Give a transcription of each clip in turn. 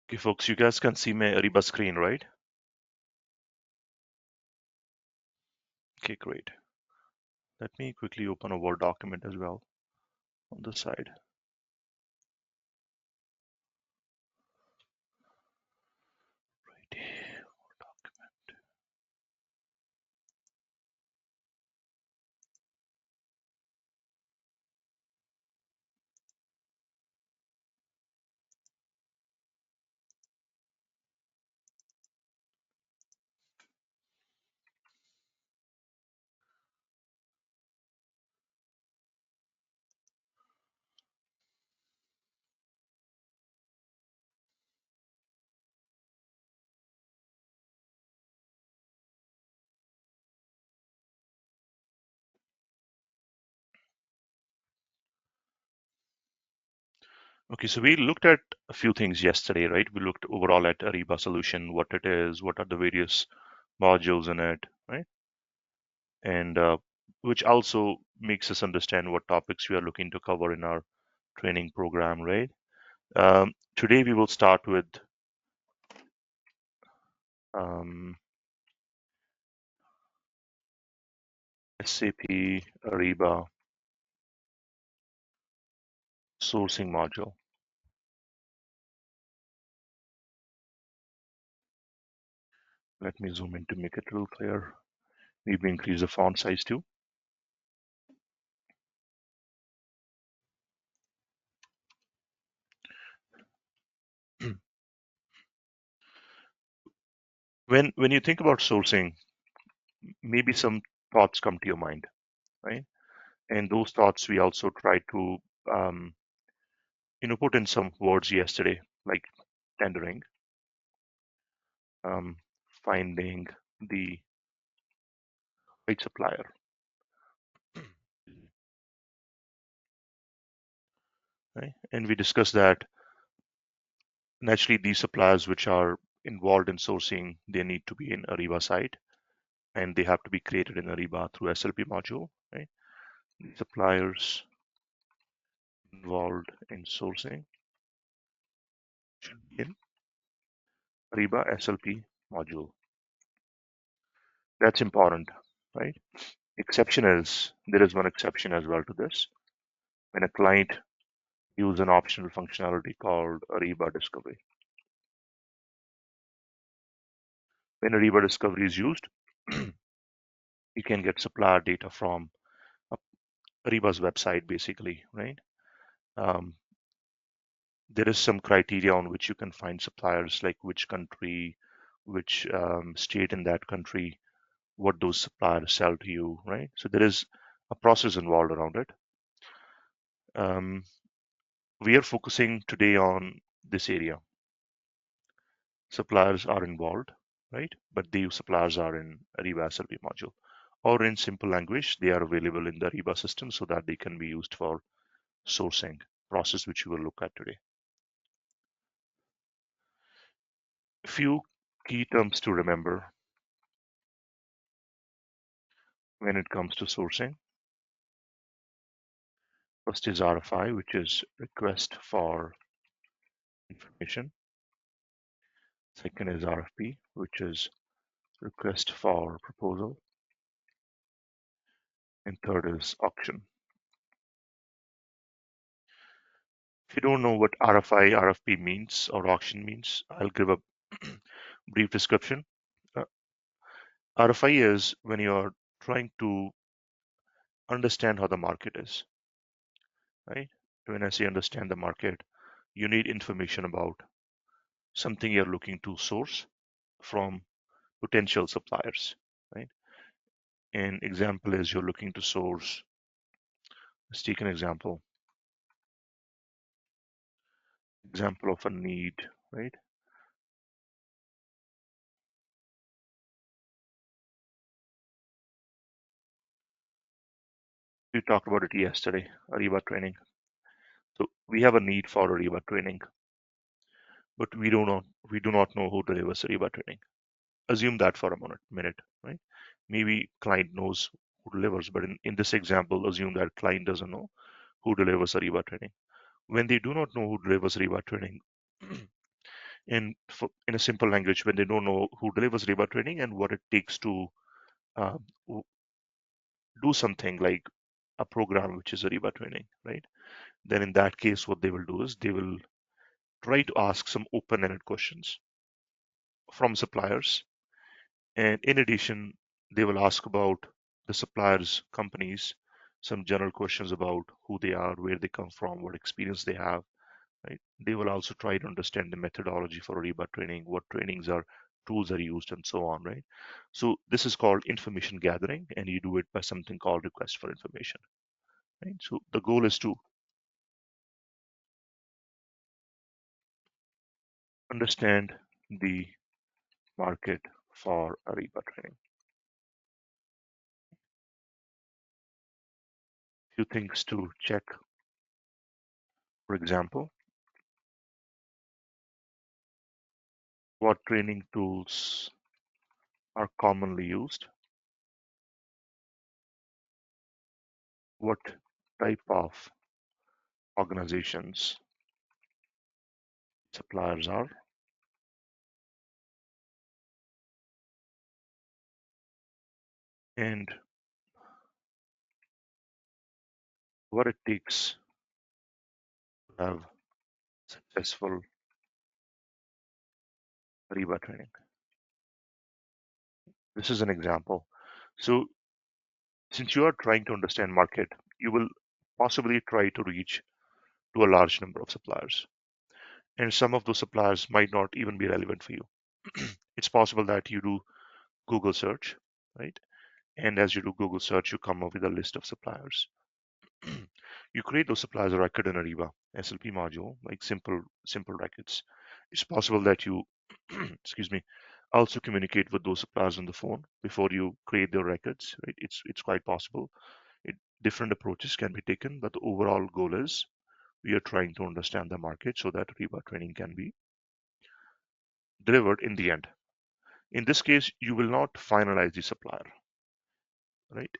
Okay, folks, you guys can see my Ariba screen, right? Okay, great. Let me quickly open a Word document as well on the side. Right. Word document. Okay, so we looked at a few things yesterday, right? We looked overall at Ariba solution, what it is, what are the various modules in it, right? And which also makes us understand what topics we are looking to cover in our training program, right? Today we will start with um, SAP Ariba sourcing module. Let me zoom in to make it a little clear. Maybe increase the font size too. When you think about sourcing, maybe some thoughts come to your mind, right? And those thoughts we also try to um, put in some words yesterday, like tendering, um, finding the right supplier, right? And we discussed that naturally these suppliers which are involved in sourcing, they need to be in Ariba side and they have to be created in Ariba through SLP module, right? The suppliers involved in sourcing should be in Ariba SLP module. That's important, right? Exception is there is one exception as well to this. When a client uses an optional functionality called Ariba Discovery. When Ariba Discovery is used, you can get supplier data from Ariba's website, basically, right? Um, there is some criteria on which you can find suppliers, like which country, which state in that country, what those suppliers sell to you, right? So there is a process involved around it. Um, we are focusing today on this area. Suppliers are involved, right? But the suppliers are in Ariba SLP module. Or in simple language, they are available in the Ariba system so that they can be used for sourcing process, which we will look at today. Few key terms to remember when it comes to sourcing. First is RFI, which is request for information. Second is RFP, which is request for proposal. And third is auction. If you don't know what RFI, RFP means or auction means, I'll give a brief description. Uh, RFI is when you're trying to understand how the market is, right? When I say understand the market, you need information about something you're looking to source from potential suppliers, right? An example is you're looking to source, let's take an example of a need, right? We talked about it yesterday, Ariba training. So we have a need for Ariba training, but we do not know who delivers Ariba training. Assume that for a minute, right? Maybe client knows who delivers, but in this example, assume that client doesn't know who delivers Ariba training. When they do not know who delivers Ariba training, In a simple language, when they don't know who delivers Ariba training and what it takes to uh, do something like a program which is Ariba training, right? Then in that case, what they will do is they will try to ask some open-ended questions from suppliers. And in addition, they will ask about the suppliers' companies, some general questions about who they are, where they come from, what experience they have, right? They will also try to understand the methodology for Ariba training, what trainings are, tools are used, and so on, right? So this is called information gathering, and you do it by something called request for information, right? So the goal is to understand the market for Ariba training. Few things to check, for example, what training tools are commonly used, what type of organizations suppliers are, and what it takes to have successful Ariba training. This is an example. So since you are trying to understand market, you will possibly try to reach to a large number of suppliers. And some of those suppliers might not even be relevant for you. It's possible that you do Google search, right? And as you do Google search, you come up with a list of suppliers. You create those suppliers a record in Ariba SLP module, like simple records. It's possible that you, excuse me, also communicate with those suppliers on the phone before you create their records. Right? It's quite possible. Different approaches can be taken, but the overall goal is we are trying to understand the market so that Ariba training can be delivered in the end. In this case, you will not finalize the supplier, right?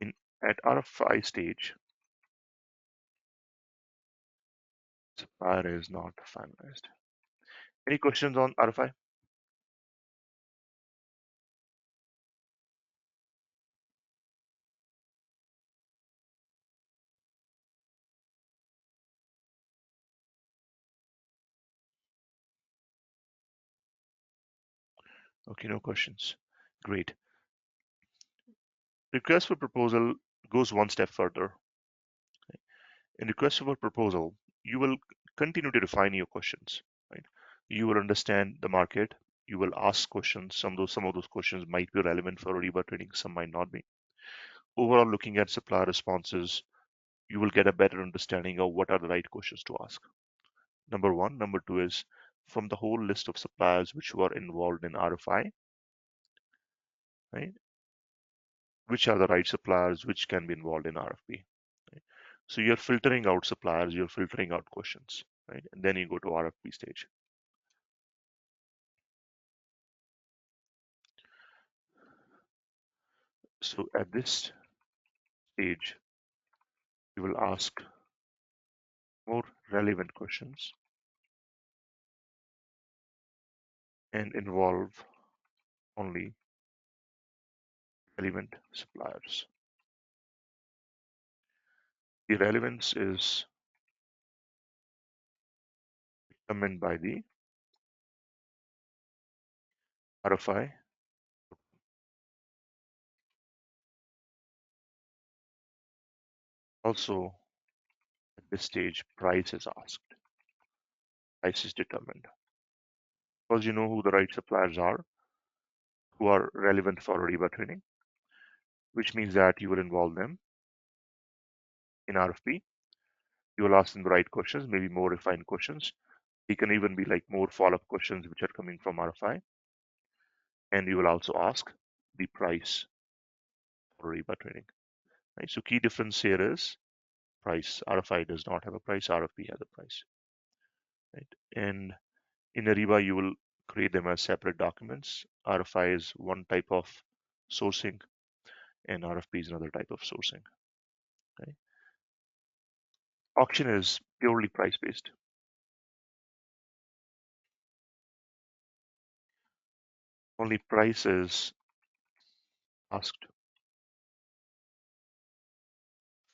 In at RFI stage, supplier is not finalized. Any questions on RFI? Okay, no questions. Great. Request for proposal goes one step further. In request for proposal, you will continue to refine your questions, right? You will understand the market. You will ask questions. Some of those questions might be relevant for Ariba training, some might not be. Overall, looking at supplier responses, you will get a better understanding of what are the right questions to ask. Number one. Number two is from the whole list of suppliers which were involved in RFI, right? Which are the right suppliers which can be involved in RFP? Right? So you're filtering out suppliers, you're filtering out questions, right? And then you go to RFP stage. So at this stage, you will ask more relevant questions and involve only relevant suppliers. The relevance is determined by the RFI. Also, at this stage, price is asked. Price is determined. Because you know who the right suppliers are, who are relevant for Ariba training, which means that you will involve them in RFP. You will ask them the right questions, maybe more refined questions. They can even be like more follow-up questions which are coming from RFI. And you will also ask the price for Ariba training. Right? So key difference here is price. RFI does not have a price, RFP has a price. Right? And in Ariba, you will create them as separate documents. RFI is one type of sourcing and RFP is another type of sourcing. Right? Auction is purely price based. Only price is asked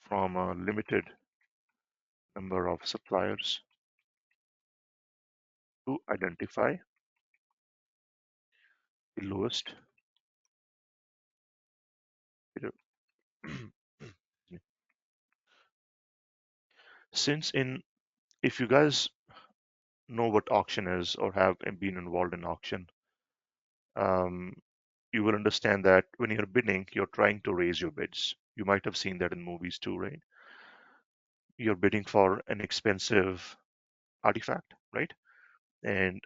from a limited number of suppliers to identify the lowest bidder. Since in if you guys know what auction is or have been involved in auction, um, you will understand that when you're bidding, you're trying to raise your bids. You might have seen that in movies too, right? You're bidding for an expensive artifact, right? And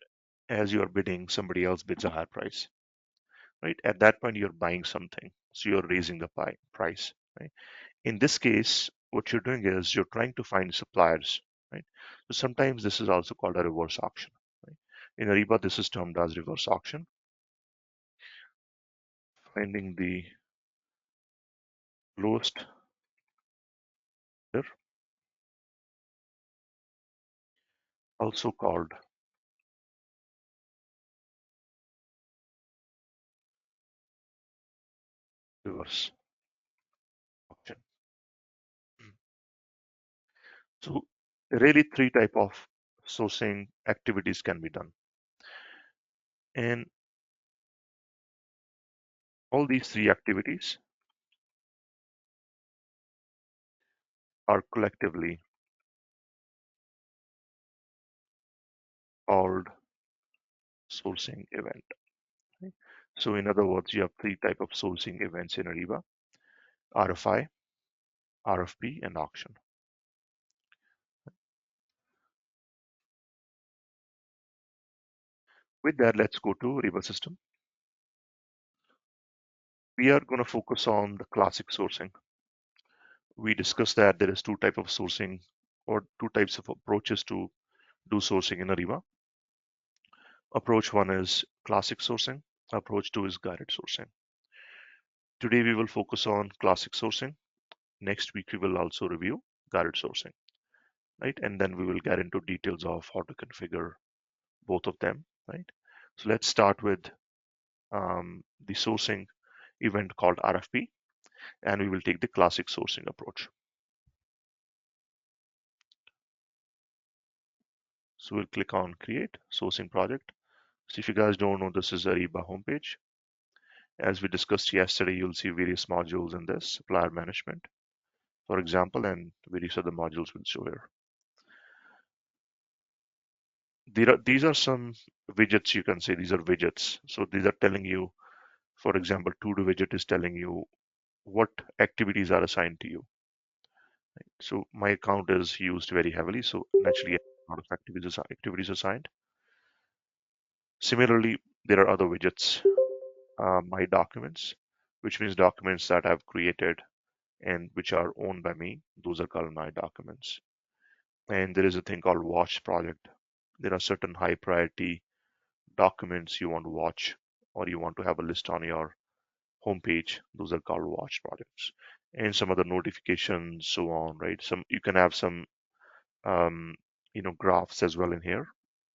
as you're bidding, somebody else bids a higher price, right? At that point, you're buying something, so you're raising the price, right? In this case, what you're doing is you're trying to find suppliers, right? So sometimes this is also called a reverse auction, right? In Ariba, this is termed as reverse auction, finding the lowest bidder, also called reverse auction. So really three type of sourcing activities can be done. And all these three activities are collectively called sourcing event. Right? So in other words, you have three type of sourcing events in Ariba: RFI, RFP, and auction. With that, let's go to Ariba system. We are going to focus on the classic sourcing. We discussed that there is two type of sourcing or two types of approaches to do sourcing in Ariba. Approach one is classic sourcing. Approach two is guided sourcing. Today we will focus on classic sourcing. Next week we will also review guided sourcing, right? And then we will get into details of how to configure both of them, right? So let's start with the sourcing event called RFP, and we will take the classic sourcing approach. So we'll click on create sourcing project. So if you guys don't know, this is Ariba homepage. As we discussed yesterday, you'll see various modules in this: supplier management, for example, and various other modules will show here. These are some widgets, you can say these are widgets. So these are telling you, for example, to do widget is telling you what activities are assigned to you. So my account is used very heavily, so naturally a lot of activities assigned. Similarly, there are other widgets, my documents, which means documents that I've created and which are owned by me. Those are called my documents. And there is a thing called watch project. There are certain high priority documents you want to watch or you want to have a list on your homepage. Those are called watch projects. And some other notifications, so on, right? Some you can have some um, graphs as well in here,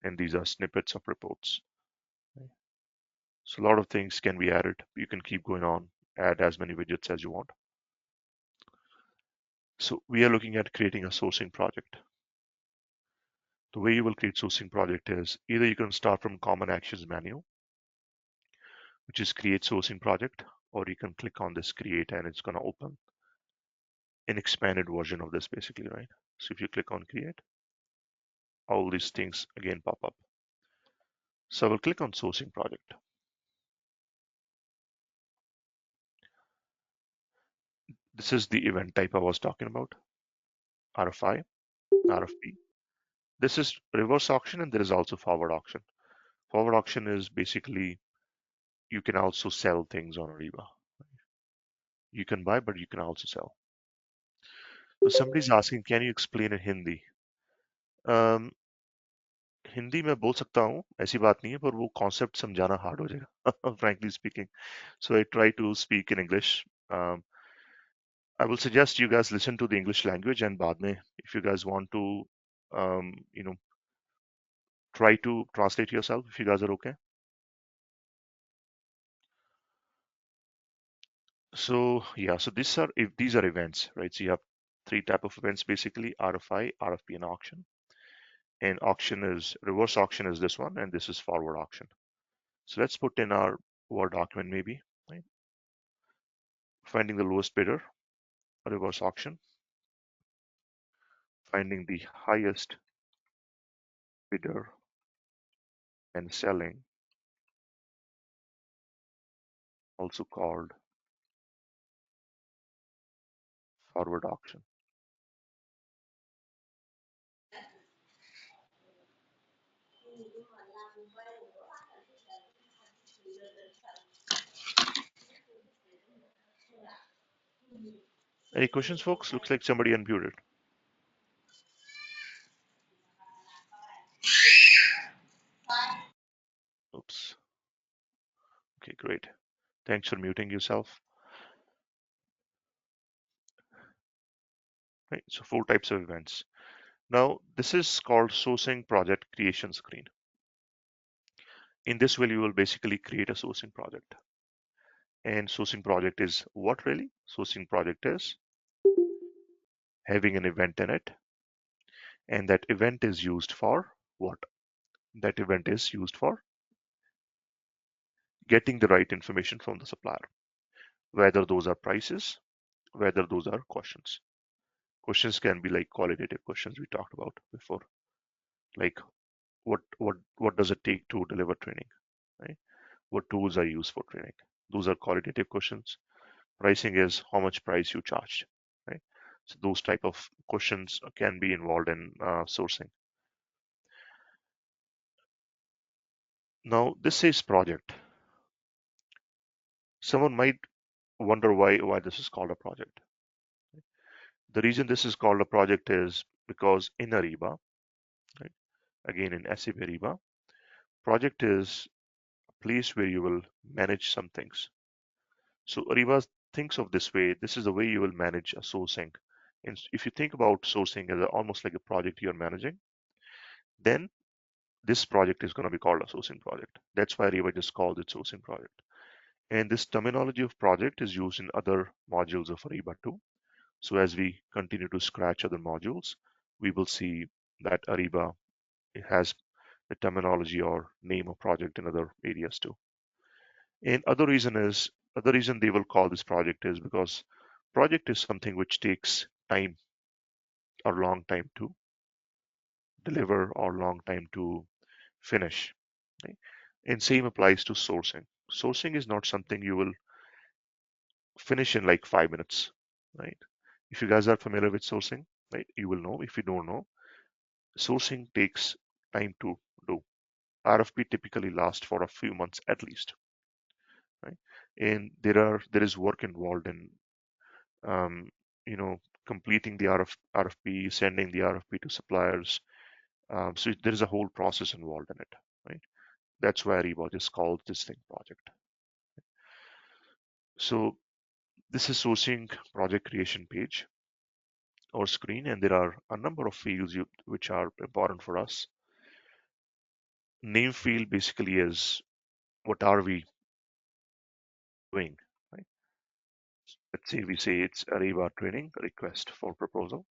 and these are snippets of reports. Right? So a lot of things can be added. You can keep going on, add as many widgets as you want. So we are looking at creating a sourcing project. The way you will create sourcing project is either you can start from common actions menu, which is create sourcing project, or you can click on this create and it's going to open an expanded version of this basically, right? So if you click on create, all these things again pop up. So I will click on sourcing project. This is the event type I was talking about: RFI, RFP. This is reverse auction and there is also forward auction. Forward auction is basically you can also sell things on Ariba. You can buy, but you can also sell. So somebody's asking, can you explain in Hindi? Um, Hindi मैं बोल सकता हूँ, ऐसी बात नहीं है, पर वो कॉन्सेप्ट समझाना हार्ड हो जाएगा frankly speaking. So I try to speak in English. Um, I will suggest you guys listen to the English language and बाद में, if you guys want to, um, you know, try to translate yourself if you guys are okay. So yeah, so these are events, right? So you have three type of events basically: RFI, RFP, and auction. And auction is reverse auction is this one, and this is forward auction. So let's put in our Word document maybe, right? Finding the lowest bidder, reverse auction. Finding the highest bidder and selling, also called forward auction. Any questions, folks? Looks like somebody unmuted. Oops. Okay, great. Thanks for muting yourself. Right, so four types of events. Now, this is called sourcing project creation screen. In this way, you will basically create a sourcing project. And sourcing project is what really? Sourcing project is having an event in it, and that event is used for what? That event is used for getting the right information from the supplier, whether those are prices, whether those are questions. Questions can be like qualitative questions we talked about before, like what does it take to deliver training, right? What tools are used for training? Those are qualitative questions. Pricing is how much price you charged, right? So those type of questions can be involved in sourcing. Now this says project. Someone might wonder why this is called a project. The reason this is called a project is because in Ariba, right? Again in SAP Ariba, project is a place where you will manage some things. So Ariba thinks of this way. This is the way you will manage a sourcing. And if you think about sourcing as almost like a project you're managing, then this project is going to be called a sourcing project. That's why Ariba just called it sourcing project. And this terminology of project is used in other modules of Ariba too. So as we continue to scratch other modules, we will see that Ariba has the terminology or name of project in other areas too. And other reason they will call this project is because project is something which takes time or long time to deliver or long time to finish. Right? And same applies to sourcing. Sourcing is not something you will finish in like 5 minutes, right? If you guys are familiar with sourcing, right, you will know. If you don't know, sourcing takes time to do. RFP typically lasts for a few months at least, right? And there is work involved in um, you know completing the RFP, sending the RFP to suppliers. So there is a whole process involved in it, right? That's why Ariba just called this thing project. So this is sourcing project creation page or screen, and there are a number of fields which are important for us. Name field basically is what are we doing, right? Let's say we say it's Ariba training request for proposal.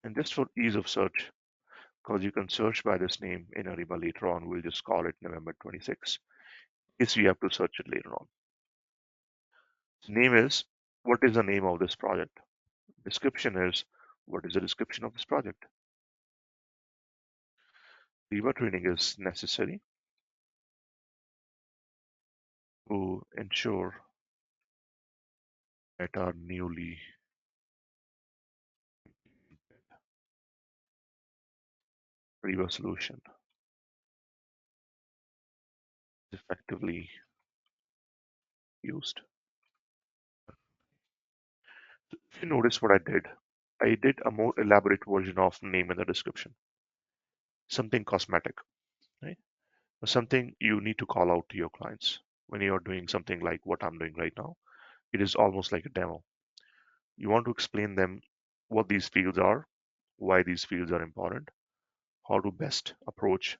And just for ease of search, because you can search by this name in Ariba later on, we'll just call it November 26. If we have to search it later on. Name is what is the name of this project? Description is what is the description of this project? Ariba training is necessary to ensure that our newly Ariba solution is effectively used. If you notice what I did a more elaborate version of name in the description, something cosmetic, right? Or something you need to call out to your clients when you're doing something like what I'm doing right now. It is almost like a demo. You want to explain them what these fields are, why these fields are important, how to best approach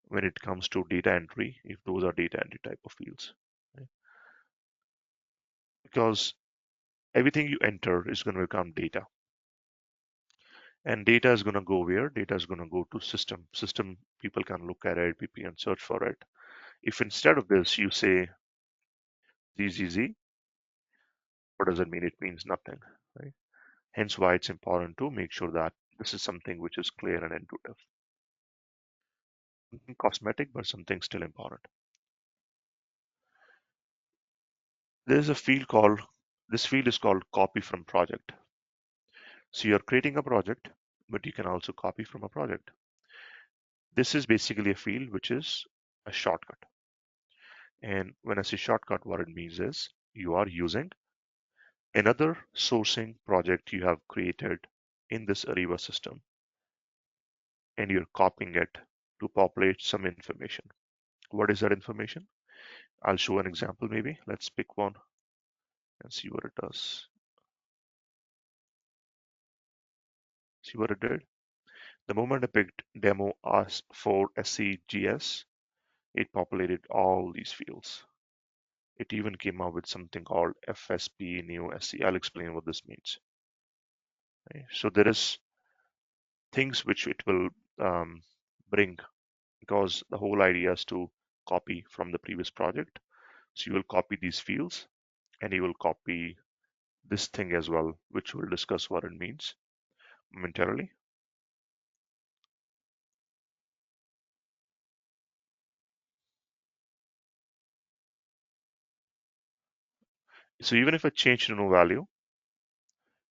when it comes to data entry, if those are data entry type of fields, right? Because everything you enter is going to become data, and data is going to go where? Data is going to go to system. People can look at it, people can search for it. If instead of this you say zzz, what does it mean? It means nothing, right? Hence why it's important to make sure that this is something which is clear and intuitive. Something cosmetic, but something still important. There's a field called, this field is called copy from project. So you're creating a project, but you can also copy from a project. This is basically a field which is a shortcut. And when I say shortcut, what it means is you are using another sourcing project you have created in this Ariba system, and you're copying it to populate some information. What is that information? I'll show an example maybe. Let's pick one and see what it does. See what it did? The moment I picked demo as for SCGS, it populated all these fields. It even came up with something called FSP Neo SC. I'll explain what this means. Okay? So there is things which it will bring, because the whole idea is to copy from the previous project. So you will copy these fields and you will copy this thing as well, which we'll discuss what it means momentarily. So even if I change to no value,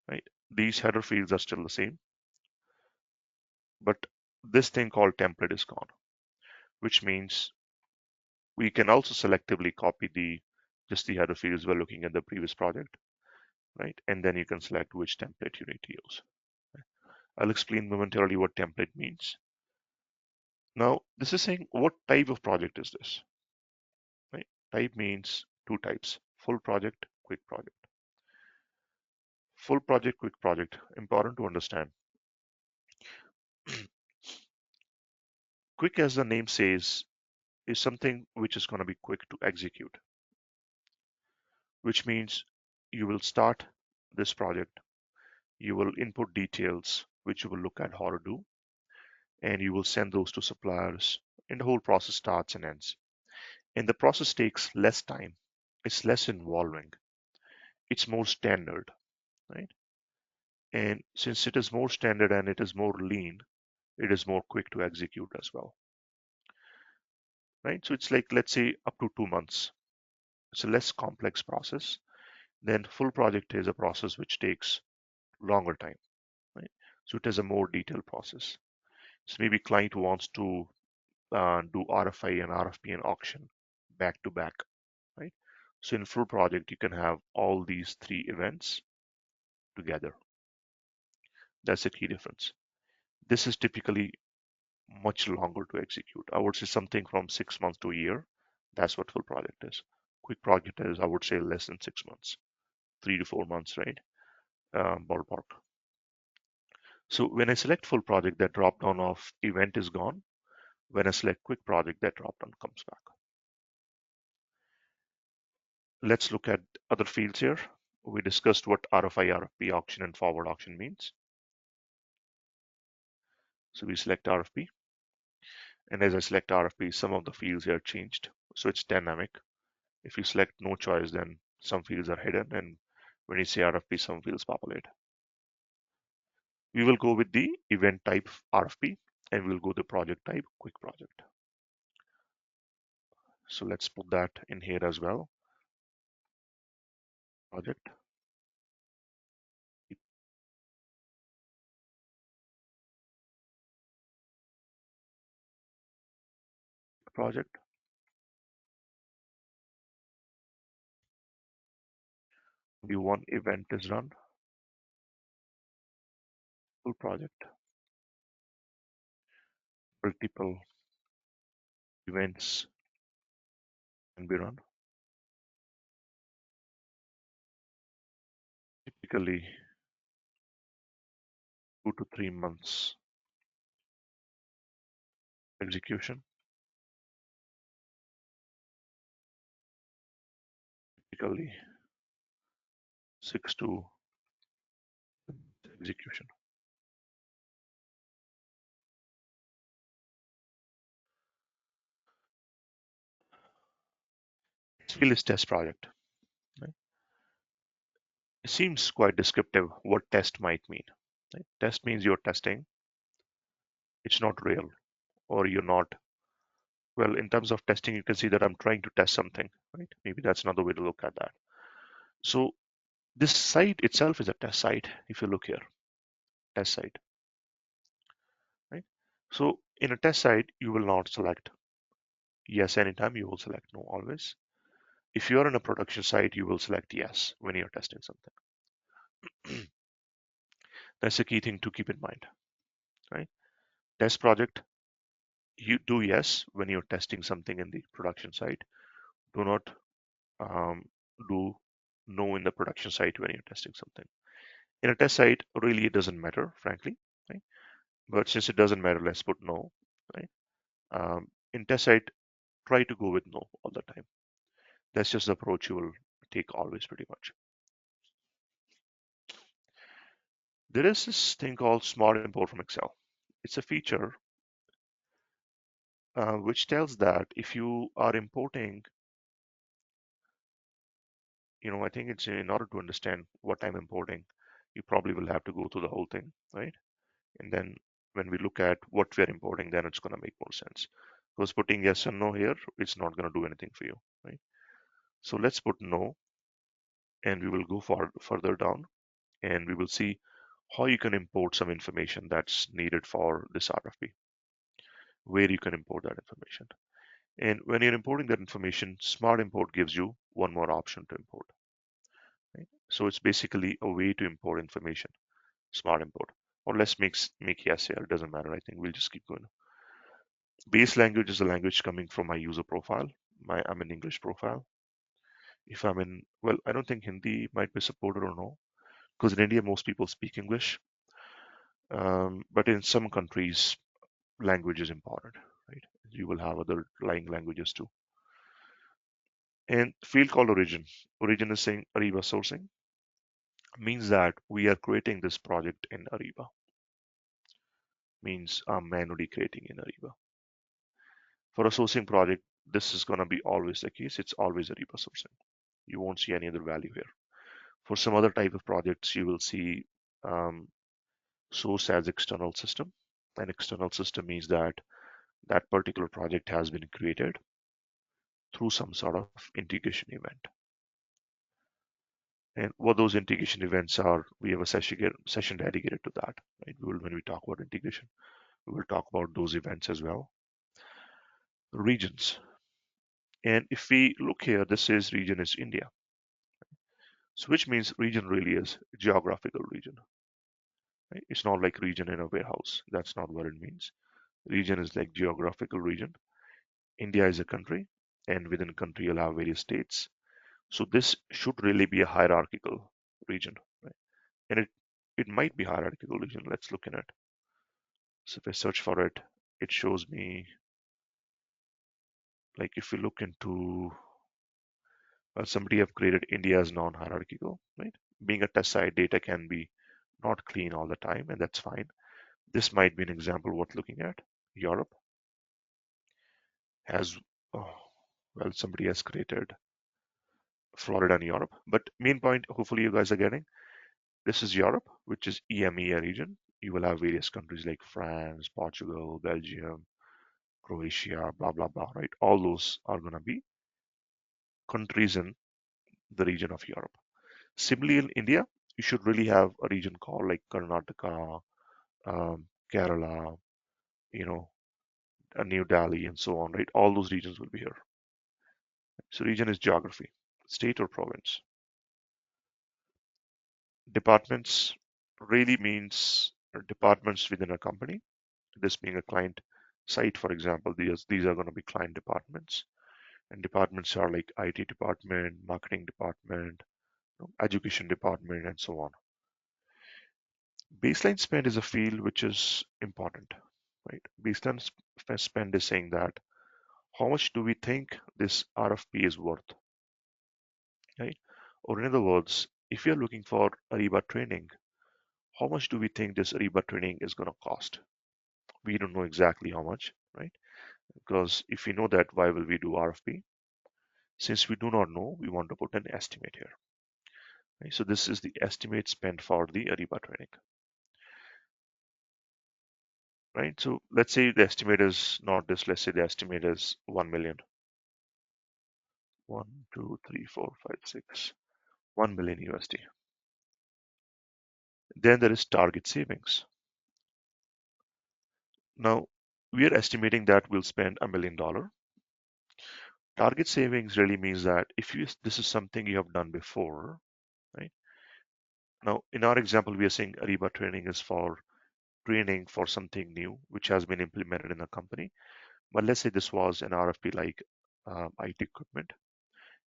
right, these header fields are still the same, but this thing called template is gone, which means we can also selectively copy the just the header fields we're looking at the previous project, right? And then you can select which template you need to use. I'll explain momentarily what template means. Now, this is saying what type of project is this, right? Type means two types: full project, quick project. Full project, quick project, important to understand. Quick, as the name says, is something which is going to be quick to execute, which means you will start this project, you will input details, which you will look at how to do, and you will send those to suppliers, and the whole process starts and ends. And the process takes less time, it's less involving, it's more standard, right? And since it is more standard and it is more lean, it is more quick to execute as well, right? So it's like, let's say, up to 2 months. It's a less complex process. Then full project is a process which takes longer time, right? So it is a more detailed process. So maybe client wants to do RFI and RFP and auction back to back, right? So in full project, you can have all these three events together. That's the key difference. This is typically much longer to execute. I would say something from 6 months to a year. That's what full project is. Quick project is, I would say, less than 6 months, 3 to 4 months, right? Ballpark. So when I select full project, that drop down of event is gone. When I select quick project, that drop down comes back. Let's look at other fields here. We discussed what RFI, RFP, auction, and forward auction means. So we select RFP. And as I select RFP, some of the fields here changed. So it's dynamic. If you select no choice, then some fields are hidden. And when you say RFP, some fields populate. We will go with the event type RFP, and we'll go the project type quick project. So let's put that in here as well. Project, project. The one event is run, full project. Multiple events can be run. Typically 2 to 3 months execution. typically 6 to execution. Field is test project. Right? It seems quite descriptive what test might mean. Right? Test means you're testing, it's not real, or you're not. Well, in terms of testing, you can see that I'm trying to test something, right? Maybe that's another way to look at that. So this site itself is a test site. If you look here, test site, right? So in a test site, you will not select yes anytime, you will select no always. If you're in a production site, you will select yes when you're testing something. That's a key thing to keep in mind, right? Test project, you do yes when you're testing something in the production site. Do not um, do no in the production site when you're testing something. In a test site, really it doesn't matter, frankly, right? But since it doesn't matter, let's put no, right? In test site, try to go with no all the time. That's just the approach you will take always, pretty much. There is this thing called Smart Import from Excel. It's a feature which tells that if you are importing, I think it's in order to understand what I'm importing, you probably will have to go through the whole thing, right? And then when we look at what we're importing, then it's going to make more sense. Because putting yes and no here, it's not going to do anything for you, right? So let's put no, and we will go further down, and we will see how you can import some information that's needed for this RFP, where you can import that information. And when you're importing that information, Smart Import gives you one more option to import. Right? So it's basically a way to import information, Smart Import. Or let's make yes here. It doesn't matter. I think we'll just keep going. Base language is a language coming from my user profile. I'm in English profile. If I'm in, well, I don't think Hindi might be supported or no, because in India most people speak English. But in some countries, language is important, right? You will have other lying languages too. And field called origin. Origin is saying Ariba sourcing, means that we are creating this project in Ariba. Means I'm manually creating in Ariba. For a sourcing project, this is going to be always the case. It's always Ariba sourcing. You won't see any other value here. For some other type of projects, you will see um, source as external system. An external system means that that particular project has been created through some sort of integration event. And what those integration events are, we have a session dedicated to that. Right? When we talk about integration, we will talk about those events as well. Regions. And if we look here, this is region is India. So which means region really is geographical region. Right? It's not like region in a warehouse. That's not what it means. Region is like geographical region. India is a country, and within country you'll have various states. So this should really be a hierarchical region, right? And it might be hierarchical region. Let's look in it. So if I search for it, it shows me, like if we look into, somebody have created India as non-hierarchical, right? Being a test site, data can be not clean all the time, and that's fine. This might be an example worth looking at. Europe has, oh, well, somebody has created Florida and Europe. But main point, hopefully you guys are getting, this is Europe, which is EMEA region. You will have various countries like France, Portugal, Belgium, Croatia, blah, blah, blah, right? All those are going to be countries in the region of Europe. Similarly, in India, you should really have a region called like Karnataka, Kerala, you know, New Delhi, and so on, right? All those regions will be here. So, region is geography, state or province. Departments really means departments within a company. This being a client site, for example, these are going to be client departments. And departments are like IT department, marketing department, education department, and so on. Baseline spend is a field which is important, right? Baseline spend is saying that how much do we think this RFP is worth? right? Or in other words, if you're looking for Ariba training, how much do we think this Ariba training is going to cost? We don't know exactly how much, right? Because if we know that, why will we do RFP? Since we do not know, we want to put an estimate here. Right? So this is the estimate spent for the Ariba training, right? So let's say the estimate is not this. Let's say the estimate is 1 million. 1, 2, 3, 4, 5, 6. 1 million USD. Then there is target savings. Now we are estimating that we'll spend $1 million. Target savings really means that if you this is something you have done before, right? Now in our example, we are saying Ariba training is for training for something new which has been implemented in a company. But let's say this was an RFP like IT equipment.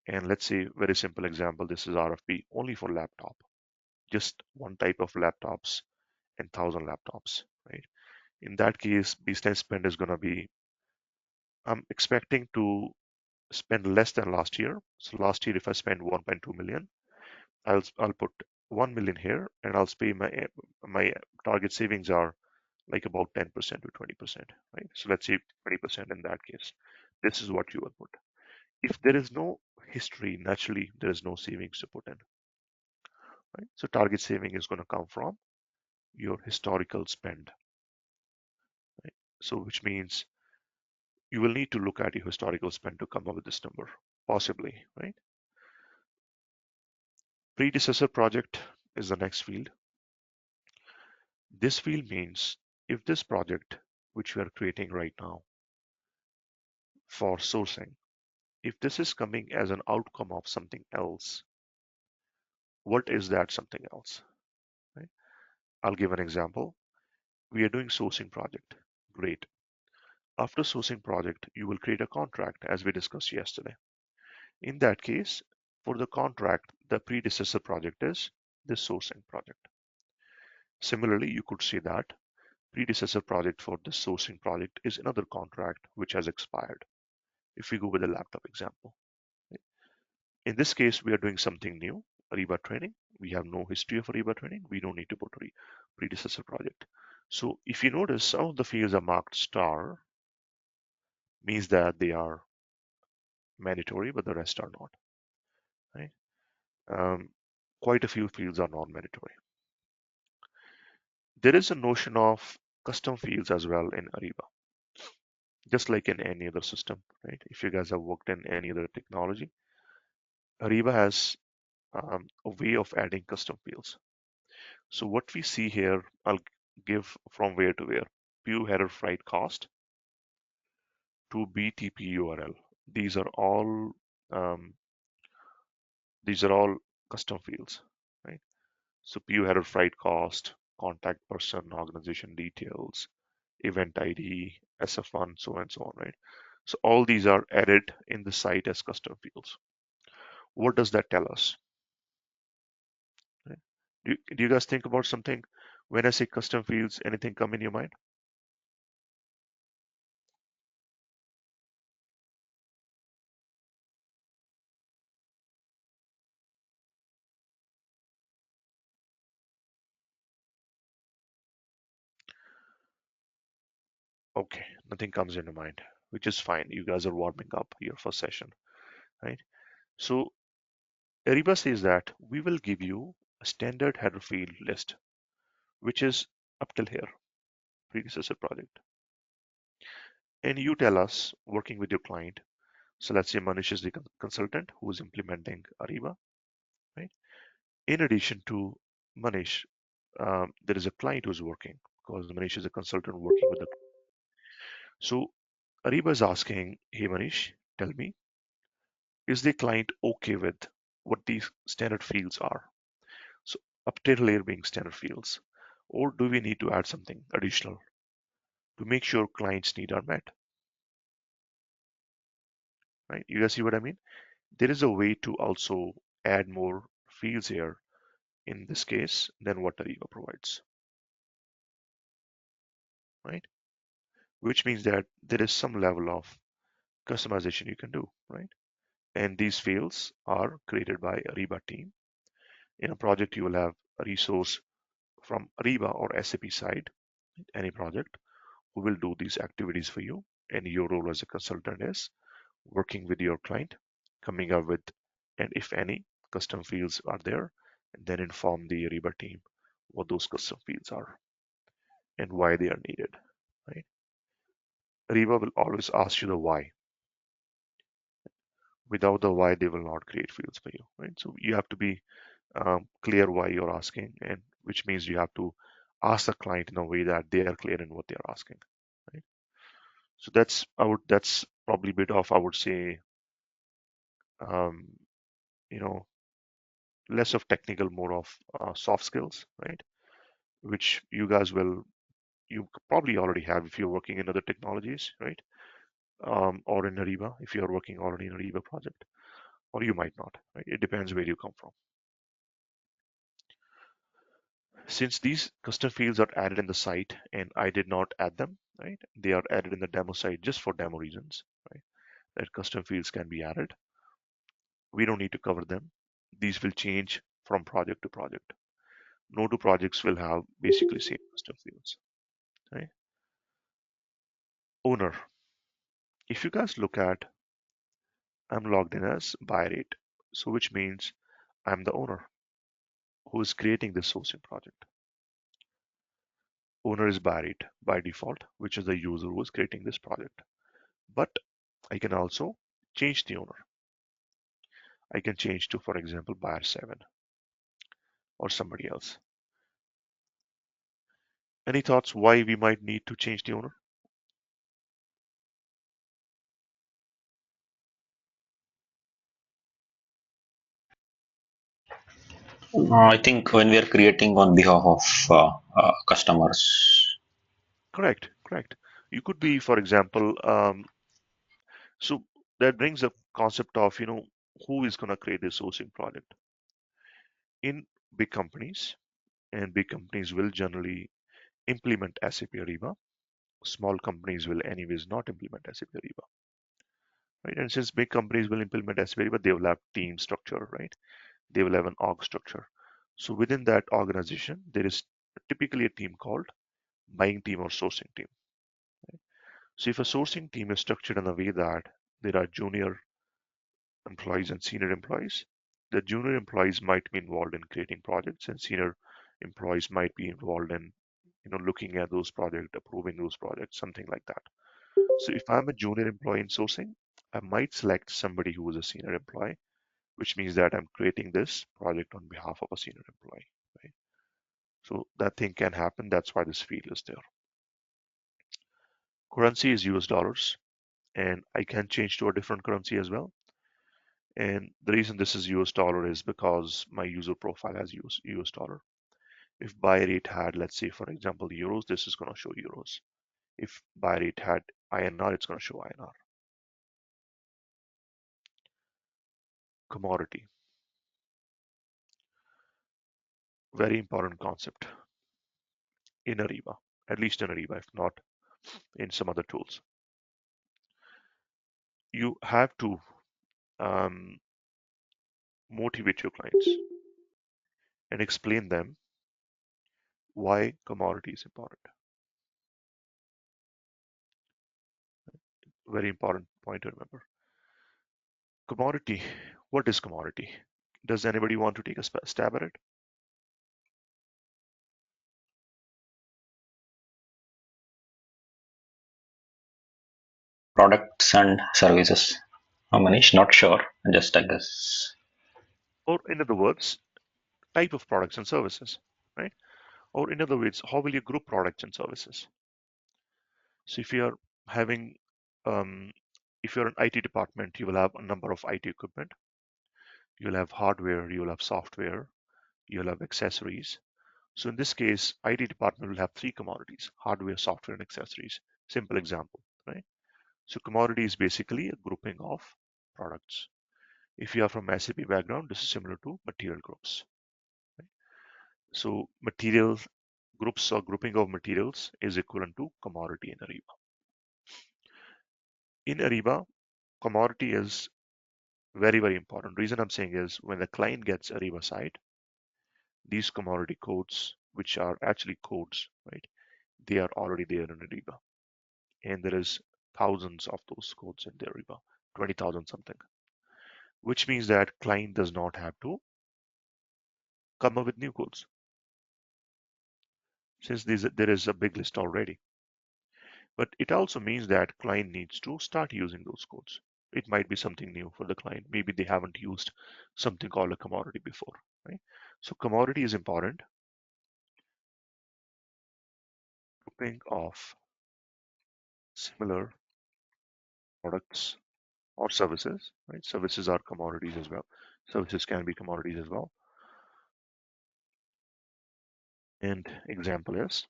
And let's say, very simple example, this is RFP only for laptop, just one type of laptops and 1,000 laptops, right? In that case, baseline spend is going to be, I'm expecting to spend less than last year. So last year, if I spend 1.2 million, I'll put 1 million here, and I'll pay my target savings are like about 10% to 20%, right? So let's say 20% in that case. This is what you will put. If there is no history, naturally there is no savings to put in, right? So target saving is going to come from your historical spend, right? So which means you will need to look at your historical spend to come up with this number, possibly, right? Predecessor project is the next field. This field means if this project, which we are creating right now for sourcing, if this is coming as an outcome of something else, what is that something else, right? I'll give an example. We are doing sourcing project. Great. After sourcing project, you will create a contract as we discussed yesterday. In that case, for the contract, the predecessor project is this sourcing project. Similarly, you could say that predecessor project for this sourcing project is another contract which has expired. If we go with the laptop example. In this case, we are doing something new, Ariba training. We have no history of Ariba training. We don't need to put predecessor project. So if you notice, some of the fields are marked star, means that they are mandatory, but the rest are not. Right? Um, Quite a few fields are non-mandatory. There is a notion of custom fields as well in Ariba, just like in any other system, right? If you guys have worked in any other technology, Ariba has a way of adding custom fields. So what we see here, I'll give from where to where. PU header freight cost to BTP URL. These are all um, these are all custom fields, right? So PU header freight cost, contact person, organization details, event ID, SF1, so on and so on, right? So all these are added in the site as custom fields. What does that tell us? Right? Do you guys think about something? When I say custom fields, anything come in your mind? Okay, nothing comes into mind, which is fine. You guys are warming up your first session, right? So Ariba says that we will give you a standard header field list, which is up till here, predecessor project. And you tell us, working with your client, so let's say Manish is the consultant who is implementing Ariba, right? In addition to Manish, there is a client who's working because Manish is a consultant working with the. So Ariba is asking, hey Manish, tell me, is the client okay with what these standard fields are? So up till layer being standard fields, or do we need to add something additional to make sure clients' need are met? Right? You guys see what I mean? There is a way to also add more fields here in this case than what Ariba provides, right? Which means that there is some level of customization you can do, right? And these fields are created by Ariba team. In a project, you will have a resource from Ariba or SAP side, any project, who will do these activities for you. And your role as a consultant is working with your client, coming up with, and if any, custom fields are there, and then inform the Ariba team what those custom fields are and why they are needed. Right? Ariba will always ask you the why. Without the why, they will not create fields for you. Right? So you have to be clear why you're asking, and which means you have to ask the client in a way that they are clear in what they are asking. Right? So that's probably a bit of, I would say, um, you know, less of technical, more of soft skills, right? Which you probably already have if you're working in other technologies, right? Or in Ariba, if you're working already in a Ariba project, or you might not, right? It depends where you come from. Since these custom fields are added in the site and I did not add them, right? They are added in the demo site just for demo reasons, right? That custom fields can be added. We don't need to cover them. These will change from project to project. No two projects will have basically same custom fields, right? Owner. If you guys look at, I'm logged in as buy rate, so which means I'm the owner who is creating this sourcing project. Owner is buy rate by default, which is the user who is creating this project. But I can also change the owner. I can change to, for example, buyer 7 or somebody else. Any thoughts why we might need to change the owner? I think when we are creating on behalf of customers. Correct, correct. You could be, for example, so that brings up concept of, who is going to create this sourcing project in big companies, and big companies will generally implement SAP Ariba. Small companies will anyways not implement SAP Ariba, right? And since big companies will implement SAP Ariba, they will have team structure, right? They will have an org structure. So within that organization, there is typically a team called buying team or sourcing team. So if a sourcing team is structured in a way that there are junior employees and senior employees, the junior employees might be involved in creating projects, and senior employees might be involved in looking at those projects, approving those projects, something like that. So if I'm a junior employee in sourcing, I might select somebody who is a senior employee, which means that I'm creating this project on behalf of a senior employee, right? So that thing can happen. That's why this field is there. Currency is US dollars, and I can change to a different currency as well. And the reason this is US dollar is because my user profile has US dollar. If buy rate had, let's say, for example, euros, this is going to show euros. If buy rate had INR, it's going to show INR. Commodity, very important concept in Ariba, at least in Ariba, if not in some other tools. You have to um, motivate your clients and explain them why commodity is important. Very important point to remember. Commodity. What is commodity? Does anybody want to take a stab at it? Products and services. Manish, not sure. Just I guess. Or in other words, type of products and services, right? Or in other words, how will you group products and services? So if you're having, um, if you're an IT department, you will have a number of IT equipment. You'll have hardware, you'll have software, you'll have accessories. So in this case, IT department will have three commodities: hardware, software, and accessories. Simple example, right? So commodity is basically a grouping of products. If you are from SAP background, this is similar to material groups. Right? So material groups or grouping of materials is equivalent to commodity in Ariba. In Ariba, commodity is Very, very important. Reason I'm saying is when the client gets Ariba site, these commodity codes, which are actually codes, right? They are already there in Ariba, and there is thousands of those codes in the Ariba, 20,000 something, which means that client does not have to come up with new codes since there is a big list already. But it also means that client needs to start using those codes. It might be something new for the client. Maybe they haven't used something called a commodity before, right? So commodity is important. Grouping of similar products or services, right? Services are commodities as well. Services can be commodities as well. And example is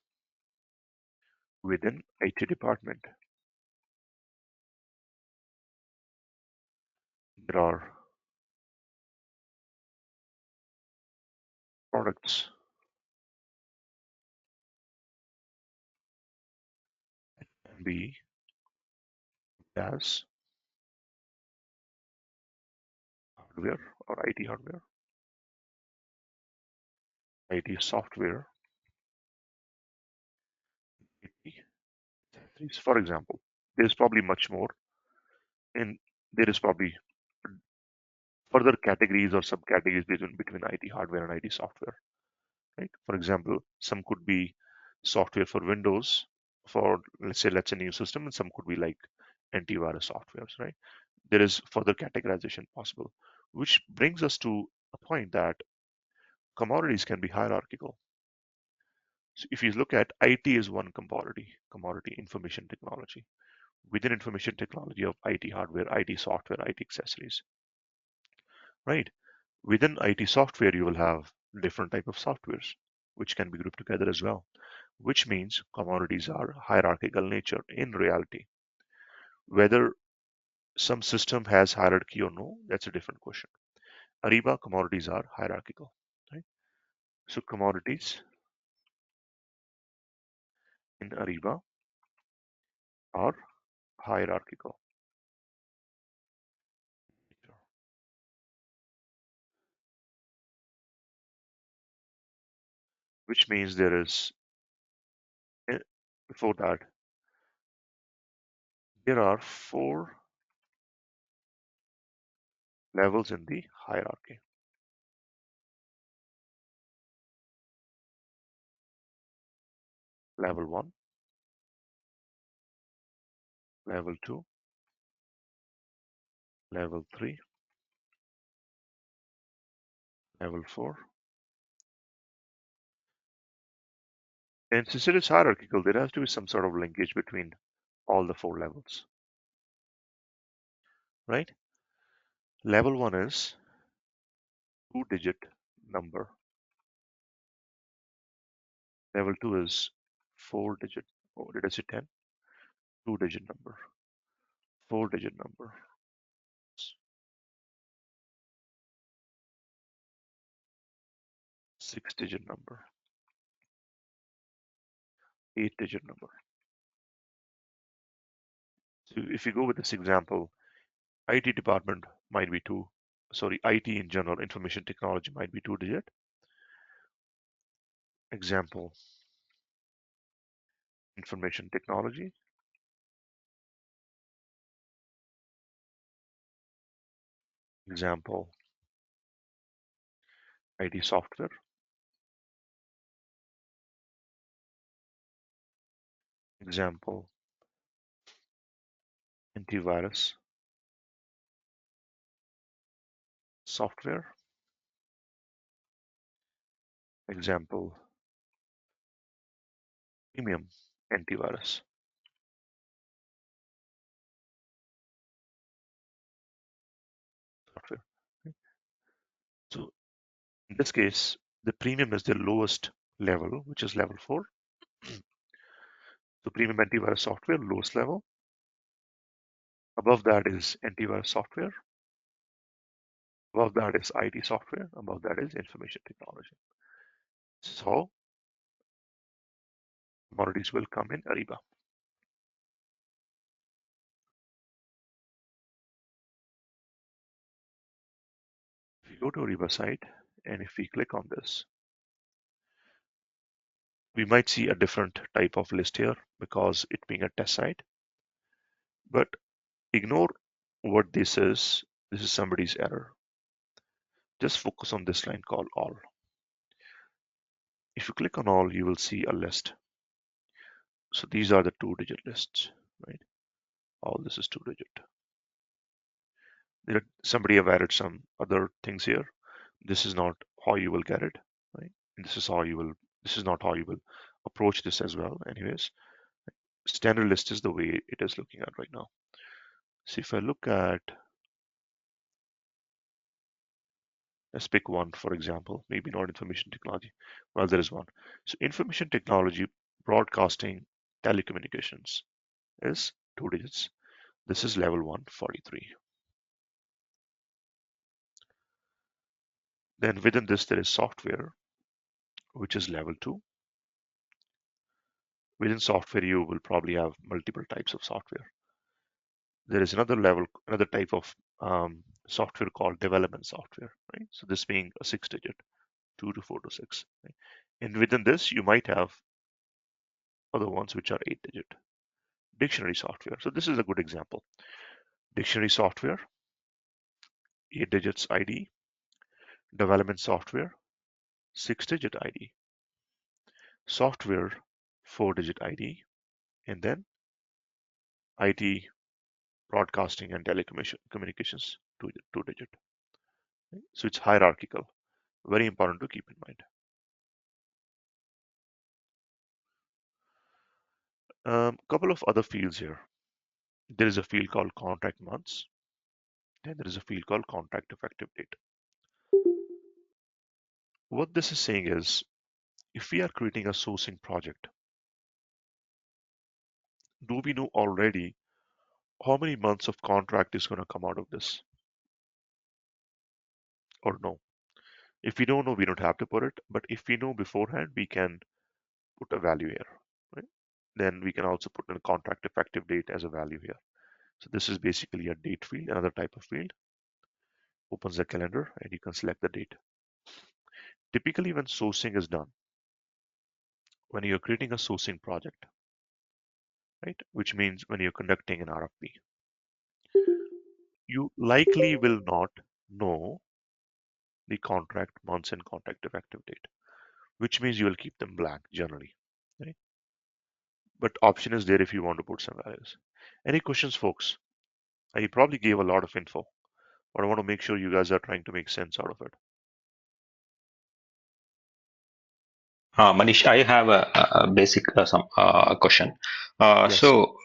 within IT department, there are products can be as hardware or IT hardware, IT software, IT accessories. For example, there's probably much more, and there is probably further categories or subcategories between IT hardware and IT software, right? For example, some could be software for Windows for let's say new system, and some could be like antivirus softwares, right? There is further categorization possible, which brings us to a point that commodities can be hierarchical. So if you look at IT is one commodity information technology. Within information technology of IT hardware, IT software, IT accessories, right? Within IT software, you will have different type of softwares, which can be grouped together as well, which means commodities are hierarchical nature in reality. Whether some system has hierarchy or no, that's a different question. Ariba commodities are hierarchical, right? So commodities in Ariba are hierarchical, which means there is, eh, before that, there are four levels in the hierarchy. Level 1, level 2, level 3, level 4. And since it is hierarchical, there has to be some sort of linkage between all the four levels, right? Level 1 is two-digit number. Level 2 is four-digit, oh, did I say 10? Two-digit number, four-digit number, six-digit number, eight-digit number. So if you go with this example, IT department might be IT in general, information technology might be two-digit. Example, information technology. Example, IT software. Example, antivirus software. Example, premium antivirus software. Okay. So in this case, the premium is the lowest level, which is level 4. So premium antivirus software, lowest level. Above that is antivirus software. Above that is IT software. Above that is information technology. So commodities will come in Ariba. Go to Ariba site, and if we click on this, we might see a different type of list here because it being a test site. But ignore what this is. This is somebody's error. Just focus on this line called all. If you click on all, you will see a list. So these are the 2-digit lists, right? All this is 2-digit. Somebody have added some other things here. This is not how you will get it, right? And this is not how you will approach this as well. Anyways, standard list is the way it is looking at right now. So if I look at, let's pick one, for example, maybe not information technology. Well, there is one. So information technology, broadcasting, telecommunications is 2 digits. This is level 143. Then within this, there is software, which is level 2. Within software, you will probably have multiple types of software. There is another level, another type of software called development software, right? So this being a 6-digit, 2 to 4 to 6. Right? And within this, you might have other ones which are 8-digit. Dictionary software. So this is a good example. Dictionary software, 8 digits ID. Development software, 6-digit ID. Software, 4-digit ID. And then IT, broadcasting, and telecommunications, 2-digit. Right? So it's hierarchical. Very important to keep in mind. Couple of other fields here. There is a field called contract months. Then there is a field called contract effective date. What this is saying is, if we are creating a sourcing project, do we know already how many months of contract is going to come out of this or no? If we don't know, we don't have to put it. But if we know beforehand, we can put a value here. Right? Then we can also put in a contract effective date as a value here. So this is basically a date field, another type of field. Opens the calendar and you can select the date. Typically, when sourcing is done, when you're creating a sourcing project, right, which means when you're conducting an RFP, you likely will not know the contract months and contract effective date, which means you will keep them blank generally, right? But option is there if you want to put some values. Any questions, folks? I probably gave a lot of info, but I want to make sure you guys are trying to make sense out of it. Manish, I have a basic some question. Uh, Yes. so,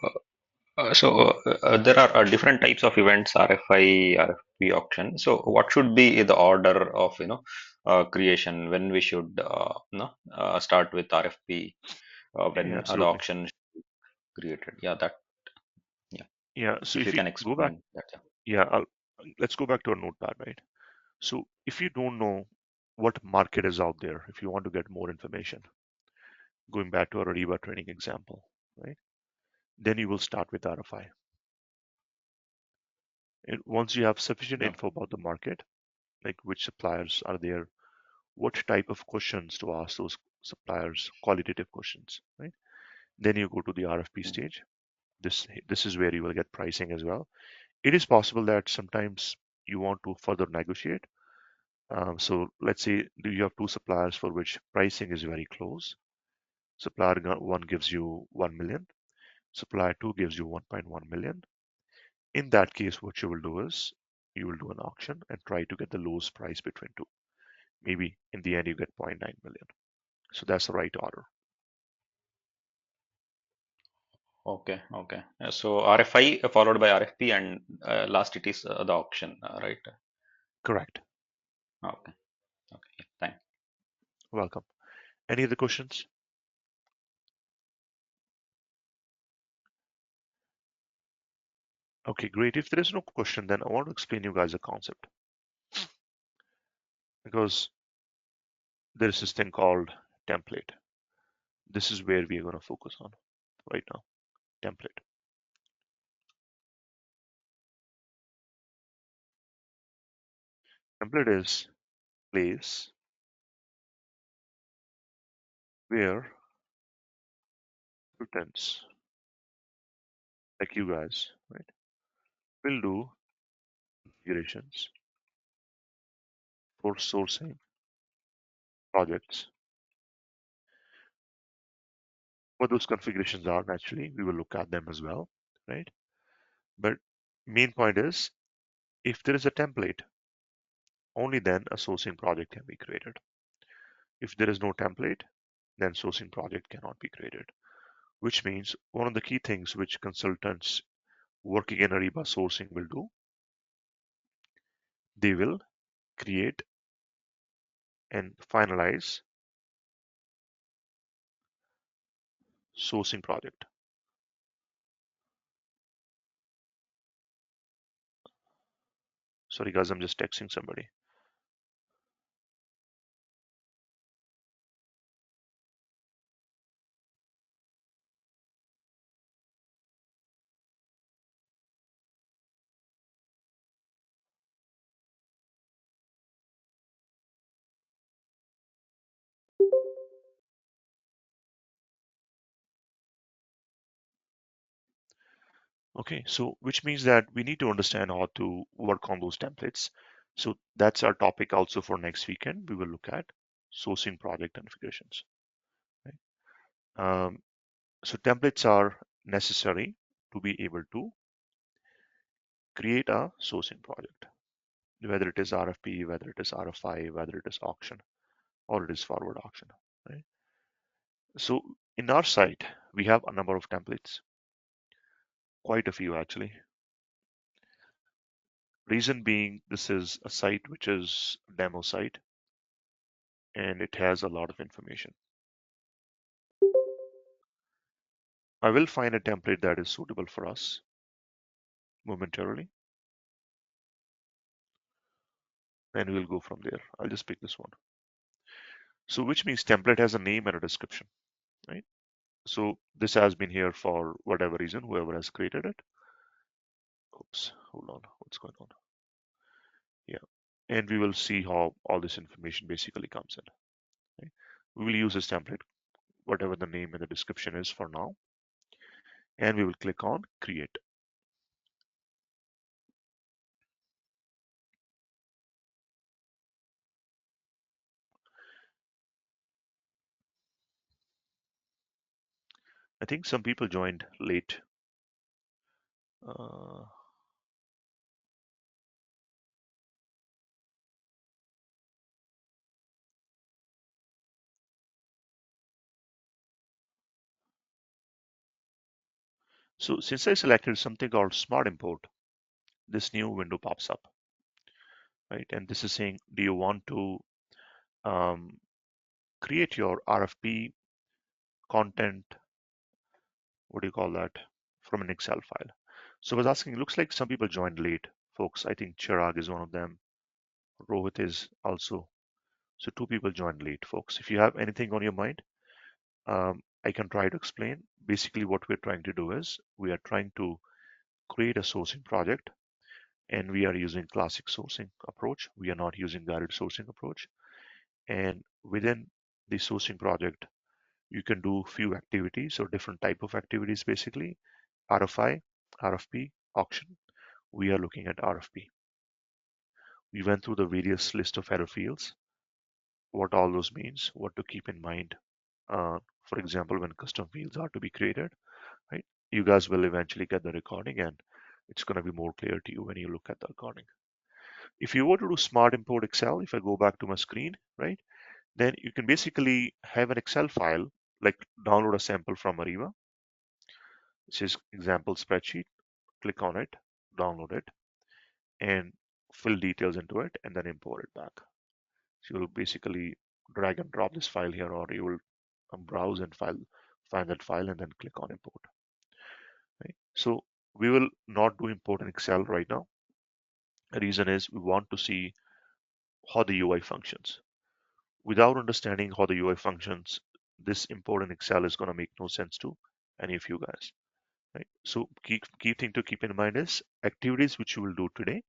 there are different types of events, RFI, RFP auction. So, what should be the order of creation when we should start with RFP Yeah, when the absolutely. auction is created? Yeah, that yeah. Yeah. So If if you you can go back, explain that. Yeah. yeah, let's go back to our notepad, right? So if you don't know what market is out there, if you want to get more information, going back to our Ariba training example, right? Then you will start with RFI. And once you have sufficient Okay. info about the market, like which suppliers are there, what type of questions to ask those suppliers, qualitative questions, right? Then you go to the RFP Mm. stage. This is where you will get pricing as well. It is possible that sometimes you want to further negotiate. So let's say do you have two suppliers for which pricing is very close. Supplier one gives you 1 million, supplier two gives you 1.1 million. In that case, what you will do is you will do an auction and try to get the lowest price between two. Maybe in the end you get zero point 0.9 million. So that's the right order. Okay. Okay. So RFI followed by RFP and last it is the auction, right? Correct. Okay. Okay. Yeah, thanks. Welcome. Any other questions? Okay, great. If there is no question, then I want to explain you guys a concept because there is this thing called template. This is where we are going to focus on right now. Template. Template is place where students like you guys, right, will do configurations for sourcing projects. What those configurations are, naturally, we will look at them as well, right? But main point is, if there is a template, only then a sourcing project can be created. If there is no template, then sourcing project cannot be created, which means one of the key things which consultants working in Ariba sourcing will do, they will create and finalize sourcing project. Sorry guys, I'm just texting somebody. Okay, so which means that we need to understand how to work on those templates. So that's our topic also for next weekend. We will look at sourcing project configurations. Right? So templates are necessary to be able to create a sourcing project, whether it is RFP, whether it is RFI, whether it is auction, or it is forward auction. Right? So in our site, we have a number of templates, quite a few actually. Reason being, this is a site which is a demo site and it has a lot of information. I will find a template that is suitable for us momentarily, and we'll go from there. I'll just pick this one. So which means template has a name and a description, right? So this has been here for whatever reason, whoever has created it. Oops, hold on, what's going on? Yeah, and we will see how all this information basically comes in. Right? We will use this template, whatever the name and the description is for now, and we will click on create. I think some people joined late. Uh, so since I selected something called Smart Import, this new window pops up, right? And this is saying, do you want to um, create your RFP content, what do you call that, from an Excel file? So I was asking, it looks like some people joined late, folks. I think Chirag is one of them. Rohit is also. So two people joined late, folks. If you have anything on your mind, I can try to explain. Basically, what we're trying to do is we are trying to create a sourcing project and we are using classic sourcing approach. We are not using guided sourcing approach. And within the sourcing project, you can do few activities or different type of activities basically. RFI, RFP, auction. We are looking at RFP. We went through the various list of error fields, what all those means, what to keep in mind. For example, when custom fields are to be created, right? You guys will eventually get the recording and it's going to be more clear to you when you look at the recording. If you were to do smart import Excel, if I go back to my screen, right, then you can basically have an Excel file, like download a sample from Ariba. This is example spreadsheet. Click on it, download it, and fill details into it, and then import it back. So you'll basically drag and drop this file here, or you will browse and find that file, and then click on import. Right? So we will not do import in Excel right now. The reason is we want to see how the UI functions. Without understanding how the UI functions, this import in Excel is going to make no sense to any of you guys. Right? So key thing to keep in mind is activities which you will do today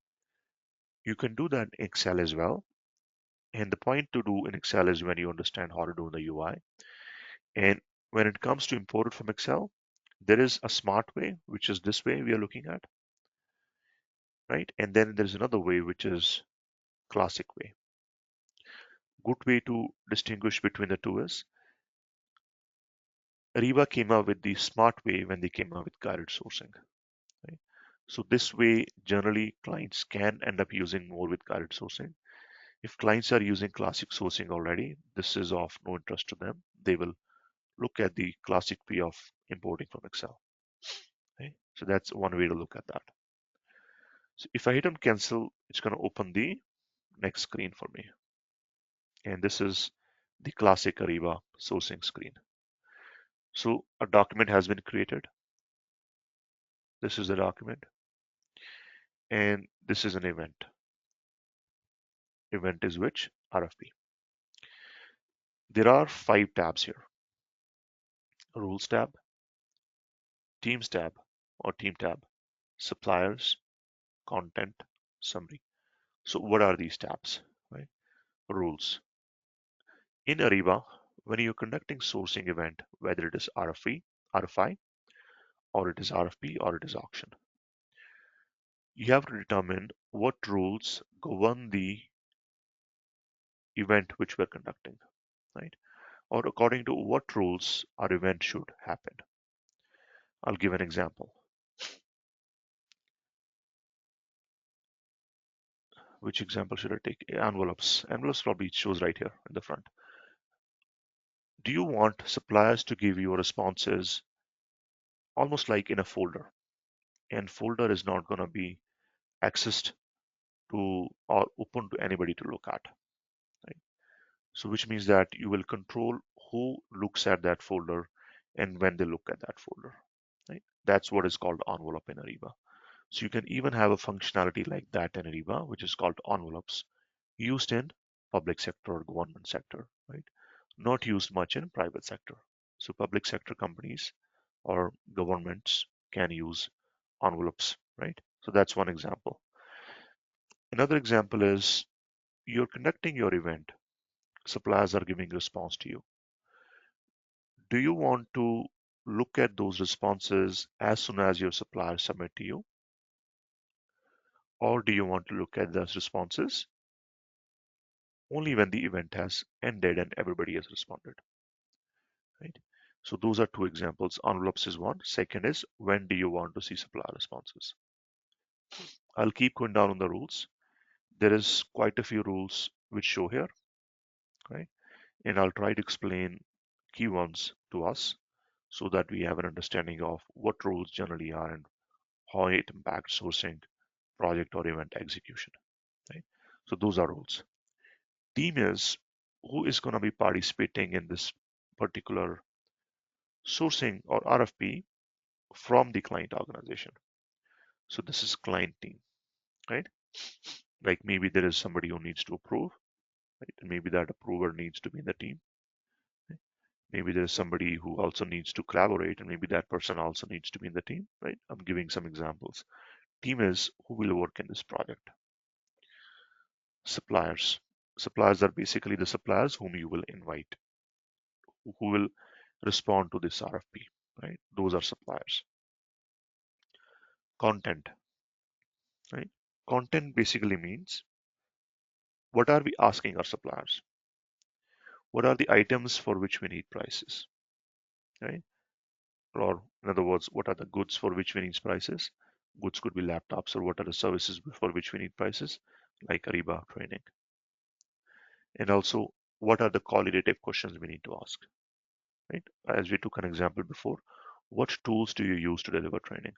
You can do that in Excel as well. And the point to do in Excel is when you understand how to do the UI. And when it comes to import it from Excel, there is a smart way, which is this way we are looking at, right? And then there's another way, which is classic way. Good way to distinguish between the two is Ariba came up with the smart way when they came up with guided sourcing. Right? So this way, generally clients can end up using more with guided sourcing. If clients are using classic sourcing already, this is of no interest to them. They will look at the classic way of importing from Excel. Okay? So that's one way to look at that. So if I hit on cancel, it's going to open the next screen for me. And this is the classic Ariba sourcing screen. So a document has been created. This is the document. And this is an event. Event is which? RFP. There are 5 tabs here. Rules tab, Teams tab or Team tab, Suppliers, Content, Summary. So what are these tabs? Right? Rules. In Ariba, when you're conducting sourcing event, whether it is RFI, or it is RFP, or it is auction, you have to determine what rules govern the event which we're conducting, right? Or according to what rules our event should happen. I'll give an example. Which example should I take? Envelopes. Envelopes probably shows right here in the front. Do you want suppliers to give you responses almost like in a folder? And folder is not going to be accessed to or open to anybody to look at. Right? So which means that you will control who looks at that folder and when they look at that folder. Right? That's what is called envelope in Ariba. So you can even have a functionality like that in Ariba, which is called envelopes, used in public sector or government sector, right? Not used much in private sector. So public sector companies or governments can use envelopes, right? So that's one example. Another example is you're conducting your event. Suppliers are giving response to you. Do you want to look at those responses as soon as your suppliers submit to you? Or do you want to look at those responses only when the event has ended and everybody has responded, right? So those are two examples. Envelopes is one. Second is when do you want to see supplier responses? I'll keep going down on the rules. There is quite a few rules which show here, right? And I'll try to explain key ones to us so that we have an understanding of what rules generally are and how it impacts sourcing, project or event execution, right? So those are rules. Team is who is going to be participating in this particular sourcing or RFP from the client organization. So this is client team, right? Like maybe there is somebody who needs to approve, right? And maybe that approver needs to be in the team. Right? Maybe there is somebody who also needs to collaborate, and maybe that person also needs to be in the team, right? I'm giving some examples. Team is who will work in this project. Suppliers. Suppliers are basically the suppliers whom you will invite, who will respond to this RFP, right? Those are suppliers. Content, right? Content basically means what are we asking our suppliers? What are the items for which we need prices, right? Or in other words, what are the goods for which we need prices? Goods could be laptops, or what are the services for which we need prices, like Ariba training. And also, what are the qualitative questions we need to ask, right? As we took an example before, what tools do you use to deliver training,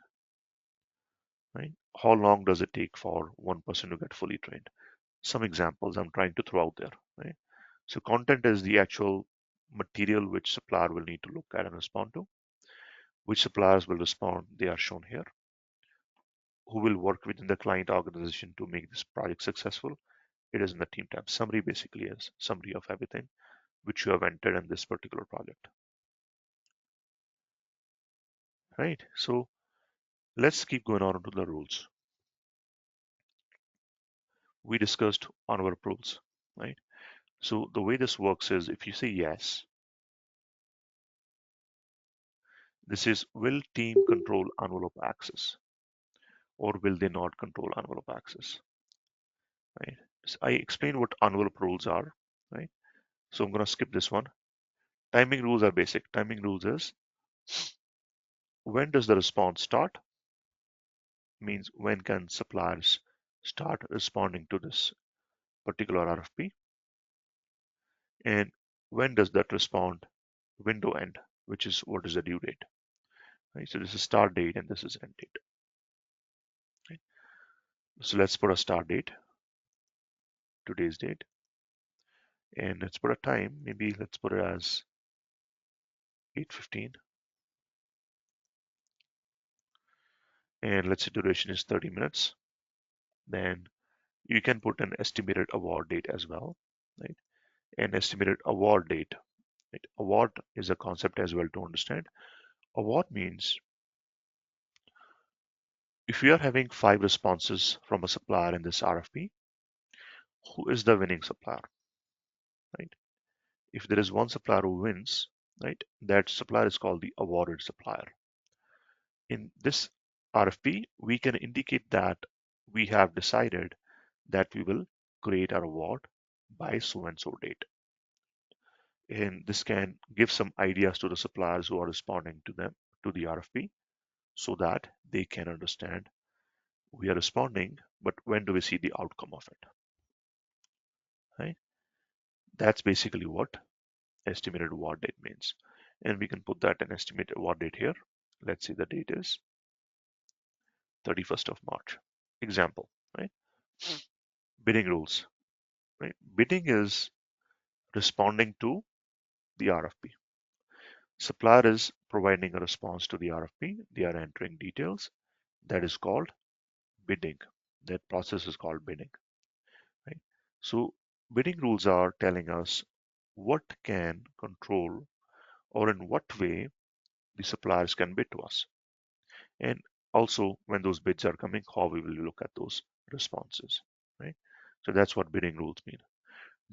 right? How long does it take for one person to get fully trained? Some examples I'm trying to throw out there, right? So content is the actual material which supplier will need to look at and respond to. Which suppliers will respond, they are shown here. Who will work within the client organization to make this project successful? It is in the team tab. Summary basically is summary of everything which you have entered in this particular project, right? So let's keep going on to the rules. we discussed envelope rules, right? So the way this works is if you say yes, this is will team control envelope access or will they not control envelope access, right? So I explained what envelope rules are, right? So I'm going to skip this one. Timing rules are basic. Timing rules is when does the response start? Means when can suppliers start responding to this particular RFP, and when does that respond window end, which is what is the due date, right? So this is start date and this is end date, right? So let's put a start date, today's date, and let's put a time. Maybe let's put it as 8:15, and let's say duration is 30 minutes. Then you can put an estimated award date as well, right? An estimated award date. Right? Award is a concept as well to understand. Award means if we are having 5 responses from a supplier in this RFP, who is the winning supplier, right? If there is one supplier who wins, right, that supplier is called the awarded supplier. In this RFP, we can indicate that we have decided that we will create our award by so and so date. And this can give some ideas to the suppliers who are responding to them to the RFP so that they can understand we are responding, but when do we see the outcome of it? Right? That's basically what estimated award date means. And we can put that an estimated award date here. Let's say the date is 31st of March. Example, right? Bidding rules, right? Bidding is responding to the RFP. Supplier is providing a response to the RFP. They are entering details. That is called bidding. That process is called bidding, right? So bidding rules are telling us what can control or in what way the suppliers can bid to us. And also when those bids are coming, how we will look at those responses, right? So that's what bidding rules mean.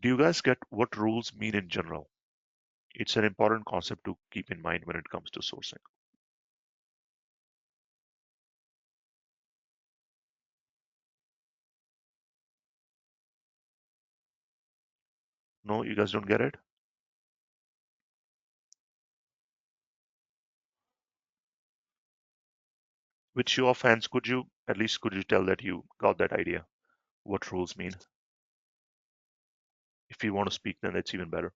Do you guys get what rules mean in general? It's an important concept to keep in mind when it comes to sourcing. No, you guys don't get it? With show of hands, could you at least could you tell that you got that idea? What rules mean? If you want to speak, then it's even better.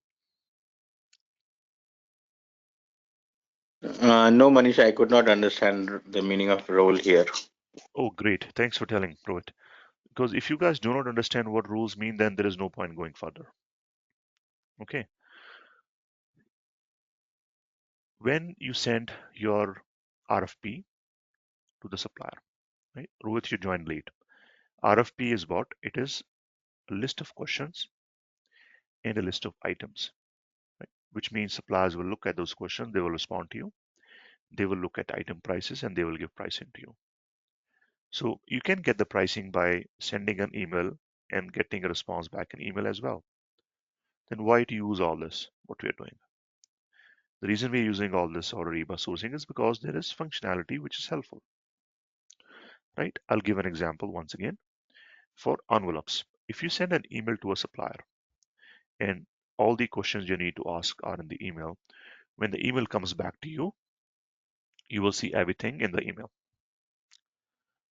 No, Manish, I could not understand the meaning of role here. Oh, great. Thanks for telling, Rohit. Because if you guys do not understand what rules mean, then there is no point going further. Okay. When you send your RFP to the supplier, right? Rohit, you joined late. RFP is what? It is a list of questions and a list of items, right? Which means suppliers will look at those questions, they will respond to you, they will look at item prices, and they will give pricing to you. So you can get the pricing by sending an email and getting a response back in email as well. Then why to use all this? What we are doing? The reason we're using all this or Ariba sourcing is because there is functionality which is helpful, right? I'll give an example once again for envelopes. If you send an email to a supplier and all the questions you need to ask are in the email, when the email comes back to you, you will see everything in the email,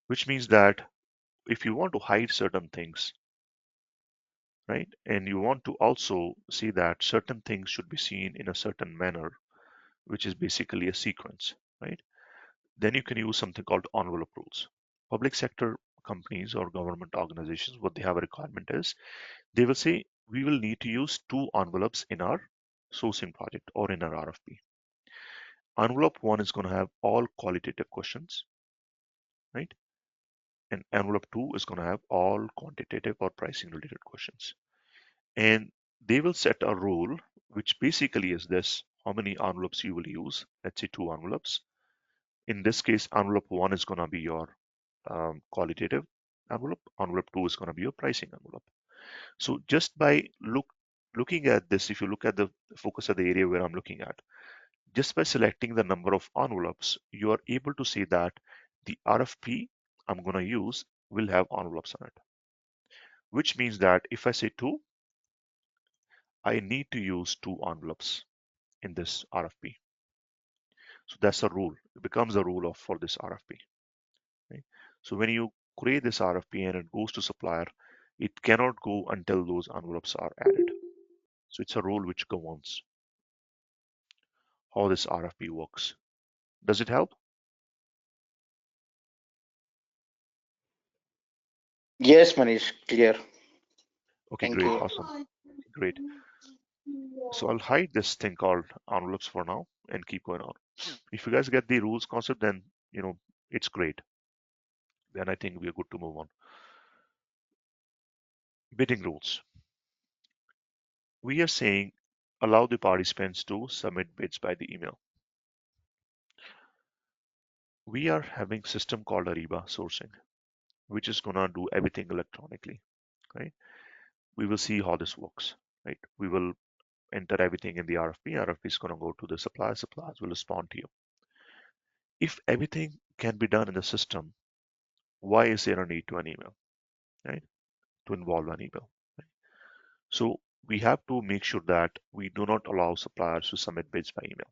which means that if you want to hide certain things, right, and you want to also see that certain things should be seen in a certain manner, which is basically a sequence, right, then you can use something called envelope rules. Public sector companies or government organizations, what they have a requirement is they will say we will need to use 2 envelopes in our sourcing project or in our RFP. Envelope 1 is going to have all qualitative questions, right? And envelope 2 is going to have all quantitative or pricing related questions. And they will set a rule, which basically is this: how many envelopes you will use. Let's say 2 envelopes. In this case, envelope 1 is going to be your qualitative, envelope. Envelope 2 is going to be your pricing envelope. So just by looking at this, if you look at the focus of the area where I'm looking at, just by selecting the number of envelopes, you are able to see that the RFP I'm going to use will have envelopes on it, which means that if I say 2, I need to use 2 envelopes in this RFP. So that's a rule. It becomes a rule of for this RFP. Right? So when you create this RFP and it goes to supplier, it cannot go until those envelopes are added. So it's a rule which governs how this RFP works. Does it help? Yes, Manish, clear. Okay, Thank great, you. awesome, great. So I'll hide this thing called envelopes for now and keep going on. If you guys get the rules concept, then it's great. Then I think we're good to move on. Bidding rules. We are saying allow the participants to submit bids by the email. We are having system called Ariba sourcing, which is gonna do everything electronically, right? We will see how this works, right? We will enter everything in the RFP. RFP is gonna go to the supplier. Suppliers will respond to you. If everything can be done in the system, why is there a need to an email, right? To involve an email. Right? So we have to make sure that we do not allow suppliers to submit bids by email.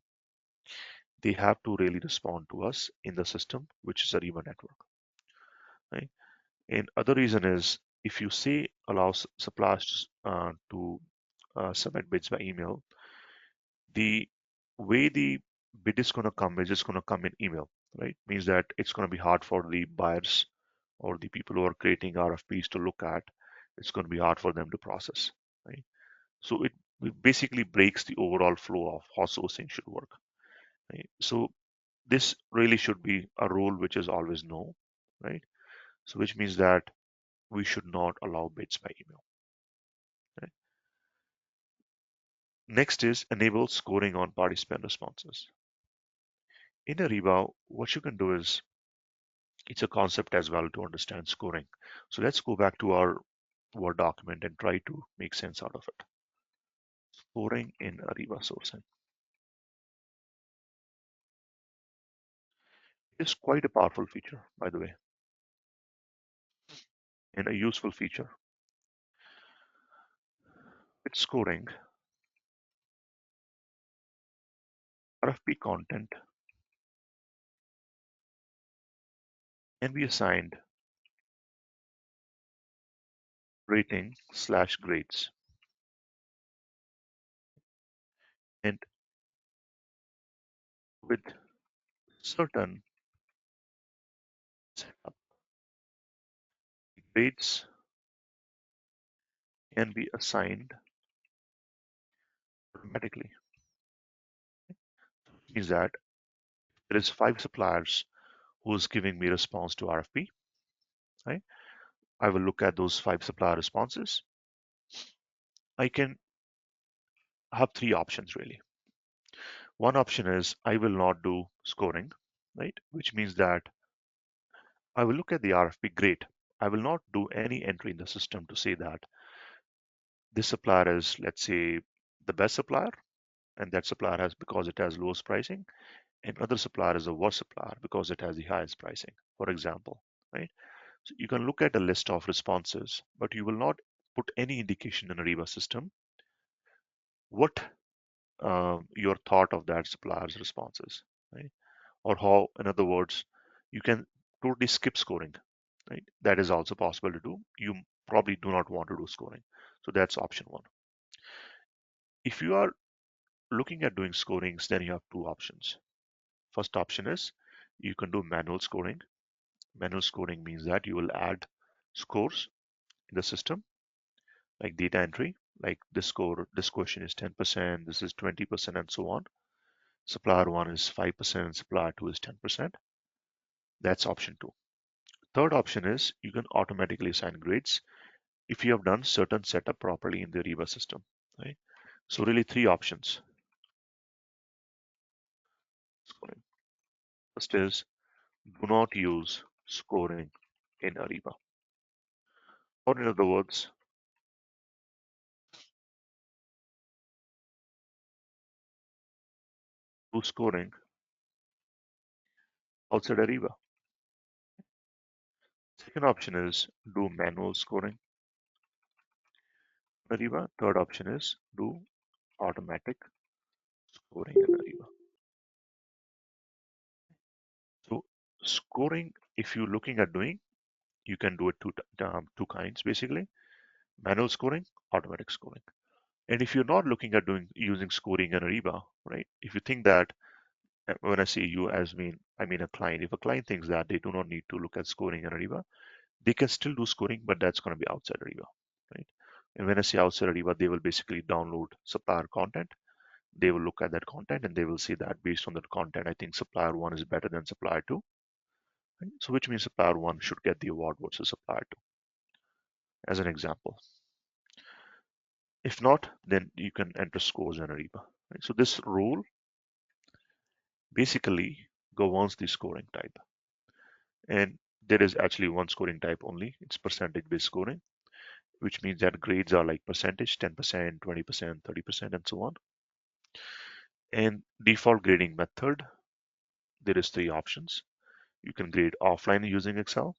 They have to really respond to us in the system, which is Ariba network. Right? And other reason is if you say allow suppliers to submit bids by email, the way the bid is going to come is just going to come in email, right? Means that it's going to be hard for the buyers or the people who are creating RFPs to look at. It's going to be hard for them to process, right? So it basically breaks the overall flow of how sourcing should work, right? So this really should be a rule which is always no, right? So which means that we should not allow bids by email. Right? Next is enable scoring on participant responses. In Ariba, what you can do is it's a concept as well to understand scoring. So let's go back to our Word document and try to make sense out of it. Scoring in Ariba sourcing is quite a powerful feature, by the way, and a useful feature. With scoring, RFP content can be assigned rating/grades, and with certain setup, grades can be assigned automatically. It means that there is 5 suppliers who's giving me response to RFP, right? I will look at those 5 supplier responses. I can have 3 options really. One option is I will not do scoring, right? Which means that I will look at the RFP, great. I will not do any entry in the system to say that this supplier is, let's say, the best supplier, and that supplier has because it has lowest pricing, and other supplier is a worse supplier because it has the highest pricing, for example, right? So you can look at a list of responses, but you will not put any indication in a Ariba system what your thought of that supplier's responses, right? Or how, in other words, you can totally skip scoring, right? That is also possible to do. You probably do not want to do scoring. So that's option one. If you are looking at doing scorings, then you have 2 options. First option is you can do manual scoring. Manual scoring means that you will add scores in the system, like data entry, like this score, this question is 10%, this is 20%, and so on. Supplier one is 5%, supplier two is 10%. That's option two. Third option is you can automatically assign grades if you have done certain setup properly in the Ariba system, right? So really 3 options. Scoring. First is do not use scoring in Ariba. Or in other words, do scoring outside Ariba. Second option is do manual scoring in Ariba. Third option is do automatic scoring in Ariba. So scoring, if you're looking at doing, you can do it two kinds basically: manual scoring, automatic scoring. And if you're not looking at doing using scoring in Ariba, right? If you think that when I say you as I mean a client. If a client thinks that they do not need to look at scoring in Ariba, they can still do scoring, but that's going to be outside Ariba, right? And when I say outside Ariba, they will basically download supplier content. They will look at that content and they will see that based on that content, I think supplier one is better than supplier two. Right? So which means supplier one should get the award versus supplier two, as an example. If not, then you can enter scores in Ariba. Right? So this rule basically governs the scoring type. And there is actually one scoring type only. It's percentage based scoring, which means that grades are like percentage, 10%, 20%, 30%, and so on. And default grading method, there is three options. You can grade offline using Excel.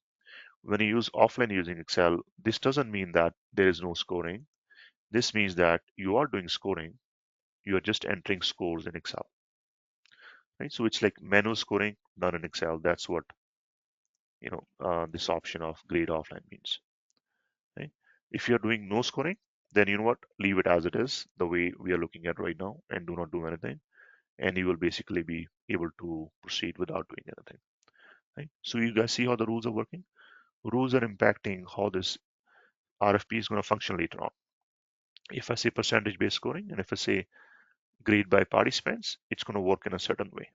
When you use offline using Excel, this doesn't mean that there is no scoring. This means that you are doing scoring. You are just entering scores in Excel, right? So it's like manual scoring done in Excel. That's what this option of grade offline means. Right? If you're doing no scoring, then you know what? Leave it as it is, the way we are looking at right now, and do not do anything. And you will basically be able to proceed without doing anything. Right? So you guys see how the rules are working? Rules are impacting how this RFP is going to function later on. If I say percentage based scoring and if I say grade by participants, it's going to work in a certain way.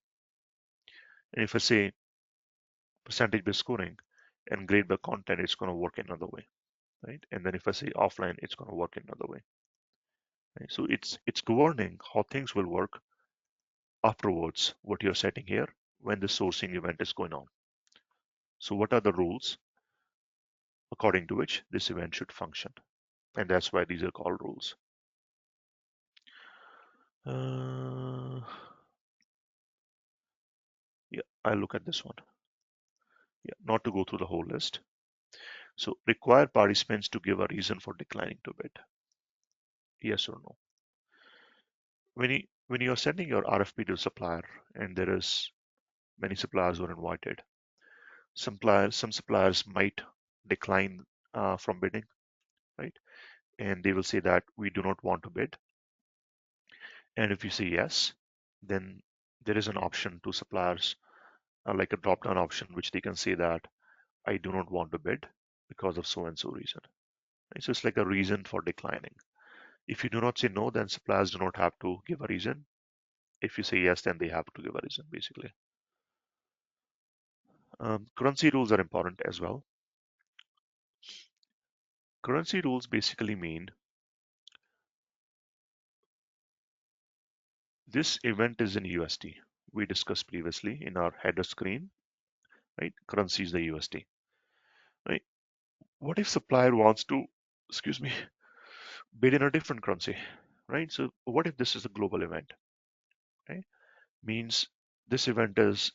And if I say percentage based scoring and grade by content, it's going to work in another way. Right? And then if I say offline, it's going to work in another way. Right? So it's governing how things will work afterwards, what you're setting here when the sourcing event is going on. So what are the rules according to which this event should function? And that's why these are called rules. Yeah, I'll look at this one. Yeah, not to go through the whole list. So require participants to give a reason for declining to bid. Yes or no? When you're sending your RFP to a supplier and there is many suppliers who are invited, some suppliers might decline from bidding, right? And they will say that we do not want to bid. And if you say yes, then there is an option to suppliers, like a drop down option, which they can say that I do not want to bid because of so and so reason. Right? So it's like a reason for declining. If you do not say no, then suppliers do not have to give a reason. If you say yes, then they have to give a reason, basically. Currency rules are important as well. Currency rules basically mean this event is in USD. We discussed previously in our header screen, right? Currency is the USD, right? What if supplier wants to, excuse me, bid in a different currency, right? So what if this is a global event, right? Means this event is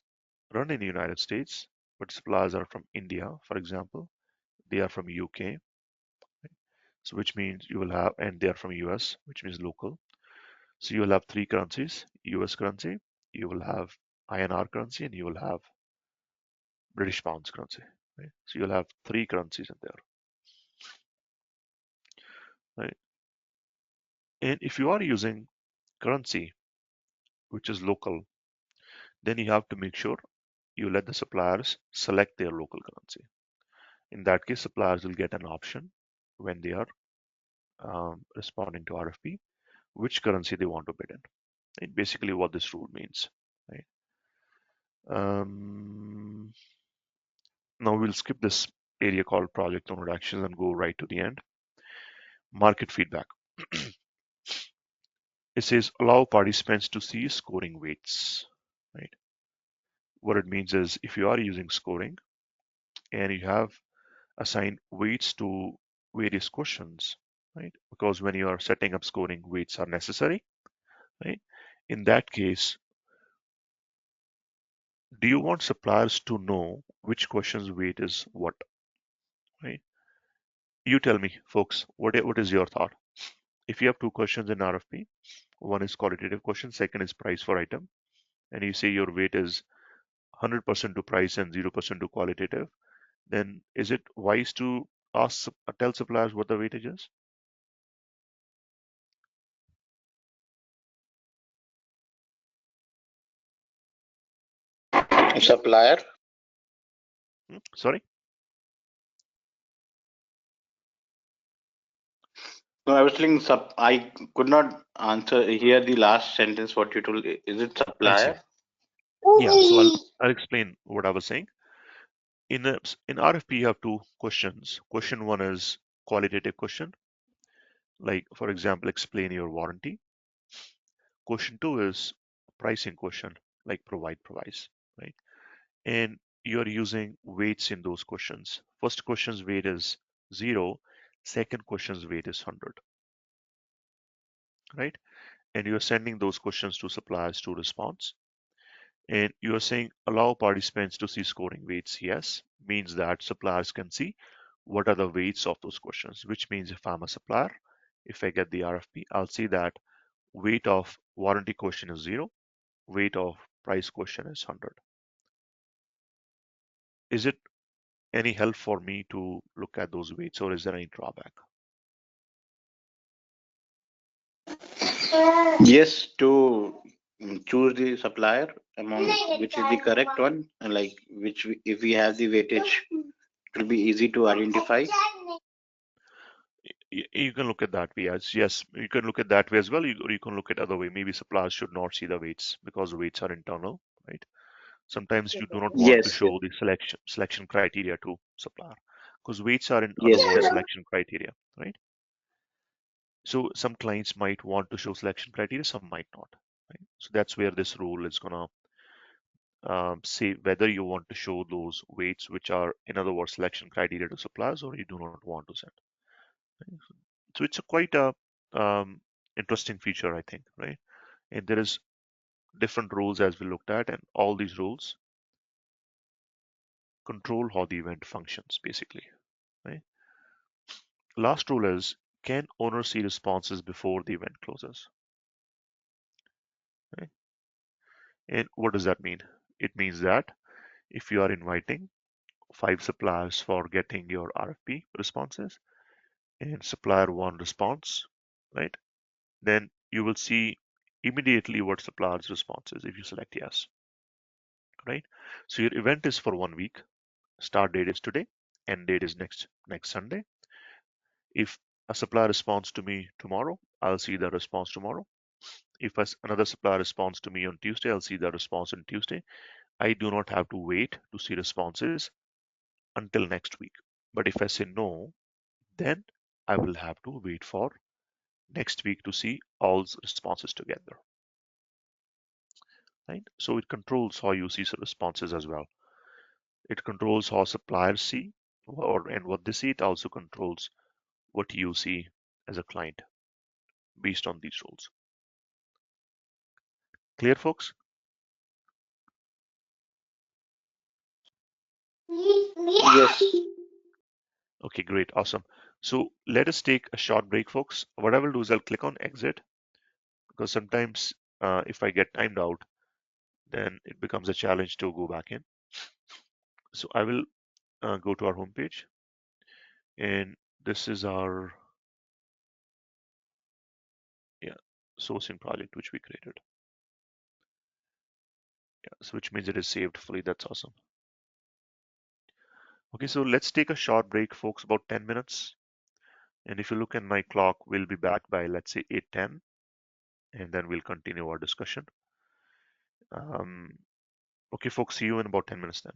run in the United States, but suppliers are from India, for example. They are from UK, so which means you will have, and they are from US, which means local. So you will have three currencies: US currency, you will have INR currency, and you will have British pounds currency. Right? So you'll have three currencies in there. Right? And if you are using currency which is local, then you have to make sure you let the suppliers select their local currency. In that case, suppliers will get an option when they are responding to RFP, which currency they want to bid in. Right? Basically, what this rule means. Right? Now we'll skip this area called project owner actions and go right to the end. Market feedback. It says allow participants to see scoring weights. Right? What it means is if you are using scoring and you have assigned weights to various questions, right? Because when you are setting up scoring, weights are necessary, right? In that case, do you want suppliers to know which questions weight is what, right? You tell me, folks, what is your thought? If you have two questions in RFP, one is qualitative question, second is price for item, and you say your weight is 100% to price and 0% to qualitative, then is it wise to tell suppliers what the weightage is? Supplier. Sorry? No, I was telling I could not answer hear the last sentence what you told. Is it I see. supplier? Yeah, so I'll explain what I was saying. In RFP, you have two questions. Question one is qualitative question, like for example, explain your warranty. Question two is pricing question, like provide price, right? And you're using weights in those questions. First question's weight is 0, second question's weight is 100, right? And you're sending those questions to suppliers to response. And you're saying allow participants to see scoring weights. Yes, means that suppliers can see what are the weights of those questions, which means if I'm a supplier, if I get the RFP, I'll see that weight of warranty question is 0, weight of price question is 100. Is it any help for me to look at those weights, or is there any drawback? Yes, to choose the supplier among which is the correct one, and like if we have the weightage, it will be easy to identify. You can look at that way as yes, you can look at that way as well. Or you can look at other way. Maybe suppliers should not see the weights because the weights are internal, right? Sometimes you do not want to Yes, yes, show the selection criteria to supplier because weights are in other yes, words correct. selection criteria, right? So some clients might want to show selection criteria, some might not, right? So that's where this rule is gonna say whether you want to show those weights, which are in other words selection criteria to suppliers, or you do not want to send. Right? So it's a quite a interesting feature, I think, right? And there is different rules as we looked at, and all these rules control how the event functions, basically, right? Last rule is, can owner see responses before the event closes? Right? And what does that mean? It means that if you are inviting 5 suppliers for getting your RFP responses and supplier 1 response, right? Then you will see immediately what supplier's response is if you select yes, right? So your event is for 1 week. Start date is today, end date is next Sunday. If a supplier responds to me tomorrow, I'll see the response tomorrow. If another supplier responds to me on Tuesday, I'll see the response on Tuesday. I do not have to wait to see responses until next week. But if I say no, then I will have to wait for next week to see all responses together. Right? So it controls how you see responses as well. It controls how suppliers see and what they see. It also controls what you see as a client based on these rules. Clear, folks? Yes. Okay, great, awesome. So let us take a short break, folks. What I will do is I'll click on exit because sometimes if I get timed out, then it becomes a challenge to go back in. So I will go to our homepage, and this is our sourcing project which we created. So which means it is saved fully. That's awesome. Okay, so let's take a short break, folks, about 10 minutes. And if you look at my clock, we'll be back by, let's say, 8:10, and then we'll continue our discussion. Um, okay, folks, see you in about 10 minutes then.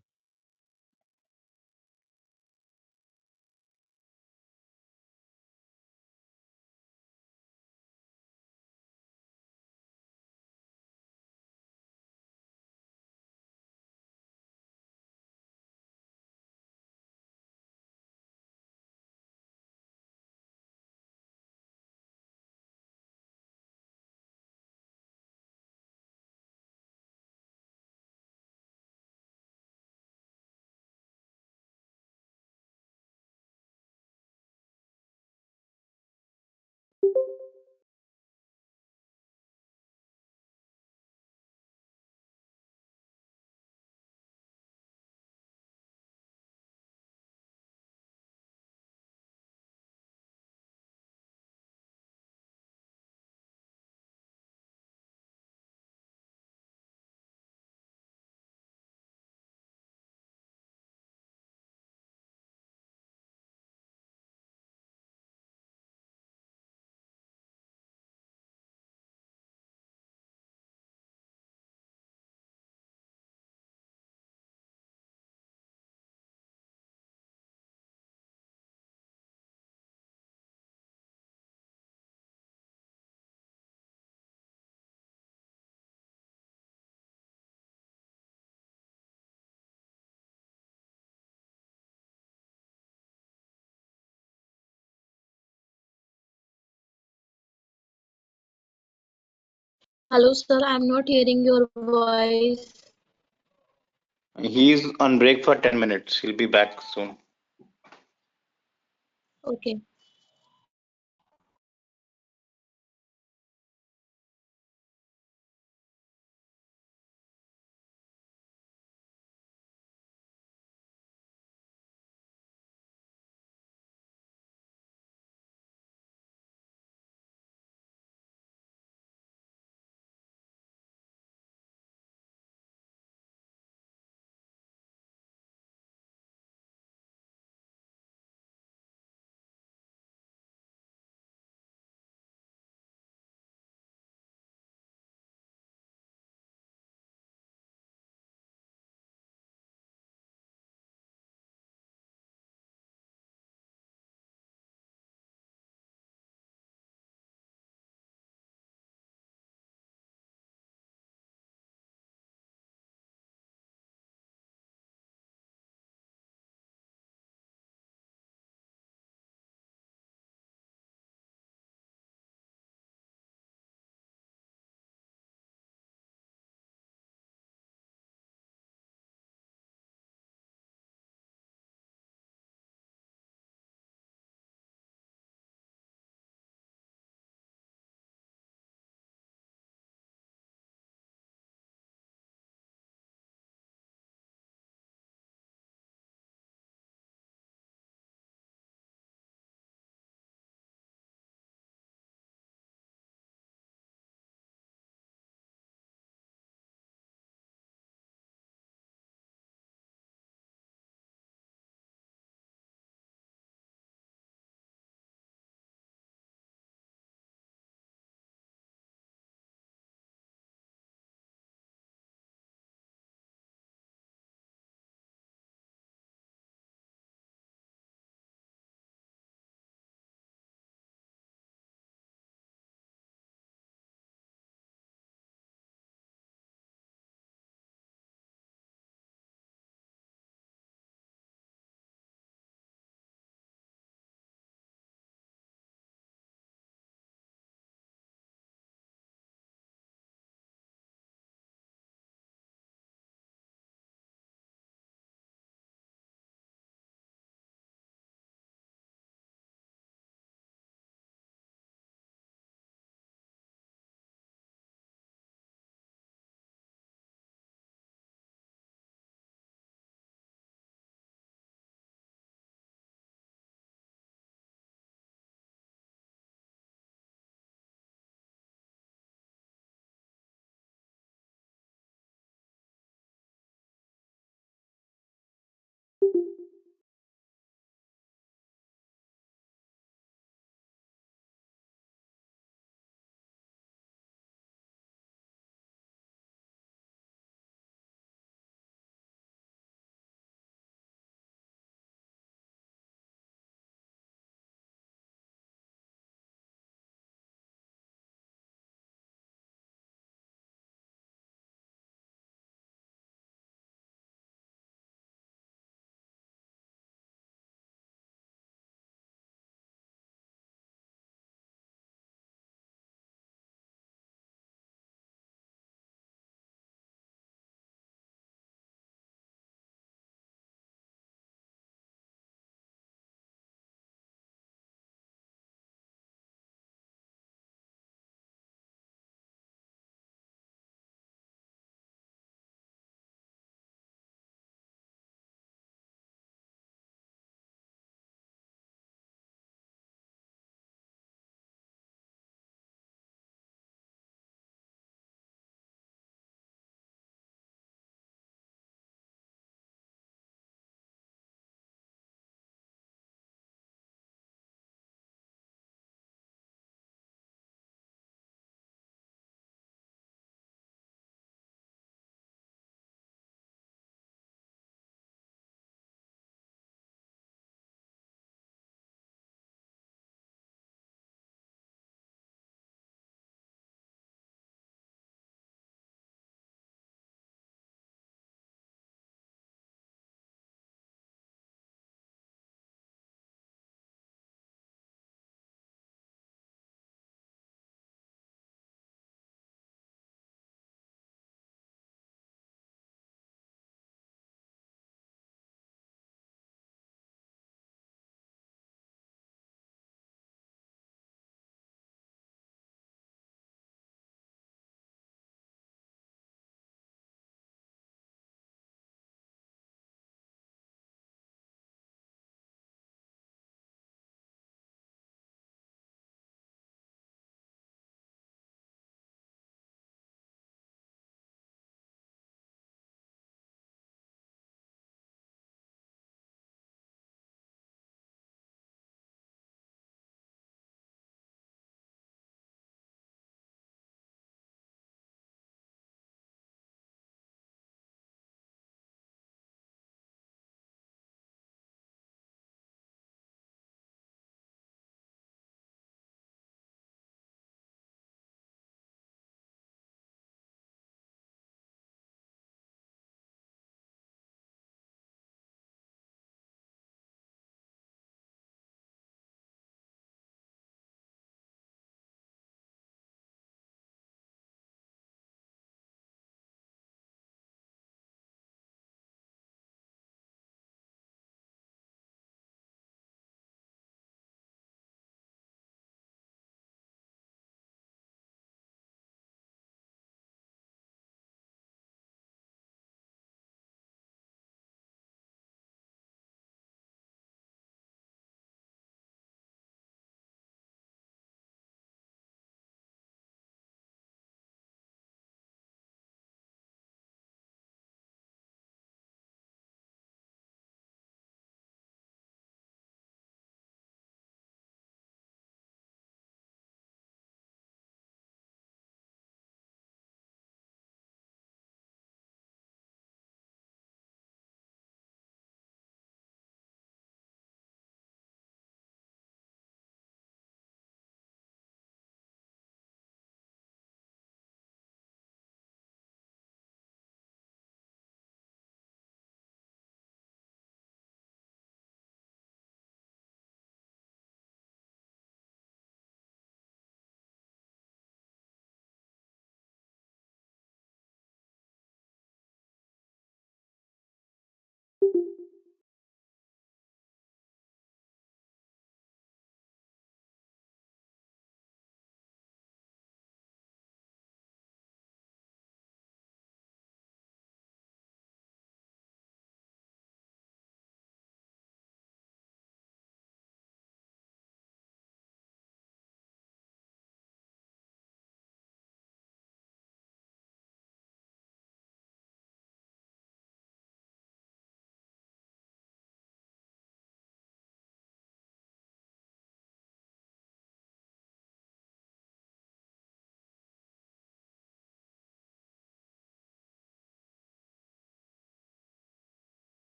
Hello, sir. I'm not hearing your voice. He's on break for 10 minutes. He'll be back soon. Okay.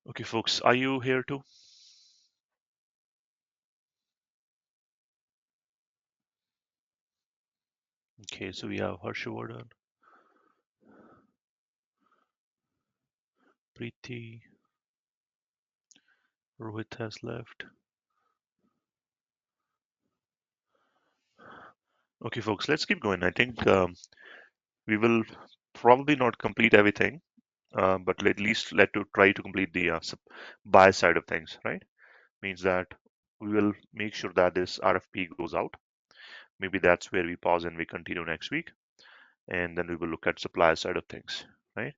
Okay, folks, are you here too? Okay, so we have Harshavardhan, Preeti, Rohit has left. Okay, folks, let's keep going. I think we will probably not complete everything, but at least let to try to complete the buy side of things, right? Means that we will make sure that this RFP goes out. Maybe that's where we pause and we continue next week, and then we will look at supply side of things, right?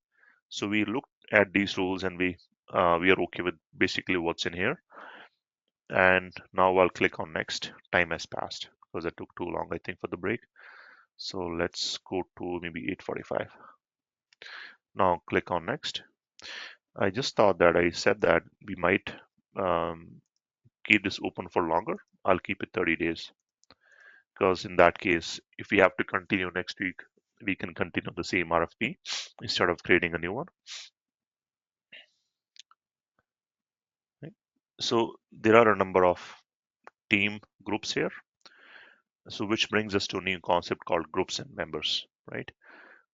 So we looked at these rules and we are okay with basically what's in here. And now I'll click on next. Time has passed because that took too long, I think, for the break. So let's go to maybe 8:45. Now click on next. I just thought that I said that we might um, keep this open for longer. I'll keep it 30 days because in that case, if we have to continue next week, we can continue the same RFP instead of creating a new one. Right? So there are a number of team groups here. So which brings us to a new concept called groups and members, right?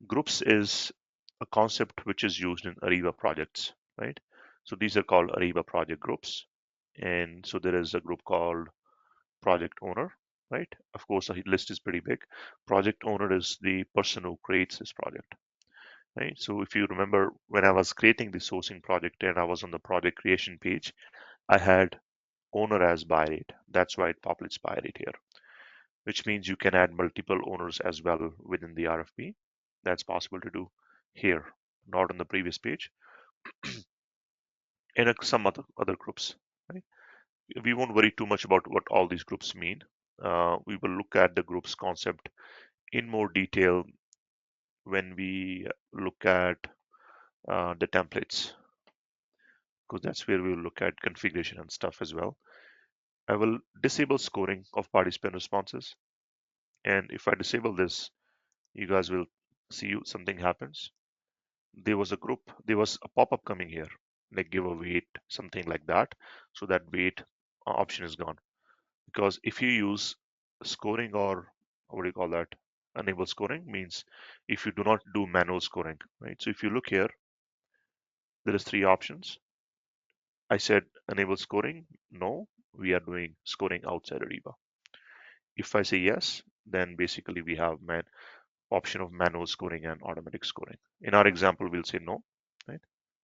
Groups is a concept which is used in Ariba projects, right? So these are called Ariba project groups. And so there is a group called project owner, right? Of course, the list is pretty big. Project owner is the person who creates this project, right? So if you remember when I was creating the sourcing project and I was on the project creation page, I had owner as buy rate. That's why it populates buy rate here, which means you can add multiple owners as well within the RFP. That's possible to do here, not on the previous page, and some other groups. Right? We won't worry too much about what all these groups mean. We will look at the groups concept in more detail when we look at the templates, because that's where we will look at configuration and stuff as well. I will disable scoring of participant responses, and if I disable this, you guys will see something happens. There was a pop-up coming here, like give a weight, something like that. So that weight option is gone. Because if you use scoring, or what do you call that? Enable scoring means if you do not do manual scoring, right? So if you look here, there is three options. I said enable scoring. No, we are doing scoring outside Ariba. If I say yes, then basically we have option of manual scoring and automatic scoring. In our example, we'll say no, right?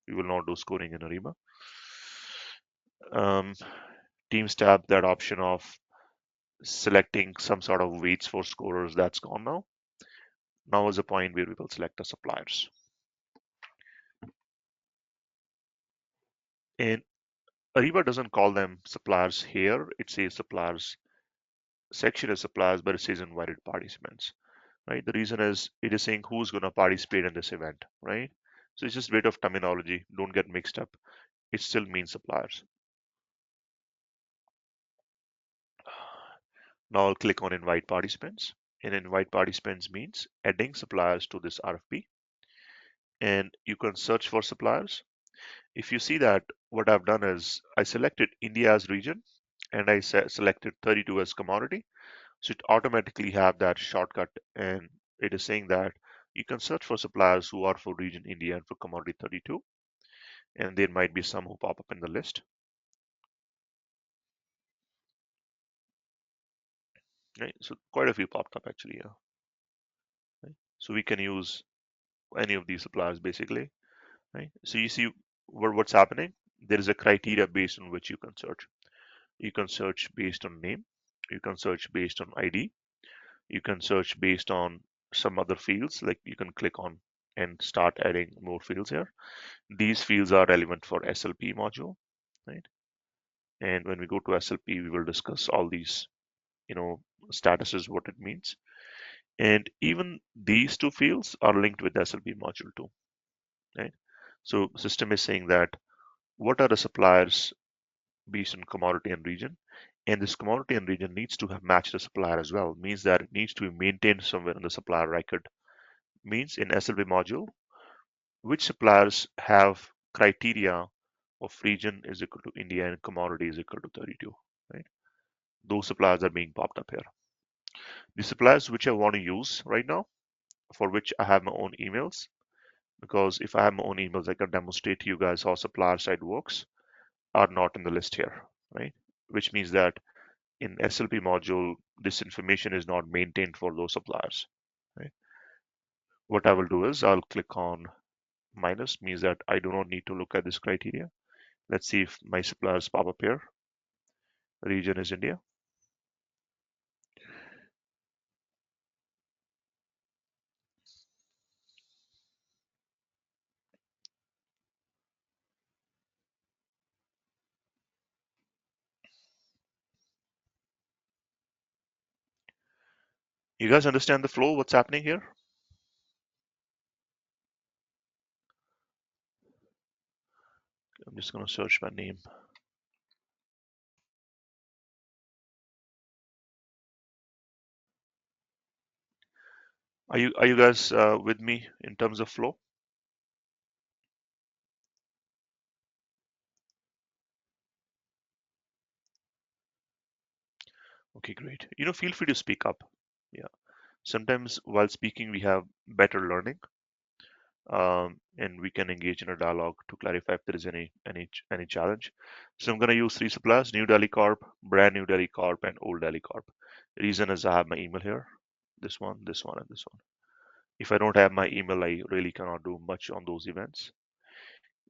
We will not do scoring in Ariba. Um, Teams tab, that option of selecting some sort of weights for scorers, that's gone now. Now is a point where we will select the suppliers. And Ariba doesn't call them suppliers here. It says suppliers section is suppliers, but it says invited participants, right? The reason is it is saying who's going to participate in this event, right? So it's just a bit of terminology. Don't get mixed up. It still means suppliers. Now I'll click on invite participants. And invite participants means adding suppliers to this RFP. And you can search for suppliers. If you see that, what I've done is I selected India as region and I selected 32 as commodity. So it automatically have that shortcut, and it is saying that you can search for suppliers who are for region India and for commodity 32, and there might be some who pop up in the list. Right? So quite a few popped up actually here. Right? So we can use any of these suppliers basically. Right? So you see what's happening. There is a criteria based on which you can search. You can search based on name. You can search based on ID. You can search based on some other fields, like you can click on and start adding more fields here. These fields are relevant for SLP module, right? And when we go to SLP, we will discuss all these, you know, statuses, what it means. And even these two fields are linked with SLP module too, right? So system is saying that what are the suppliers based on commodity and region? And this commodity and region needs to have matched the supplier as well. Means that it needs to be maintained somewhere in the supplier record. Means in SLP module, which suppliers have criteria of region is equal to India and commodity is equal to 32, right? Those suppliers are being popped up here. The suppliers which I want to use right now, for which I have my own emails, because if I have my own emails, I can demonstrate to you guys how supplier side works, are not in the list here, right? Which means that in SLP module, this information is not maintained for those suppliers, right? What I will do is I'll click on minus, means that I do not need to look at this criteria. Let's see if my suppliers pop up here. Region is India. You guys understand the flow, what's happening here? I'm just going to search my name. Are you guys with me in terms of flow? Okay, great. Feel free to speak up. Yeah. Sometimes while speaking, we have better learning, and we can engage in a dialogue to clarify if there is any challenge. So I'm going to use three suppliers: New Delhi Corp, Brand New Delhi Corp, and Old Delhi Corp. Reason is I have my email here. This one, this one, and this one. If I don't have my email, I really cannot do much on those events.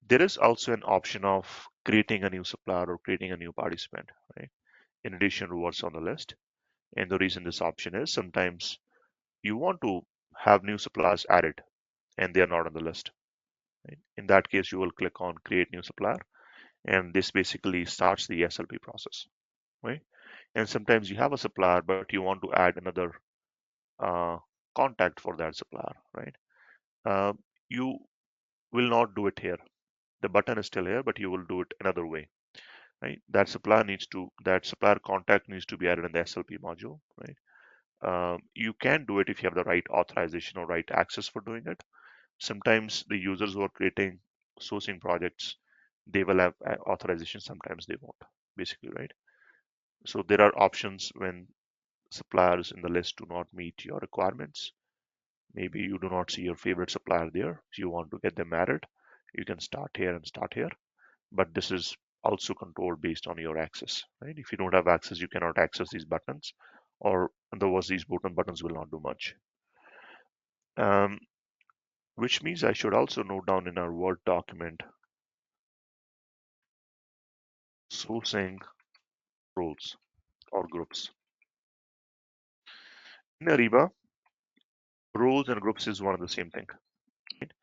There is also an option of creating a new supplier or creating a new participant, right? In addition to what's on the list. And the reason this option is sometimes you want to have new suppliers added and they are not on the list. Right? In that case, you will click on create new supplier and this basically starts the SLP process, right? And sometimes you have a supplier, but you want to add another uh, contact for that supplier, right? Uh, you will not do it here. The button is still here, but you will do it another way, right? That supplier contact needs to be added in the SLP module, right? You can do it if you have the right authorization or right access for doing it. Sometimes the users who are creating sourcing projects, they will have authorization, sometimes they won't, basically, right? So there are options when suppliers in the list do not meet your requirements. Maybe you do not see your favorite supplier there. So you want to get them added. You can start here and start here. But this is also controlled based on your access, right? If you don't have access, you cannot access these buttons, or otherwise these buttons will not do much. Um, which means I should also note down in our Word document sourcing roles or groups. In Ariba, roles and groups is one and the same thing. Right?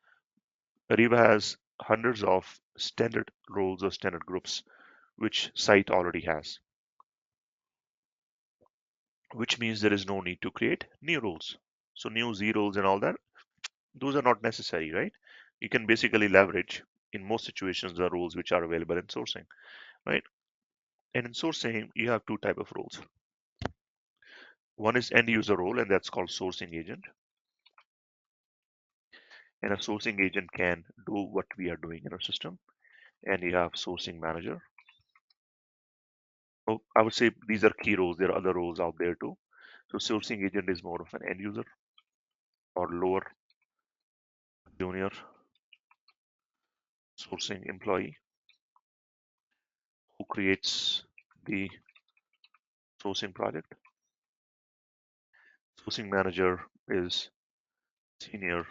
Ariba has hundreds of standard roles or standard groups, which site already has, which means there is no need to create new roles. So new Z roles and all that, those are not necessary, right? You can basically leverage in most situations the rules which are available in sourcing, right? And in sourcing, you have two type of roles. One is end user role, and that's called sourcing agent. And a sourcing agent can do what we are doing in our system. And you have sourcing manager. Oh, I would say these are key roles. There are other roles out there too. So sourcing agent is more of an end user or lower junior sourcing employee who creates the sourcing project. Sourcing manager is senior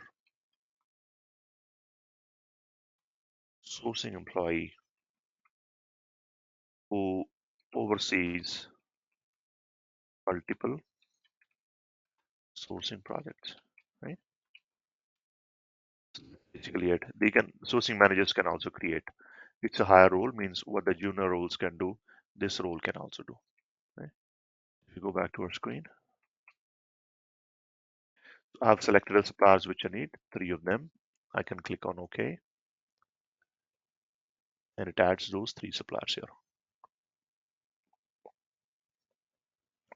sourcing employee who oversees multiple sourcing projects, right? Basically it. They can sourcing managers can also create. It's a higher role, means what the junior roles can do, this role can also do. Right? If you go back to our screen, I've selected the suppliers which I need, three of them. I can click on OK, and it adds those three suppliers here.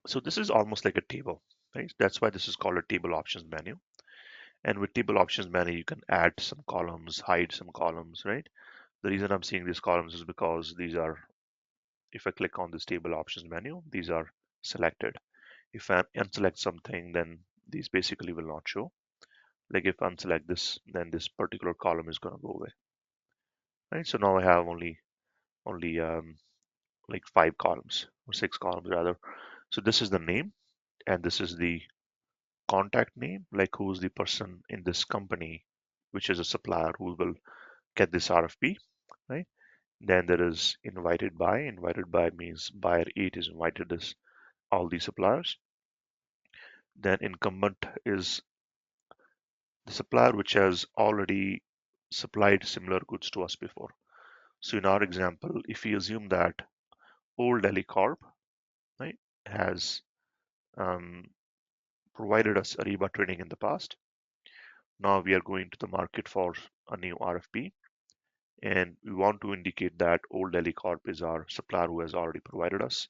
So this is almost like a table, right? That's why this is called a table options menu. And with table options menu, you can add some columns, hide some columns, right? The reason I'm seeing these columns is because these are, if I click on this table options menu, these are selected. If I unselect something, then these basically will not show. Like if I unselect this, then this particular column is going to go away. Right. So now I have only like 5 columns or 6 columns rather. So this is the name and this is the contact name, like who's the person in this company, which is a supplier who will get this RFP, right? Then there is invited by. Invited by means buyer 8 is invited this all these suppliers. Then incumbent is the supplier which has already supplied similar goods to us before. So in our example, if we assume that Old Delhi Corp, right, has um, provided us Ariba training in the past, now we are going to the market for a new RFP, and we want to indicate that Old Delhi Corp is our supplier who has already provided us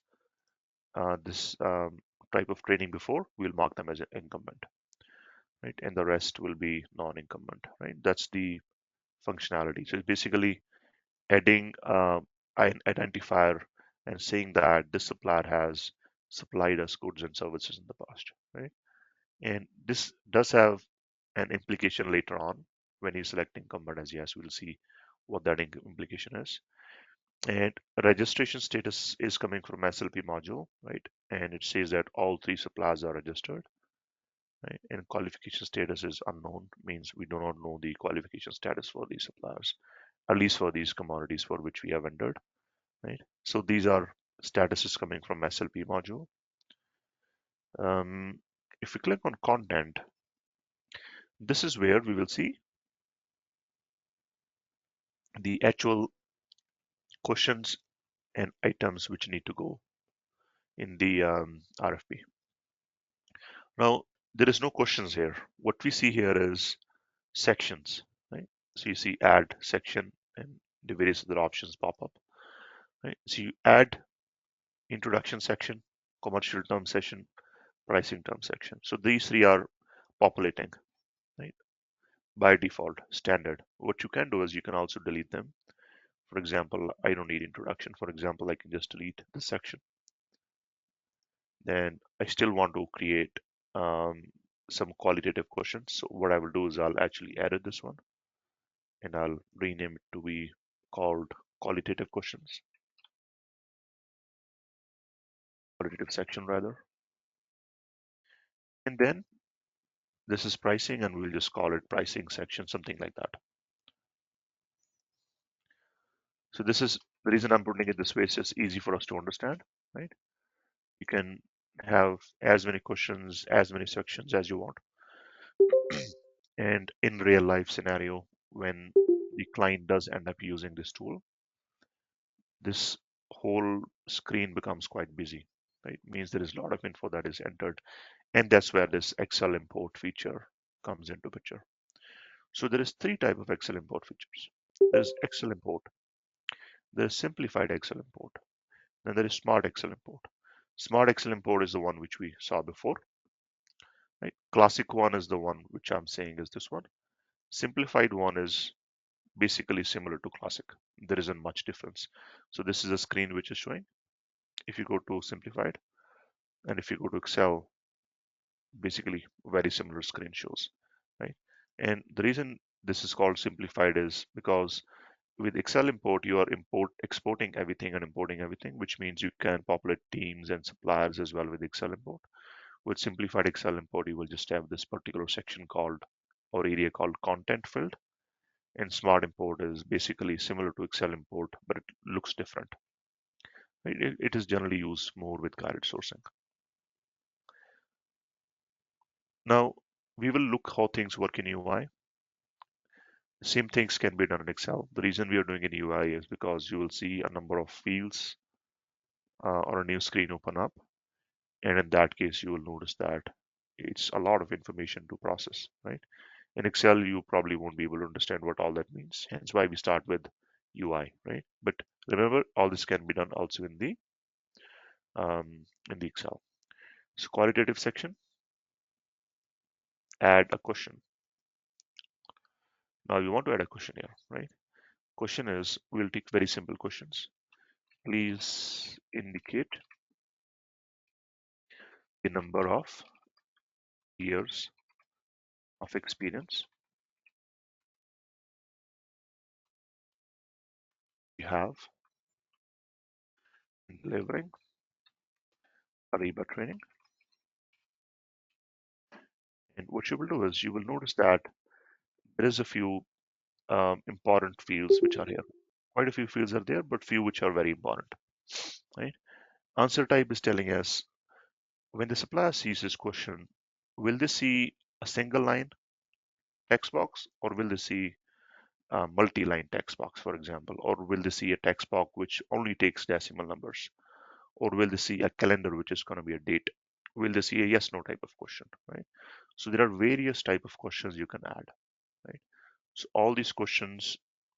this type of training before. We'll mark them as an incumbent, right? And the rest will be non-incumbent, right? That's the functionality. So it's basically adding an identifier and saying that this supplier has supplied us goods and services in the past, right? And this does have an implication later on when you select incumbent as yes, we'll see what that implication is. And registration status is coming from SLP module, right? And it says that all 3 suppliers are registered, right? And qualification status is unknown, means we do not know the qualification status for these suppliers, at least for these commodities for which we have entered, right? So these are statuses coming from SLP module. If we click on content, this is where we will see the actual questions and items which need to go in the RFP. Now, there is no questions here. What we see here is sections, right? So you see add section and the various other options pop up, right? So you add introduction section, commercial term section, pricing term section. So these 3 are populating, right? By default, standard. What you can do is you can also delete them. For example, I don't need introduction. For example, I can just delete this section. Then I still want to create um, some qualitative questions. So what I will do is I'll actually edit this one and I'll rename it to be called qualitative questions, qualitative section rather. And then this is pricing and we'll just call it pricing section, something like that. So this is the reason I'm putting it this way. It's just easy for us to understand, right? You can have as many questions, as many sections as you want. And in real life scenario, when the client does end up using this tool, this whole screen becomes quite busy, right? Means there is a lot of info that is entered, and that's where this Excel import feature comes into picture. So there is 3 type of Excel import features. There's Excel import, there's simplified Excel import, then there is smart Excel import. Smart Excel import is the one which we saw before, right? Classic one is the one which I'm saying is this one. Simplified one is basically similar to classic. There isn't much difference. So this is a screen which is showing. If you go to simplified and if you go to Excel, basically very similar screen shows, right? And the reason this is called simplified is because with Excel import, you are exporting everything and importing everything, which means you can populate teams and suppliers as well with Excel import. With simplified Excel import, you will just have this particular section called or area called content field. And smart import is basically similar to Excel import, but it looks different. Right? It is generally used more with guided sourcing. Now, we will look how things work in UI. Same things can be done in Excel. The reason we are doing in UI is because you will see a number of fields or a new screen open up. And in that case, you will notice that it's a lot of information to process, right? In Excel, you probably won't be able to understand what all that means. Hence why we start with UI, right? But remember, all this can be done also in the Excel. So qualitative section, add a question. Now you want to add a question here, right? question is, we'll take very simple questions. Please indicate the number of years of experience you have in delivering Ariba training. And what you will do is you will notice that there is a few important fields which are here. Quite a few fields are there, but few which are very important. Right? Answer type is telling us when the supplier sees this question, will they see a single line text box or will they see a multi-line text box, for example, or will they see a text box which only takes decimal numbers, or will they see a calendar which is going to be a date? Will they see a yes no type of question, right? So there are various type of questions you can add, right? So all these questions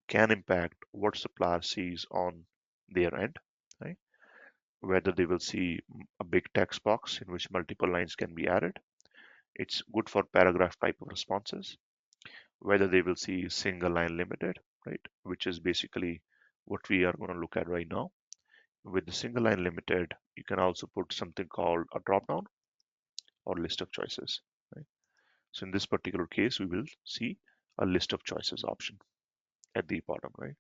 can impact what supplier sees on their end, right? Whether they will see a big text box in which multiple lines can be added. It's good for paragraph type of responses. Whether they will see single line limited, right? Which is basically what we are going to look at right now. With the single line limited, you can also put something called a drop down or list of choices, right? So in this particular case, we will see a list of choices option at the bottom, right?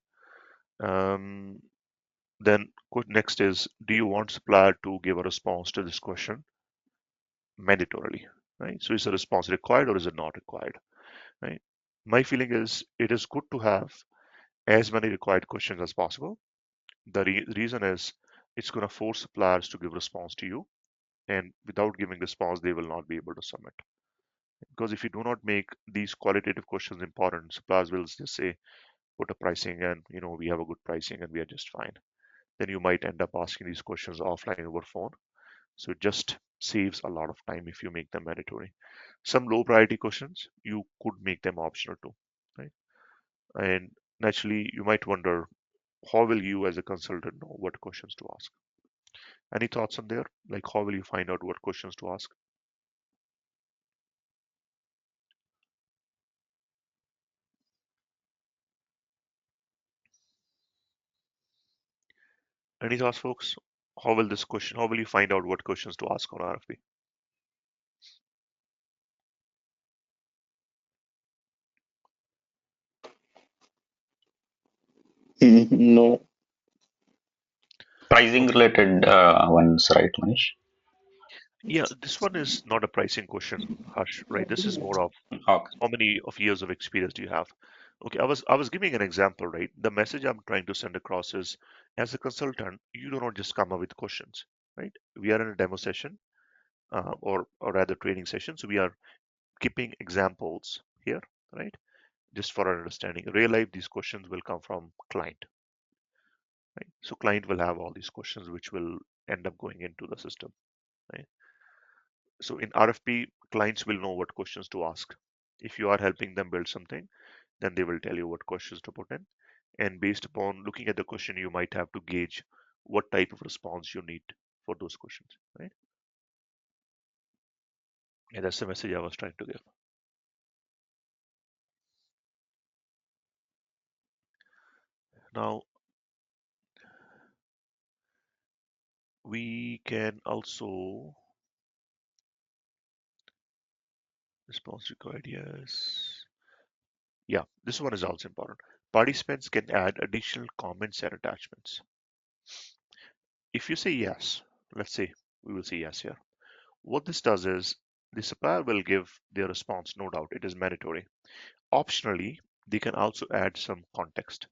Um, then next is, do you want supplier to give a response to this question mandatorily, right? So is the response required or is it not required, right? My feeling is it is good to have as many required questions as possible. The reason is it's going to force suppliers to give response to you, and without giving response, they will not be able to submit. Because if you do not make these qualitative questions important, suppliers will just say, put a pricing and we have a good pricing and we are just fine. Then you might end up asking these questions offline over phone. So it just saves a lot of time if you make them mandatory. Some low priority questions, you could make them optional too, right? And naturally, you might wonder, how will you as a consultant know what questions to ask? Any thoughts on there? Like how will you find out what questions to ask? Any thoughts, folks? How will you find out what questions to ask on RFP? No. Pricing Okay. related ones, right, Manish? Yeah, this one is not a pricing question, Harsh, right? This is more of Okay. how many of years of experience do you have? Okay, I was giving an example, right? The message I'm trying to send across is, as a consultant, you do not just come up with questions, right? We are in a demo session, or rather training session, so we are keeping examples here, right? Just for our understanding. Real life, these questions will come from client, right? So client will have all these questions which will end up going into the system, right? So in RFP, clients will know what questions to ask. If you are helping them build something, then they will tell you what questions to put in. And based upon looking at the question, you might have to gauge what type of response you need for those questions, right? And that's the message I was trying to give. Now, we can also response required, yes. Yeah, this one is also important. Participants can add additional comments and attachments. If you say yes, let's say we will say yes here. What this does is the supplier will give their response, no doubt, it is mandatory. Optionally, they can also add some context.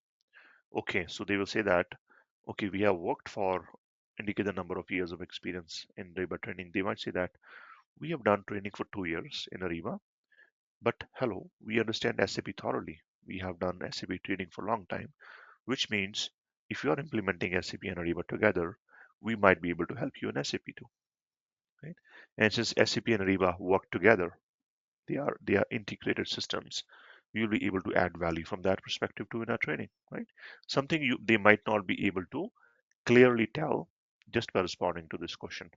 Okay, so they will say that, okay, we have worked for, indicate the number of years of experience in Ariba training. They might say that we have done training for 2 years in Ariba, but hello, we understand SAP thoroughly. We have done SAP training for a long time, which means if you are implementing SAP and Ariba together, we might be able to help you in SAP too, right? And since SAP and Ariba work together, they are integrated systems. You'll be able to add value from that perspective too in our training, right? Something they might not be able to clearly tell just by responding to this question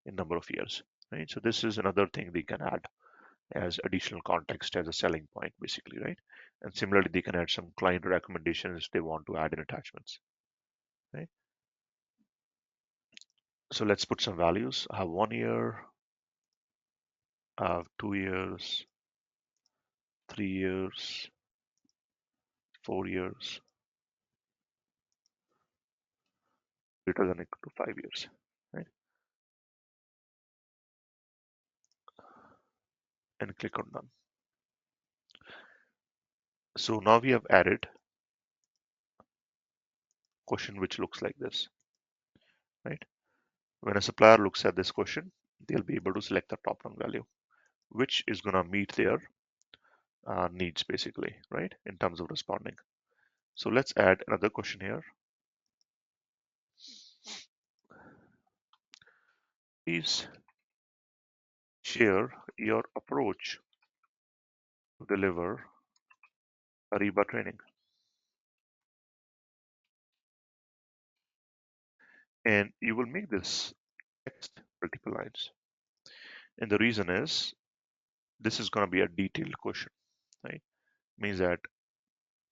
in number of years, right? So this is another thing they can add, as additional context as a selling point, basically, right? And similarly, they can add some client recommendations if they want to add in attachments, right? So let's put some values. I have 1 year, I have 2 years, 3 years, 4 years, greater than or equal to 5 years, right? And click on done. So now we have added question which looks like this, right? When a supplier looks at this question, they'll be able to select the top rung value, which is going to meet their needs, basically, right? In terms of responding. So let's add another question here. Please share your approach to deliver Ariba training. And you will make this text multiple lines. And the reason is this is going to be a detailed question, right? Means that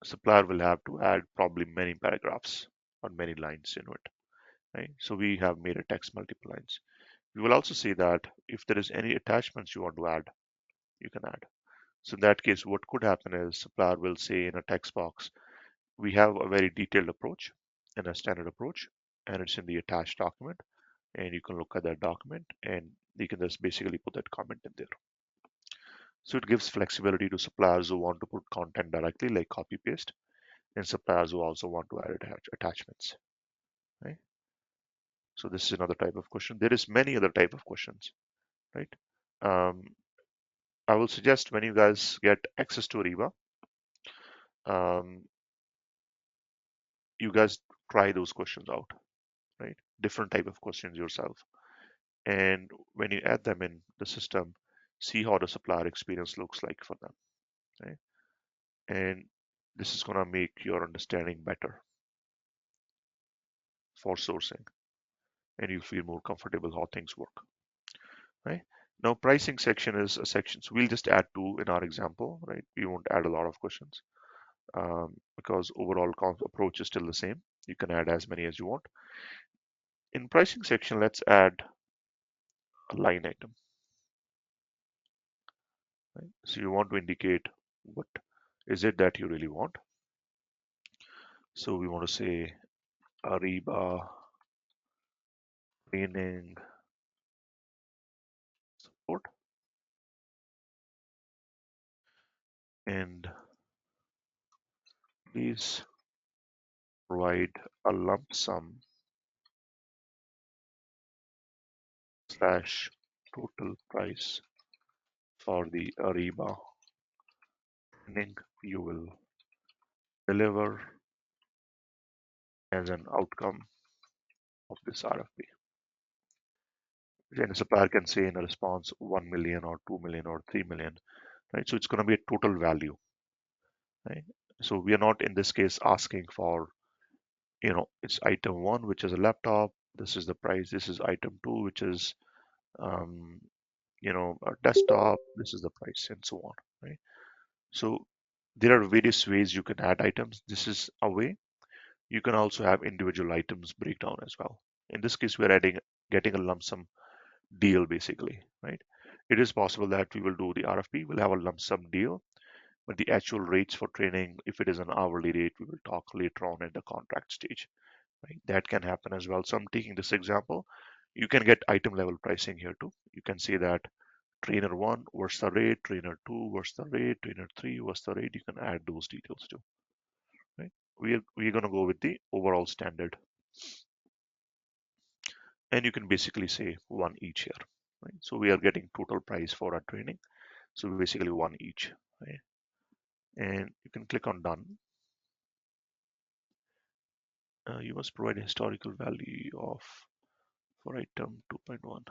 supplier will have to add probably many paragraphs or many lines into it, right? So we have made a text multiple lines. We will also say that if there is any attachments you want to add, you can add. So in that case, what could happen is supplier will say in a text box, we have a very detailed approach and a standard approach, and it's in the attached document. And you can look at that document and you can just basically put that comment in there. So it gives flexibility to suppliers who want to put content directly, like copy paste, and suppliers who also want to add attachments, right? So this is another type of question. There is many other type of questions, right? Um, I will suggest when you guys get access to Ariba, um, you guys try those questions out, right? Different type of questions yourself. And when you add them in the system, see how the supplier experience looks like for them, right? And this is going to make your understanding better for sourcing, and you feel more comfortable how things work, right? Now, pricing section is a section. So we'll just add two in our example, right? We won't add a lot of questions because overall approach is still the same. You can add as many as you want. In pricing section, let's add a line item, right? So you want to indicate what is it that you really want. So we want to say Ariba training support, and please provide a lump sum slash total price for the Ariba training you will deliver as an outcome of this RFP. Then a supplier can say in a response 1 million or 2 million or 3 million, right? So it's going to be a total value, right? So we are not in this case asking for, it's item one, which is a laptop. This is the price. This is item two, which is, um, a desktop. This is the price, and so on, right? So there are various ways you can add items. This is a way. You can also have individual items breakdown as well. In this case, we're getting a lump sum deal basically, right? It is possible that we will do the RFP, we'll have a lump sum deal, but the actual rates for training, if it is an hourly rate, we will talk later on at the contract stage, right? That can happen as well. So I'm taking this example. You can get item level pricing here too. You can say that trainer one, what's the rate? Trainer two, what's the rate? Trainer three, what's the rate? You can add those details too, right? We're going to go with the overall standard, and you can basically say one each here, right? So we are getting total price for our training. So basically one each, right? And you can click on done. You must provide a historical value of for item 2.1.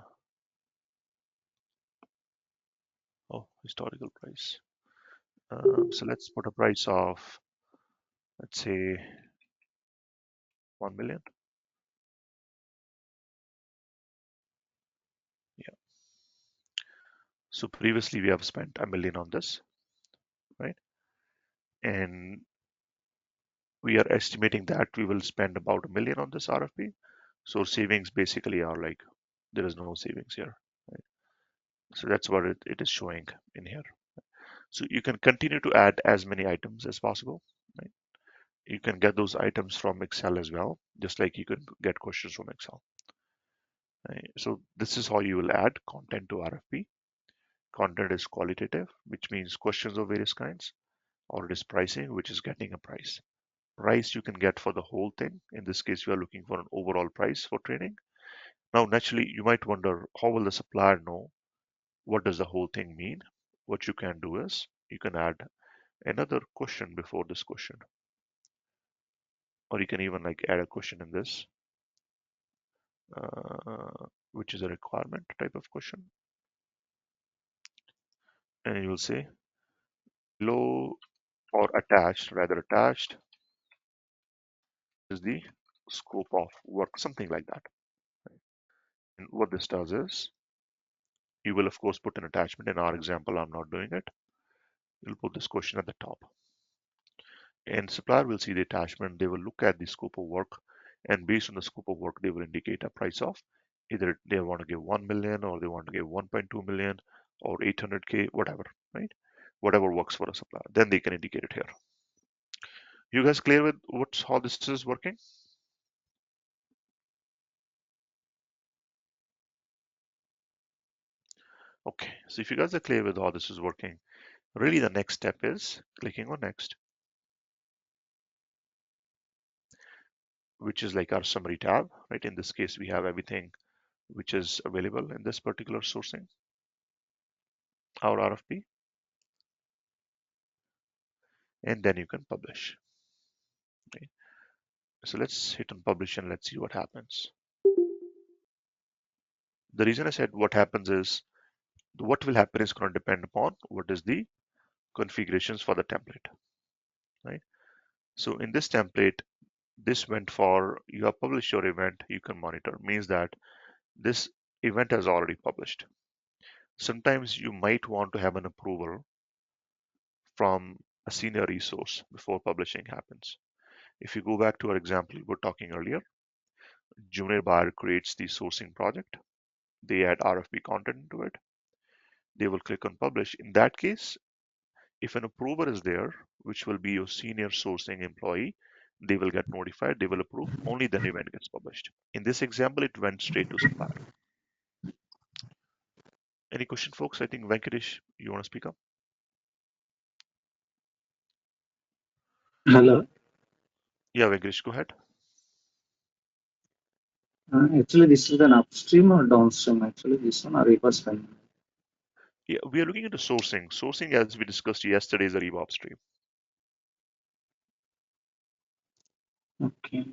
Oh, historical price. So let's put a price of, let's say, 1 million. Yeah. So previously we have spent $1 million on this, right? And we are estimating that we will spend about $1 million on this RFP. So savings basically are like there is no savings here, right? So that's what it is showing in here. So you can continue to add as many items as possible, right? You can get those items from Excel as well, just like you can get questions from Excel. Right? So this is how you will add content to RFP. Content is qualitative, which means questions of various kinds, or it is pricing, which is getting a price. Price you can get for the whole thing. In this case, we are looking for an overall price for training. Now, naturally, you might wonder, how will the supplier know what does the whole thing mean? What you can do is you can add another question before this question, or you can even like add a question in this, which is a requirement type of question, and you will say below or attached, rather attached is the scope of work, something like that. And what this does is you will of course put an attachment. In our example, I'm not doing it. You'll put this question at the top, and supplier will see the attachment. They will look at the scope of work, and based on the scope of work, they will indicate a price of either they want to give 1 million or they want to give 1.2 million or 800K, whatever, right? Whatever works for a supplier. Then they can indicate it here. You guys clear with what's how this is working? Okay, so if you guys are clear with how this is working, really the next step is clicking on next, which is like our summary tab, right? In this case, we have everything which is available in this particular sourcing, our RFP, and then you can publish. Okay. So let's hit on publish and let's see what happens. The reason I said what happens is what will happen is going to depend upon what is the configurations for the template, right? So in this template, this went for you have published your event, you can monitor, means that this event has already published. Sometimes you might want to have an approval from a senior resource before publishing happens. If you go back to our example we were talking earlier, junior buyer creates the sourcing project, they add RFP content into it, they will click on publish. In that case, if an approver is there, which will be your senior sourcing employee, they will get notified, they will approve, only then event gets published. In this example, it went straight to supplier. Any question, folks? I think Venkatesh, you want to speak up? Hello. Yeah, Venkatesh, go ahead. Actually, this is an upstream or downstream. Actually, this one Ariba spend. Yeah, we are looking into sourcing. Sourcing, as we discussed yesterday, is Ariba Upstream. Okay.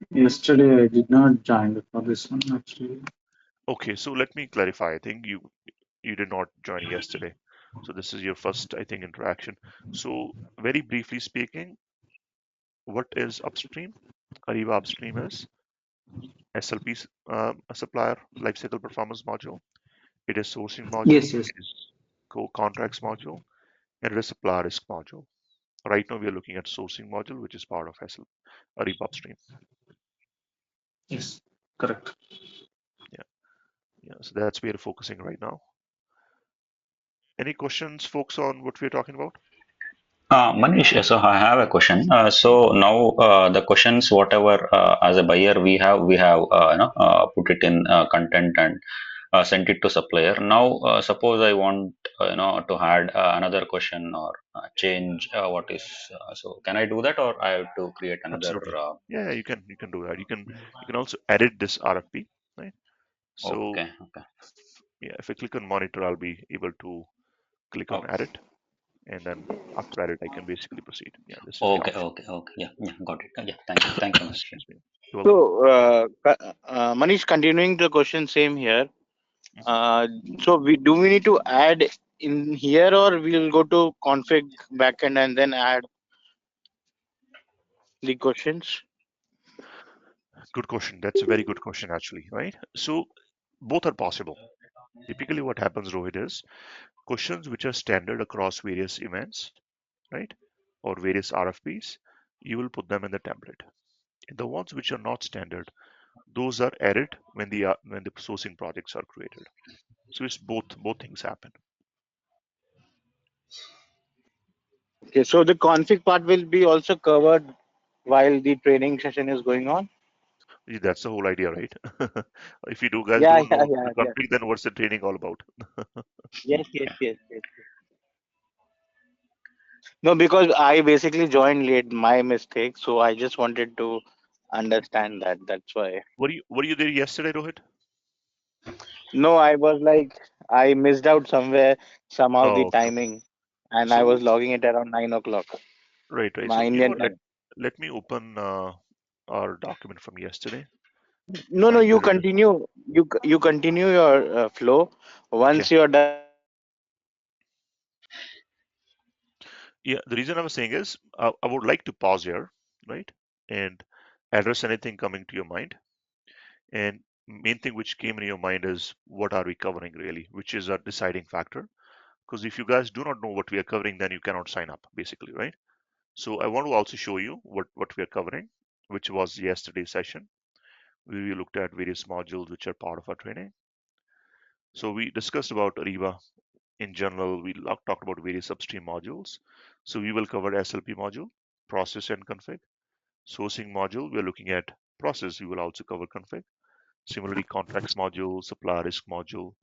Yesterday I did not join for this one actually. Okay, so let me clarify. I think you did not join yesterday, so this is your first, I think, interaction. So very briefly speaking, what is Upstream? Ariba Upstream is SLP, a supplier lifecycle performance module. It is sourcing module. Yes, yes, It is co-contracts module, and it is supplier risk module. Right now, we are looking at sourcing module, which is part of Ariba Upstream. yes, correct. Yeah, yeah. So that's where we're focusing right now. Any questions, folks, on what we're talking about? Manish, so I have a question. So now the questions, whatever as a buyer we have put it in content and sent it to supplier. Now suppose I want to add another question or change what is so can I do that or I have to create another? Absolutely. Yeah, yeah, you can do that. You can also edit this RFP, right? So Okay, okay, yeah, if I click on monitor, I'll be able to click on oh, edit, and then after edit, I can basically proceed. Yeah, this is the okay, option. okay, okay. Yeah, yeah, got it. Yeah, thank you, Manish. Excuse me. You're welcome. So, Manish, continuing the question, same here. Mhm. Uh, so we need to add in here, or we'll go to config backend and then add the questions? Good question. That's a very good question, actually, right? So both are possible. Typically, what happens, Rohit, is questions which are standard across various events, right, or various RFPs, you will put them in the template. The ones which are not standard, those are added when the sourcing projects are created. So it's both things happen. Okay, so the config part will be also covered while the training session is going on. That's the whole idea, right? If you guys Yeah, don't yeah, know yeah, the yeah. config, then what's the training all about? Yes, yes, yes, yes. No, because I basically joined late, my mistake. So I just wanted to understand that. That's why. Were you there yesterday, Rohit? No, I was like, I missed out somewhere, somehow the Oh, okay. timing, and I was So logging it around 9 o'clock, right. my So Indian let time. let me open our document from yesterday No, no, and you we'll just continue. You continue your flow. okay. Once you're done. Yeah, the reason I was saying is I would like to pause here, right, and address anything coming to your mind. And main thing which came in your mind is what are we covering really, which is a deciding factor. Because if you guys do not know what we are covering, then you cannot sign up, basically, right? So I want to also show you what we are covering, which was yesterday's session. We looked at various modules which are part of our training. So we discussed about Ariba in general. We talked about various upstream modules. So we will cover SLP module, process and config. Sourcing module, we're looking at process. We will also cover config. Similarly, contracts module, supply risk module.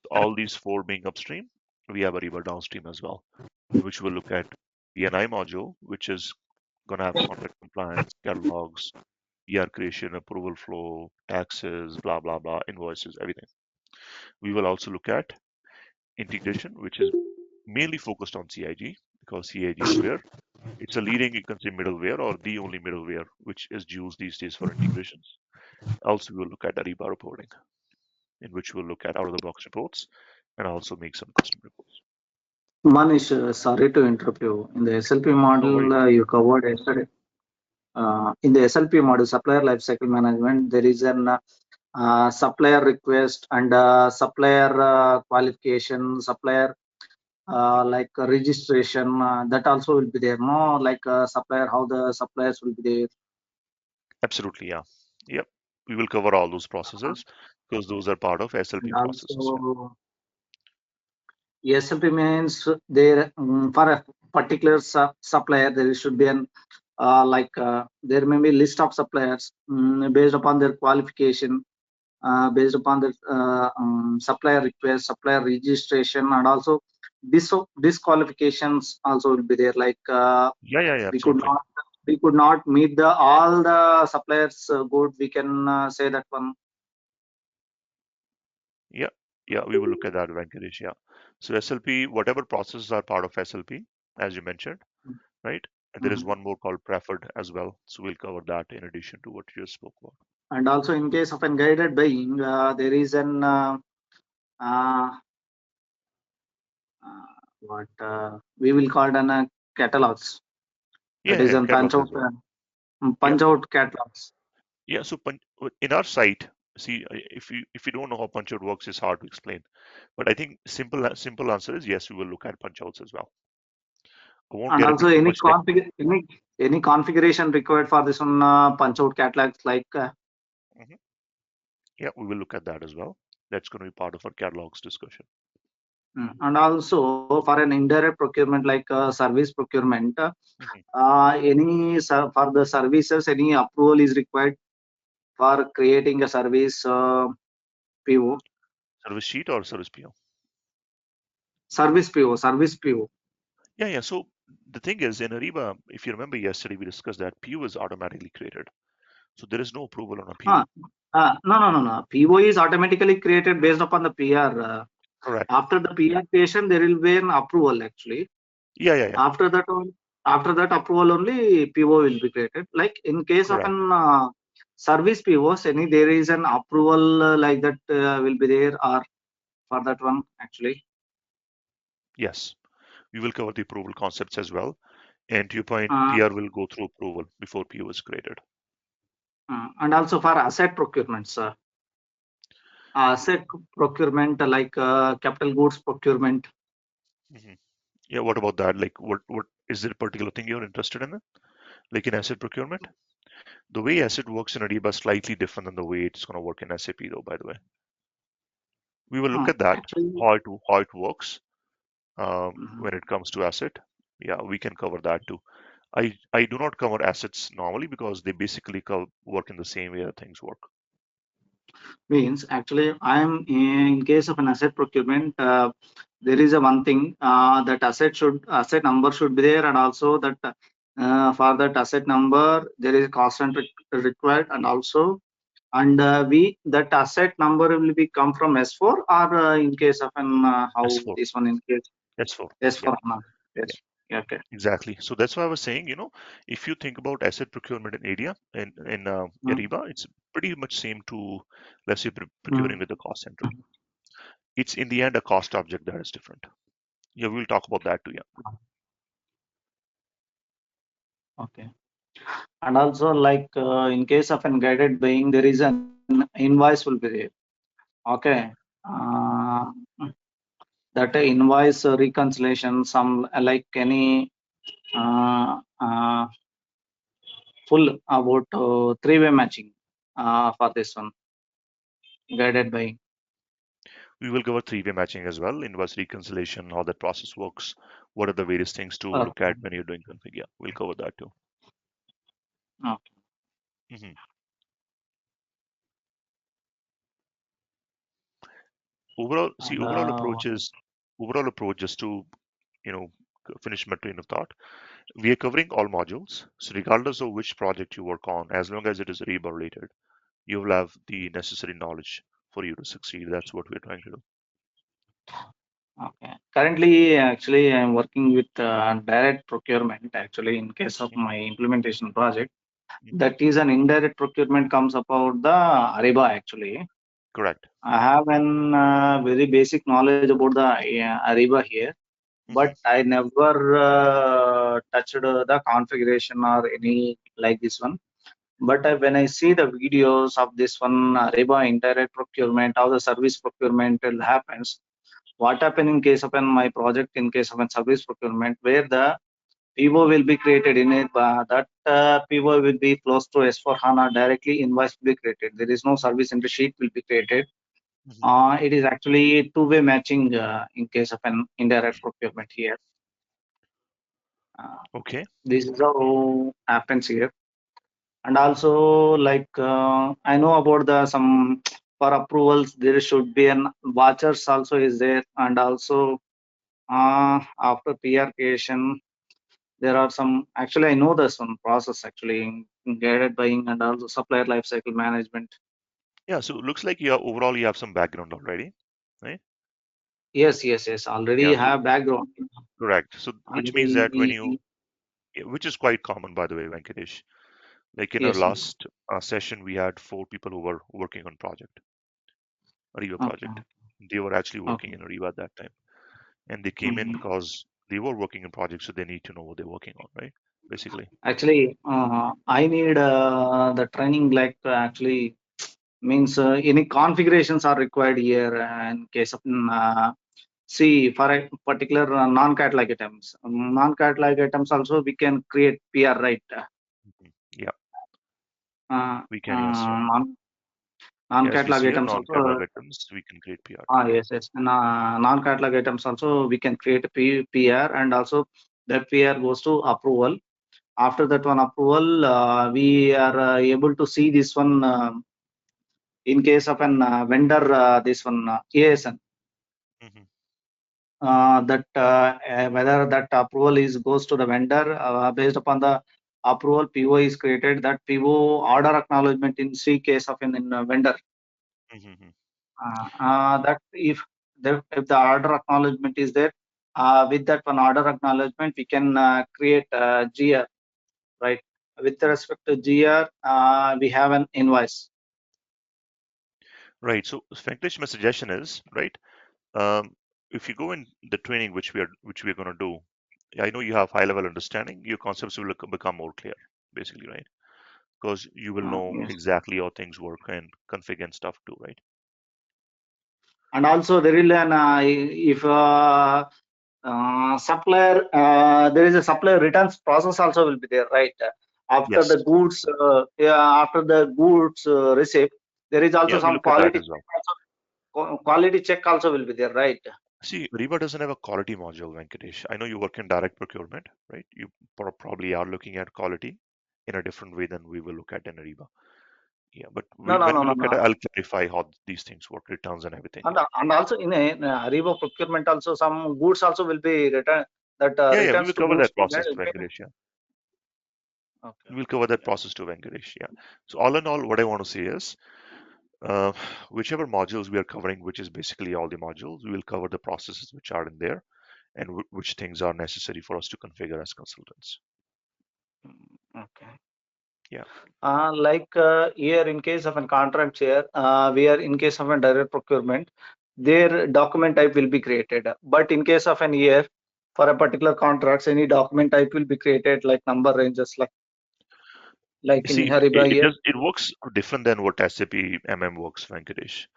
All these four being upstream. We have Ariba downstream as well, in which we'll look at ENI module, which is going to have contract compliance, catalogs, ER creation, approval flow, taxes, blah, blah, blah, invoices, everything. We will also look at integration, which is mainly focused on CIG because CIG is where it's a leading, you can say, middleware or the only middleware which is used these days for integrations. Also, we will look at Ariba reporting, in which we'll look at out of the box reports and also make some custom reports. Manish, sorry to interrupt you. In the SLP No model worries. you covered yesterday, in the SLP model, supplier lifecycle management, there is an supplier request and supplier qualification, supplier like registration. That also will be there. No, like supplier, how the suppliers will be there, Absolutely, yeah. Yep. We will cover all those processes because those are part of and SLP processes. Yeah. also SLP means there for a particular supplier there should be an there may be list of suppliers based upon their qualification, based upon the supplier request, supplier registration, and also disqualifications also will be there. Like Yeah, we could absolutely. not we could not meet the all the suppliers good. We can say that one. Yeah, yeah, we will look at that, Venkatesh. Yeah. So SLP, whatever processes are part of SLP, as you mentioned, right? And there is Mhm. one more called preferred as well. So we'll cover that in addition to what you just spoke about. And also in case of an guided buying, there is an uh, what we will call it an catalogs. That is Yeah, an catalogs as well. Yep. punch out catalogs. Yeah. So in our site, see, if you don't know how punch out works, it's hard to explain. But I think simple answer is yes, we will look at punch outs as well. I won't And get into also too any much tech. any configuration required for this one punch out catalogs like Mhm. Yeah, we will look at that as well. That's going to be part of our catalogs discussion. and also for an indirect procurement like service procurement, Mhm. for the services any approval is required for creating a service PO, Service sheet or service PO? service PO. Yeah. So the thing is, in Ariba, if you remember yesterday, we discussed that PO is automatically created. So there is no approval on a Uh, PO. no. PO is automatically created based upon the PR. Correct. After the PR creation, there will be an approval actually. Yeah. After that, after that approval only PO will be created. Like in case of Correct. an service POs, any there is an approval like that will be there or for that one actually. Yes. We will cover the approval concepts as well. And to your point, Uh, PR will go through approval before PO is created. and also for asset procurements. asset procurement, like capital goods procurement. Hmm. Yeah, what about that? Like, what is there a particular thing you're interested in? Like in asset procurement? The way asset works in Ariba is slightly different than the way it's going to work in SAP, though, by the way. We will look at that, Actually, how it works mhm. when it comes to asset. Yeah, we can cover that too. I do not cover assets normally because they basically work in the same way that things work. Means actually I'm in case of an asset procurement, there is a one thing, that asset number should be there, and also that for that asset number there is a cost and required, and also, and we that asset number will be come from S4, or in case of an how S4, this one in case S4. Yeah, S4 HANA. yeah, Yes. Yeah, okay. exactly. So that's why I was saying, if you think about asset procurement in area in Mm, Ariba, it's pretty much same to, let's say, procuring mm, with the cost center. mm. It's in the end a cost object that is different. Yeah, we'll talk about that too. Yeah. Okay. And also, like in case of an guided buying, there is an invoice will be there. Okay. uh, that invoice reconciliation, some like any full about three-way matching for this one guided buying. We will cover three-way matching as well, inverse reconciliation, how that process works, what are the various things to look Okay. at when you're doing config. Yeah, we'll cover that too. Okay. Hmm. Overall, see, And overall approach just to, you know, finish my train of thought. We are covering all modules. So regardless of which project you work on, as long as it is Ariba related, you will have the necessary knowledge for you to succeed. That's what we're trying to do. okay. Currently, actually, I'm working with direct procurement. Actually, in case of Hmm. my implementation project, Hmm. that is an indirect procurement comes about the Ariba actually. Correct. I have an very basic knowledge about the Ariba here, but Hmm. I never touched the configuration or any like this one. But when I see the videos of this one Ariba indirect procurement, how the service procurement will happens, what happened in case of my project, in case of a service procurement, where the PO will be created in it, that PO will be close to S4 HANA, directly invoice will be created. There is no service entry sheet will be created. Hmm. It is actually two-way matching in case of an indirect procurement here. Uh, Okay. this is how happens here. And also, like I know about the some for approvals, there should be an watchers also is there, and also after PR creation, there are some. Actually, I know the some process actually in guided buying and also supplier lifecycle management. Yeah. So it looks like you have some background already, right? Yes, yes, yes. Already Yeah. So have background. correct. So which means that Already. which is quite common, by the way, Venkatesh. Like in our Yes, yes. last session, we had four people who were working on Ariba Okay. project. They were actually Okay. working in Ariba at that time, and they came in Mhm. because they were working in projects, so they need to know what they're working on, right? Basically. Actually, I need the training like actually means any configurations are required here in case of see for a particular non-catalog items. Non-catalog items also we can create PR, right? Mhm. Yeah, Uh, we can. Yes. Yeah. As we Non-catalog see here, items also. non-catalog items, we can create PR. Yes, yes. Non-catalog items also we can create a PR, and also that PR goes to approval. After that one approval, we are able to see this one in case of an vendor, this one ASN, Hmm. that whether that approval is goes to the vendor based upon the approval, PO is created. That PO order acknowledgement in C case of an in vendor. Hmm. That if the order acknowledgement is there, with that one order acknowledgement, we can create GR, right? With respect to GR, we have an invoice. Right. So, Venkatesh, my suggestion is right. Um, if you go in the training which we are going to do, I know you have high level understanding. Your concepts will become more clear, basically, right? Because you will know Yes. exactly how things work and config and stuff too, right? And also there is an if supplier there is a supplier returns process also will be there, right? After Yes. the goods after the goods receipt, there is also Yeah, we some look at that quality as well. check also, quality check also will be there, right? See, Ariba doesn't have a quality module, Venkatesh. I know you work in direct procurement, right? You probably are looking at quality in a different way than we will look at in Ariba. Yeah, but No, no, when no, we no, look at no. it, I'll clarify how these things work, returns and everything. And also in a Ariba procurement also some goods also will be returned, that Yeah, we returns will to cover goods that will process, be. Venkatesh. Yeah, Okay, we'll cover that process to Venkatesh. Yeah. So all in all, what I want to say is, uh, whichever modules we are covering, which is basically all the modules, we will cover the processes which are in there and which things are necessary for us to configure as consultants. okay. Yeah. Like here in case of a contract here, we are in case of a direct procurement, their document type will be created. But in case of an year, for a particular contracts, any document type will be created like number ranges, like in See, Hariba here. it works different than what SAP works, Venkatesh.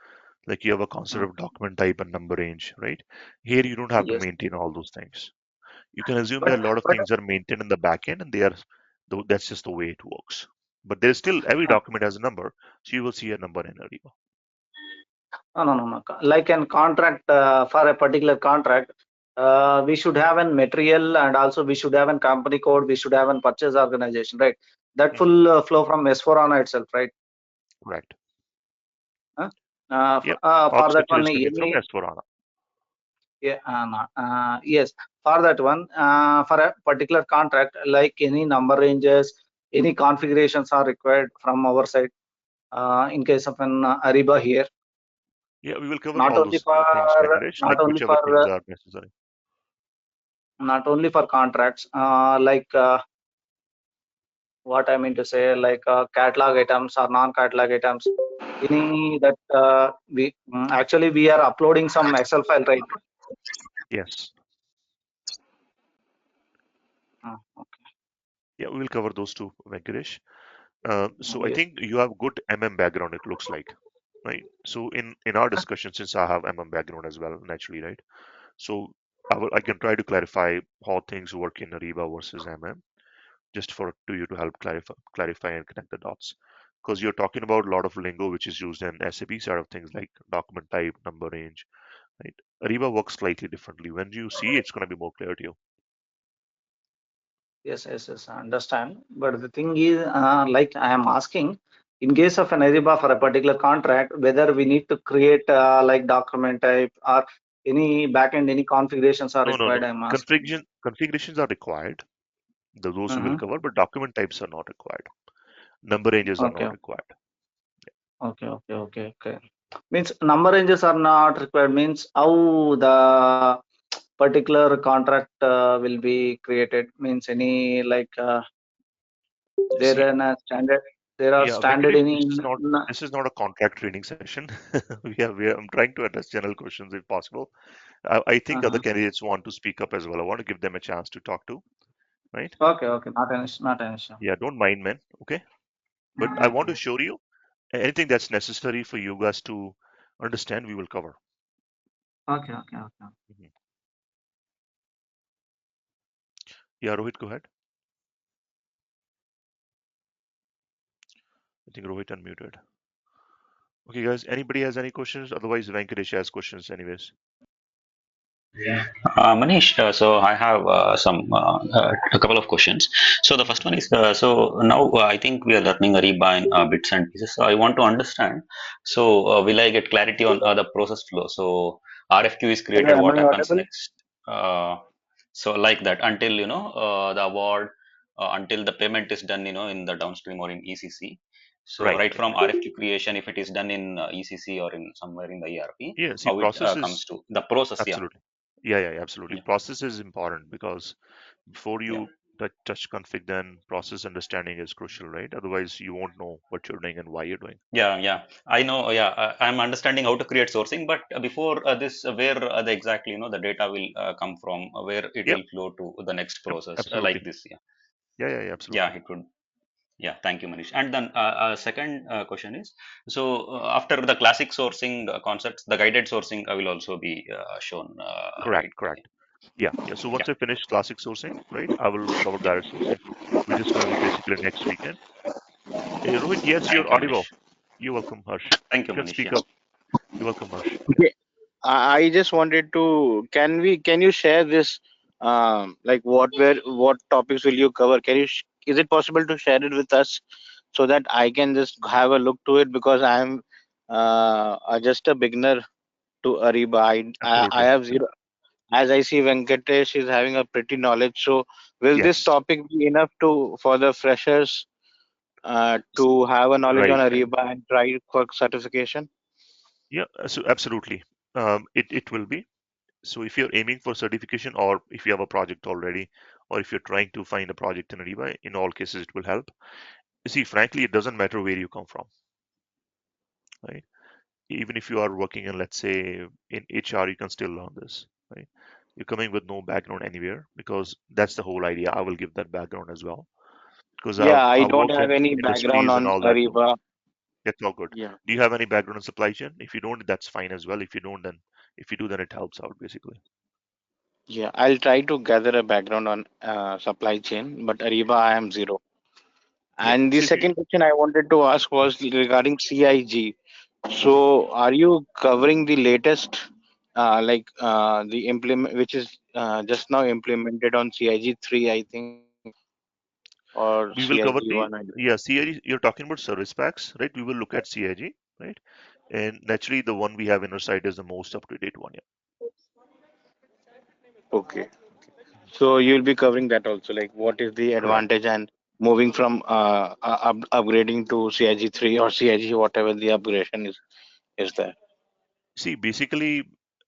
Like you have a concept Uh, of document type and number range, right? Here you don't have to yes, maintain all those things. You can assume that but a lot of but things are maintained in the back end and they are, though that's just the way it works. But there's still every uh, document has a number, so you will see a number in Ariba. no, no, no, no. Like an contract for a particular contract, we should have a material and also we should have a company code. We should have a purchase organization, right? That Hmm. full flow from S4HANA itself, right? Correct. Huh? Yep. All For the that structure one, is coming from any S4HANA. yeah, yes, for that one, for a particular contract, like any number ranges, any configurations are required from our side. In case of an Ariba here, Yeah, we will cover not all only those for things, Venkatesh, not like only whichever for things are necessary. not only for contracts, like what I mean to say, like catalog items or non-catalog items. Any that we actually we are uploading some Excel file, right? Yes. Okay. Yeah, we will cover those two, Venkatesh. So I Yes. think you have good background, it looks like, right? So in our discussion, since I have background as well, naturally, right? So I can try to clarify how things work in Ariba versus just for to you to help clarify and connect the dots. Because you're talking about a lot of lingo which is used in SAP side of things like document type, number range, right? Ariba works slightly differently. When you see, it's going to be more clear to you. Yes, yes, yes, I understand. But the thing is, like I am asking, in case of an Ariba for a particular contract, whether we need to create like document type or any backend, any configurations are No, no, required. no. I'm asking. Configurations are required. Those we will Mm-hmm. cover, but document types are not required. Number ranges are Okay, not required. okay, okay, okay, okay. Means number ranges are not required. Means how the particular contract will be created. Means any like there See, are standard. There are yeah, standard Venkatesh, any. this is not a contract training session. I'm trying to address general questions if possible. I think other Uh-huh. candidates want to speak up as well. I want to give them a chance to talk to, right? Okay, okay, not an issue, not an issue. Yeah, don't mind, man. Okay. But I want to show you anything that's necessary for you guys to understand, we will cover. Okay, okay, okay. Mhm. Yeah, Rohit, go ahead. I think Rohit unmuted. Okay, guys, anybody has any questions? Otherwise, Venkatesh has questions anyways. Manish, so I have a couple of questions. So the first one is, so now I think we are learning Ariba in bits and pieces. So I want to understand. So will I get clarity on the process flow? So RFQ is created. Am What I happens audible? next? So like that until the award, until the payment is done, in the downstream or in ECC. So Right, right right, from right. RFQ creation, if it is done in ECC or in somewhere in the ERP, Yeah, see, how it process comes is to the process. Yeah, absolutely. Yeah, absolutely. yeah, Process is important because before yeah. you touch config, then process understanding is crucial, right? Otherwise, you won't know what you're doing and why you're doing. Yeah, yeah. I know. Yeah, I'm understanding how to create sourcing, but before this, where the exactly the data will come from, where it Yep, will flow to the next process, like absolutely. this. Yeah, Yeah, yeah. absolutely. It would. Yeah, thank you, Manish. And then second question is, so after the classic sourcing concepts, the guided sourcing will also be shown, right? Correct. Yeah. So Yeah. once I finish classic sourcing, right, I will cover guided sourcing, which is going to be basically next weekend. Rohit, yes, you're Thank you, audible. Manish. You're welcome, Harsh. Thank you, You can Manish. speak Yeah. up. You're welcome, Harsh. Yeah. Okay. I just wanted to, can you share this, like what topics will you cover? Is it possible to share it with us so that I can just have a look to it, because I'm just a beginner to Ariba. I Absolutely. have zero, as I see Venkatesh is having a pretty knowledge. So will this Yes. topic be enough to for the freshers S- to have a knowledge on Right. Ariba and try for certification? Yeah. So absolutely. It will be. So if you're aiming for certification, or if you have a project already, or if you're trying to find a project in Ariba, in all cases it will help. You see, frankly, it doesn't matter where you come from, right? Even if you are working in, let's say, in HR, you can still learn this, right? You're coming with no background anywhere, because that's the whole idea. I will give that background as well, because Yeah, I I've don't worked have in any background industries and on all that. So Ariba. that's all good. Yeah. Do you have any background in supply chain? If you don't, that's fine as well. If you don't, then if you do, then it helps out basically. Yeah, I'll try to gather a background on supply chain, but Ariba I am zero. Yeah. And the So if you second question I wanted to ask was regarding CIG. So are you covering the latest, the implement which is just now implemented on CIG 3, I think, or we will cover CIG the, 1? yeah, CIG, you're talking about service packs, right? We will look at CIG, right? And naturally, the one we have in our site is the most up to date one. Yeah. Okay. So you'll be covering that also, like what is the Correct. advantage and moving from upgrading to CIG 3 or CIG, whatever the upgradation is there. See, basically,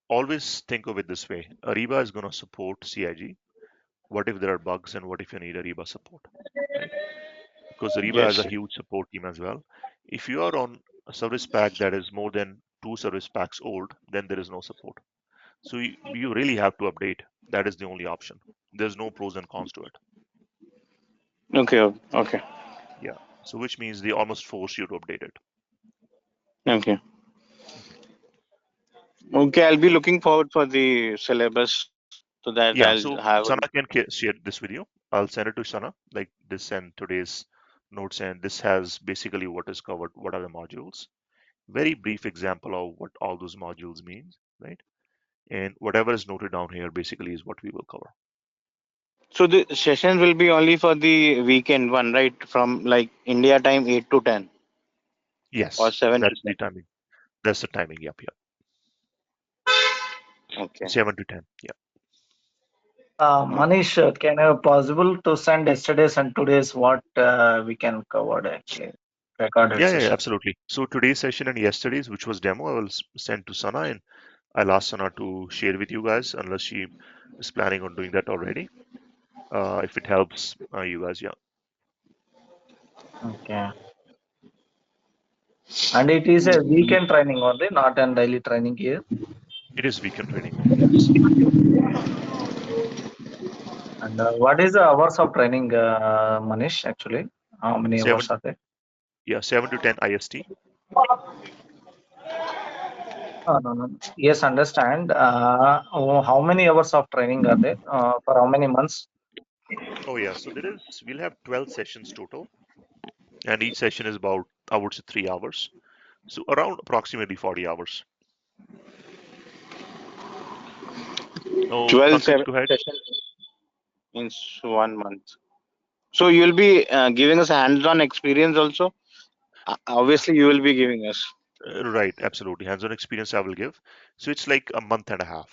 always think of it this way. Ariba is going to support CIG. What if there are bugs, and what if you need Ariba support, right? Because Ariba has a Yes. huge support team as well. If you are on a service pack that is more than two service packs old, then there is no support. So you really have to update. That is the only option. There's no pros and cons to it. Okay. Okay. Yeah. So which means they almost force you to update it. Okay. Okay. I'll be looking forward for the syllabus so that Yeah. I'll So have. Sana can share this with you. I'll send it to Sana, like this and today's notes, and this has basically what is covered. What are the modules? Very brief example of what all those modules mean, right? And whatever is noted down here basically is what we will cover. So the session will be only for the weekend one, right? From like India time 8 to 10 or Yes, 7 to that's the 10. timing. That's the timing. Yep, yep. Okay. 7 to 10. Yeah. Manish, can you possible to send yesterday's and today's what we can cover actually recorded Yeah, session? absolutely. So today's session and yesterday's, which was demo, I will send to Sana, and I'll ask Sana to share with you guys, unless she is planning on doing that already. If it helps you guys, yeah. Okay. And it is a weekend training only, not a daily training here. It is weekend training only, yes. And what is the hours of training, Manish, actually? How many hours Seven, are there? yeah, 7 to 10 IST. No, no. Yes, understand. How many hours of training are there? For how many months? Oh yeah, so we'll have 12 sessions total, and each session is about, I would say, 3 hours. So around approximately 40 hours. Oh, 12 Pankaj, seven go ahead. sessions in 1 month. So you'll be giving us a hands-on experience also. Obviously, you will be giving us. Right, absolutely. Hands-on experience I will give. So it's like a month and a half.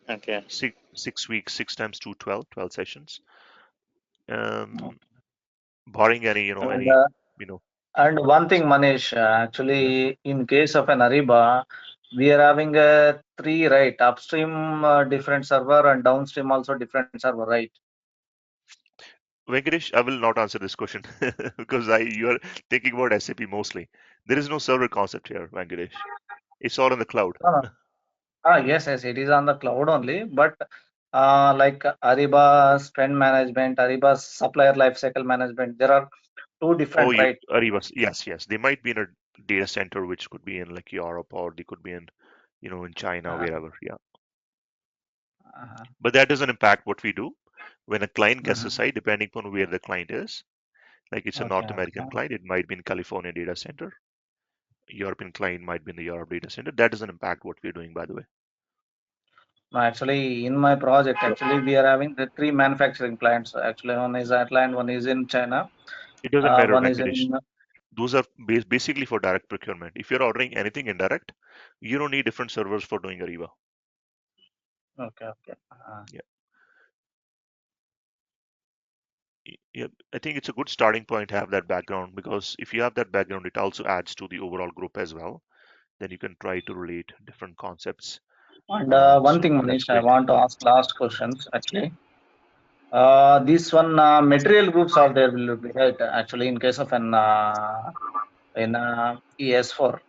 Okay. 6 weeks, 6 times 2, 12, 12 sessions. Um, barring any, And you know, and one thing, Manish, yeah. actually, in case of an Ariba, we are having three, right? Upstream different server and downstream also different server, right? Venkatesh, I will not answer this question because you are thinking about SAP mostly. There is no server concept here, Venkatesh. It's all in the cloud. No, no. Yes, yes, it is on the cloud only. But like Ariba spend management, Ariba supplier lifecycle management. There are two Oh, different, you right? Ariba. Yes, yes. They might be in a data center, which could be in like Europe, or they could be in, in China, Uh, wherever. Yeah. uh, But that doesn't impact what we do. When a client gets a uh, site, depending upon where the client is, like it's a okay, North American okay. client, it might be in California data center. European client might be in the Europe data center. That doesn't impact what we're doing, by the way. No, actually, in my project, actually, we are having the three manufacturing plants. Actually, one is Atlanta, one is in China, It doesn't matter, one is Venkatesh. in. Those are basically for direct procurement. If you're ordering anything indirect, you don't need different servers for doing Ariba. Okay, okay. Yeah. Yeah, I think it's a good starting point to have that background, because if you have that background, it also adds to the overall group as well. Then you can try to relate different concepts. And one So thing, that's Manish, I great. want to ask last questions. Actually, this one material groups are there will be right. Actually, in case of an in ES4,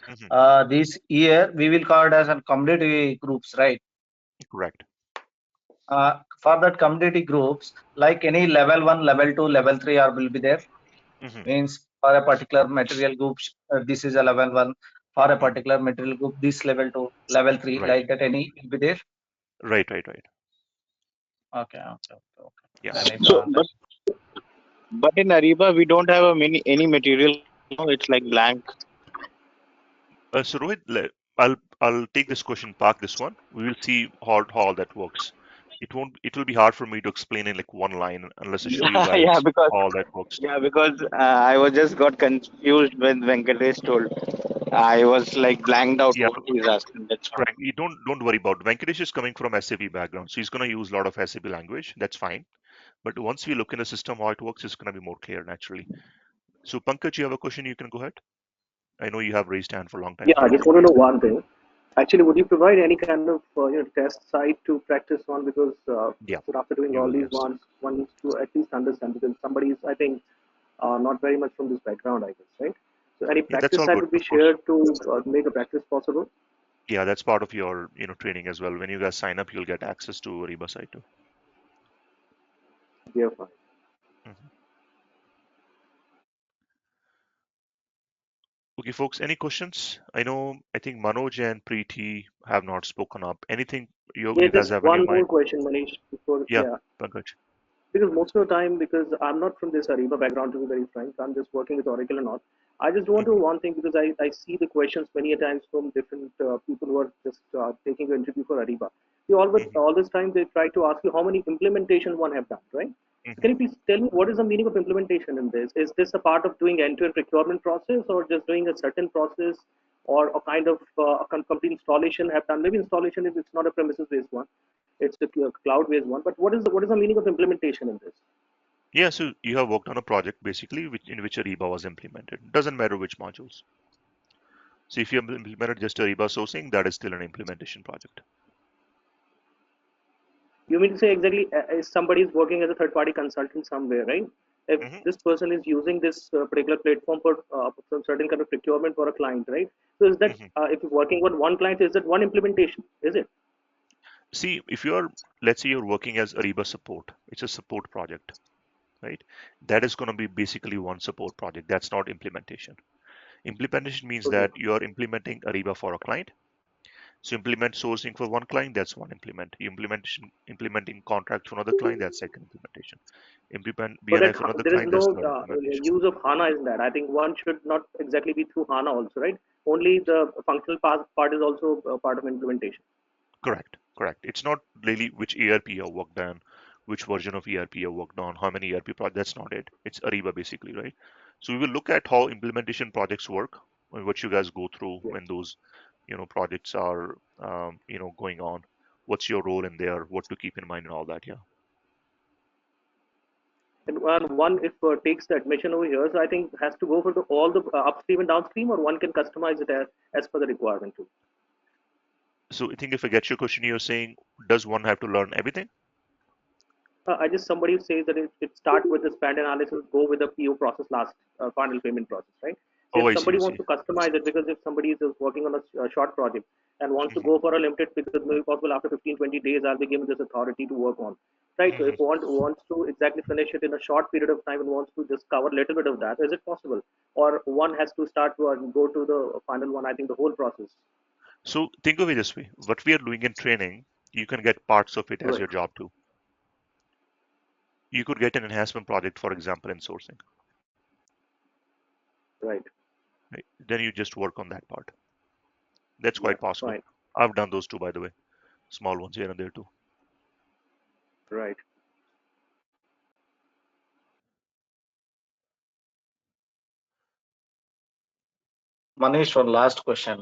Hmm. this year we will call it as a commodity groups, right? Correct. For that commodity groups, like any level one, level two, level three, are will be there. Hmm. Means for a particular material group, this is a level one. For a Hmm. particular material group, this level two, level three, Right. like that. Any will be there. Right. Right. Right. Okay, okay, okay, Yeah. okay. I need to So, understand. but in Ariba, we don't have a any material group now. It's like blank. So Rohit, I'll take this question, park this one. We will see how that works. It will be hard for me to explain in like one line unless I show you Yeah, yeah, guys because how that works. I was just got confused when Venkatesh told. I was like blanked out Yeah, what he's asking. That's why. correct. You don't worry about Venkatesh is coming from SAP background, so he's gonna use a lot of SAP language. That's fine. But once we look in the system how it works, it's gonna be more clear naturally. So Pankaj, you have a question? You can go ahead. I know you have raised hand for a long time. Yeah, I just want to know one thing. Actually, would you provide any kind of test site to practice on? Because Yeah, after doing you all will. these Yes. ones, one needs to at least understand because somebody is, I think, not very much from this background, I guess, right? So, any Yeah, that's practice all site good. would be Of course. shared to make a practice possible. Yeah, that's part of your training as well. When you guys sign up, you'll get access to Ariba site too. Yeah, fine. Mhm. Okay, folks, any questions? I think Manoj and Preeti have not spoken up. Anything Yeah, you guys just have on your one more mind? question, Manish, before, Yeah, yeah. Pankaj. Because most of the time, because I'm not from this Ariba background, to be very frank, I'm just working with Oracle and all. I just want to Hmm. know one thing because I see the questions many a times from different people who are just taking an interview for Ariba. They always Hmm. all this time they try to ask you how many implementation one have done, right? So Hmm. can you please tell me what is the meaning of implementation in this? Is this a part of doing end-to-end procurement process, or just doing a certain process, or a kind of complete installation have done? Maybe installation is it's not a premises-based one, it's a cloud-based one. But what is the meaning of implementation in this? Yeah, so you have worked on a project basically in which Ariba was implemented. Doesn't matter which modules. So if you have implemented just Ariba sourcing, that is still an implementation project. You mean to say exactly if somebody is working as a third party consultant somewhere, right? If Hmm. this person is using this particular platform for some certain kind of procurement for a client, right? So is that Hmm. if you're working on one client, is that one implementation? Is it? See, if you're, let's say you're working as Ariba support, it's a support project, right? That is going to be basically one support project. That's not implementation. Implementation means Okay. that you're implementing Ariba for a client. So implement sourcing for one client, that's one implement. Implementing contract for another client, that's second implementation. Implement But BNI for another there is client, no that's third implementation. use of HANA in that. I think one should not exactly be through HANA also, right? Only the functional part is also part of implementation. Correct, correct. It's not really which ERP you worked on, which version of ERP you worked on, how many ERP projects. That's not it. It's Ariba basically, right? So we will look at how implementation projects work and what you guys go through Yeah. when those, projects are, going on. What's your role in there? What to keep in mind and all that. Yeah. And one, if takes the admission over here, so I think has to go for all the upstream and downstream, or one can customize it as per the requirement too. So I think if I get your question, you're saying, does one have to learn everything? I just somebody says that it start with the spend analysis, go with the PO process last, final payment process, right? So Oh, if I see, I somebody wants see. to customize it, because if somebody is just working on a short project and wants to Hmm. go for a limited, because it may be possible after 15, 20 days, I'll be given this authority to work on. Right. So Hmm. if one wants to exactly finish it in a short period of time and wants to just cover a little bit of that, is it possible? Or one has to start to go to the final one, I think the whole process. So think of it this way: what we are doing in training, you can get parts of it as Right. your job too. You could get an enhancement project, for example, in sourcing. Right. Right? Then you just work on that part. That's quite That's possible. fine. I've done those too, by the way, small ones here and there too. Right. Manish, one last question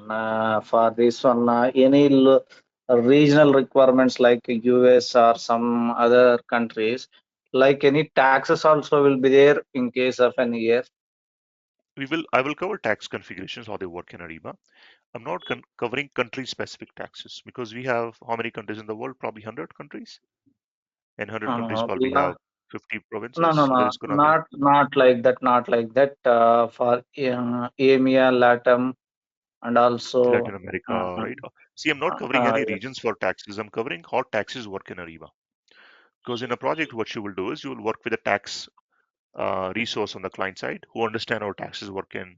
for this one. Any regional requirements like US or some other countries, like any taxes also will be there in case of an year? I will cover tax configurations, how they work in Ariba. I'm not covering country-specific taxes because we have how many countries in the world? Probably 100 countries. In 100 countries, Uh, probably la- have 50 no, provinces. no, So there no, is gonna be not like that, not like that. For EMEA, LATAM, and also Latin America, uh, right? See, I'm not covering any yes, regions for taxes. I'm covering how taxes work in Ariba. Because in a project, what you will do is you will work with a tax resource on the client side who understand how taxes work in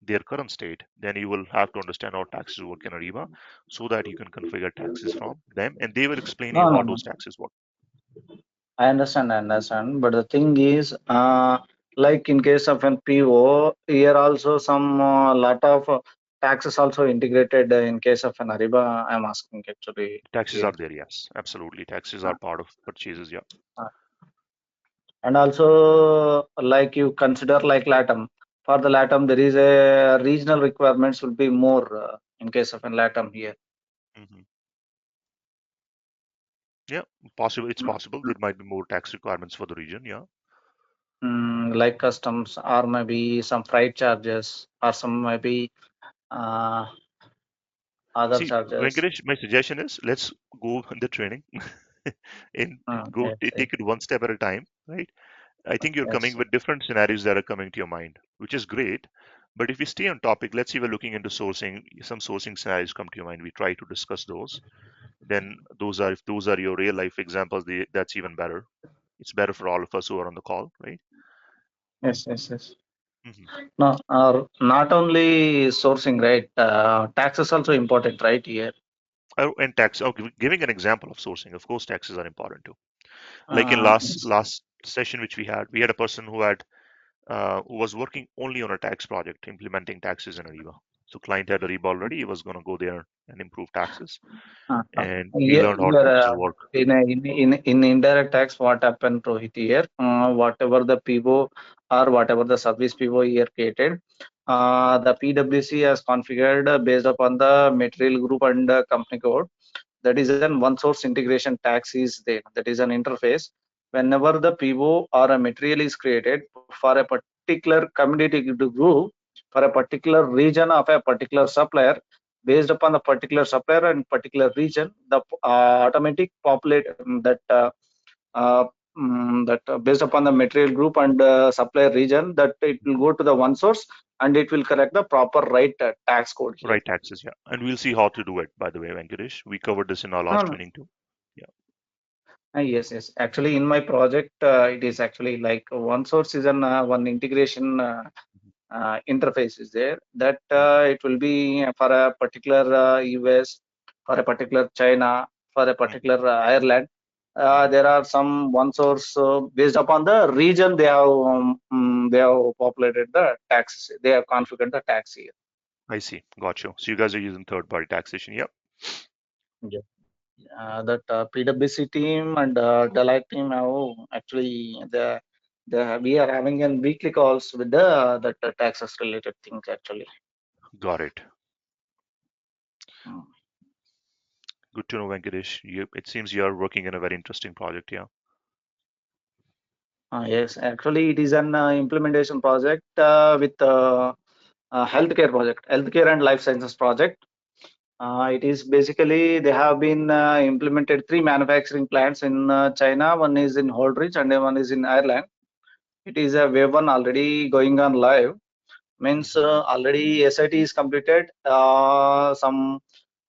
their current state. Then you will have to understand how taxes work in Ariba so that you can configure taxes from them, and they will explain you no, no, how no. those taxes work. I understand. But the thing is, like in case of an PO, here also some lot of taxes also integrated in case of an Ariba. I'm asking actually Taxes here. are there, yes, absolutely. Taxes Uh, are part of purchases, yeah. uh, and also, like you consider like LATAM. For the LATAM, there is a regional requirements will be more in case of an LATAM here. Hmm. Yeah, possible. It's possible. There might be more tax requirements for the region, yeah. Like customs or maybe some freight charges or some maybe uh, other See, charges. Venkatesh, my suggestion is let's go on the training and Yes, yes, take it one step at a time, right? I think you're coming yes, with different scenarios that are coming to your mind, which is great. But if we stay on topic, let's say we're looking into sourcing, some sourcing scenarios come to your mind. We try to discuss those. Then if those are your real life examples, that's even better. It's better for all of us who are on the call, right? yes, yes, yes. Hmm. No, not only sourcing, right? Taxes also important, right? Here. Oh, and tax. Okay, giving an example of sourcing, of course, taxes are important too. Like in Yes, last session which we had a person who was working only on a tax project, implementing taxes in Ariba. So client had Ariba already. He was going to go there and improve taxes, and he here, learned how here taxes work. in indirect tax, what happened to it here? Whatever the PO or whatever the service PO here created, the PwC has configured based upon the material group and company code. That is an one source integration tax is there. That is an interface. Whenever the PO or a material is created for a particular commodity group, for a particular region of a particular supplier, based upon the particular supplier and particular region, the automatic populate uh, based upon the material group and supplier region, that it will go to the one source and it will correct the proper right tax code here. Right, taxes, yeah. And we'll see how to do it, by the way, Venkatesh. We covered this in our No, last no. training too. Yeah. Yes, yes. Actually, in my project, it is actually like one source is an one integration interface is there that Hmm. it will be for a particular US, for a particular China, for a Hmm. particular Ireland. Hmm. There are some one source based upon the region they have populated the taxes. They have configured the tax here. I see. Got you. So you guys are using third-party taxation. Yep. That PwC team and Deloitte team have actually we are having a weekly calls with the that taxes related things actually. Got it. Mm. Good to know, Venkatesh. It seems you are working in a very interesting project. Yeah. Yes, actually it is an implementation project with healthcare project, healthcare and life sciences project. It is basically they have been implemented three manufacturing plants in China. One is in Holdridge and one is in Ireland. It is a wave one already going on live. means already SIT is completed. Some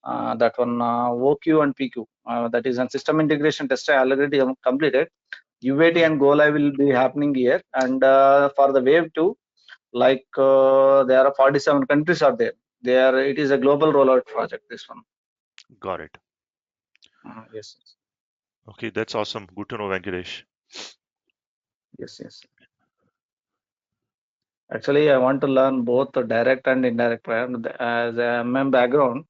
that one OQ and PQ, that is a system integration test I already completed. UAT and go live will be happening here, and for the wave 2, like there are 47 countries are there. It is a global rollout project, this one. Got it. Yes. Okay, that's awesome. Good to know, Venkatesh. Yes. Actually, I want to learn both the direct and indirect prior. As a MM background,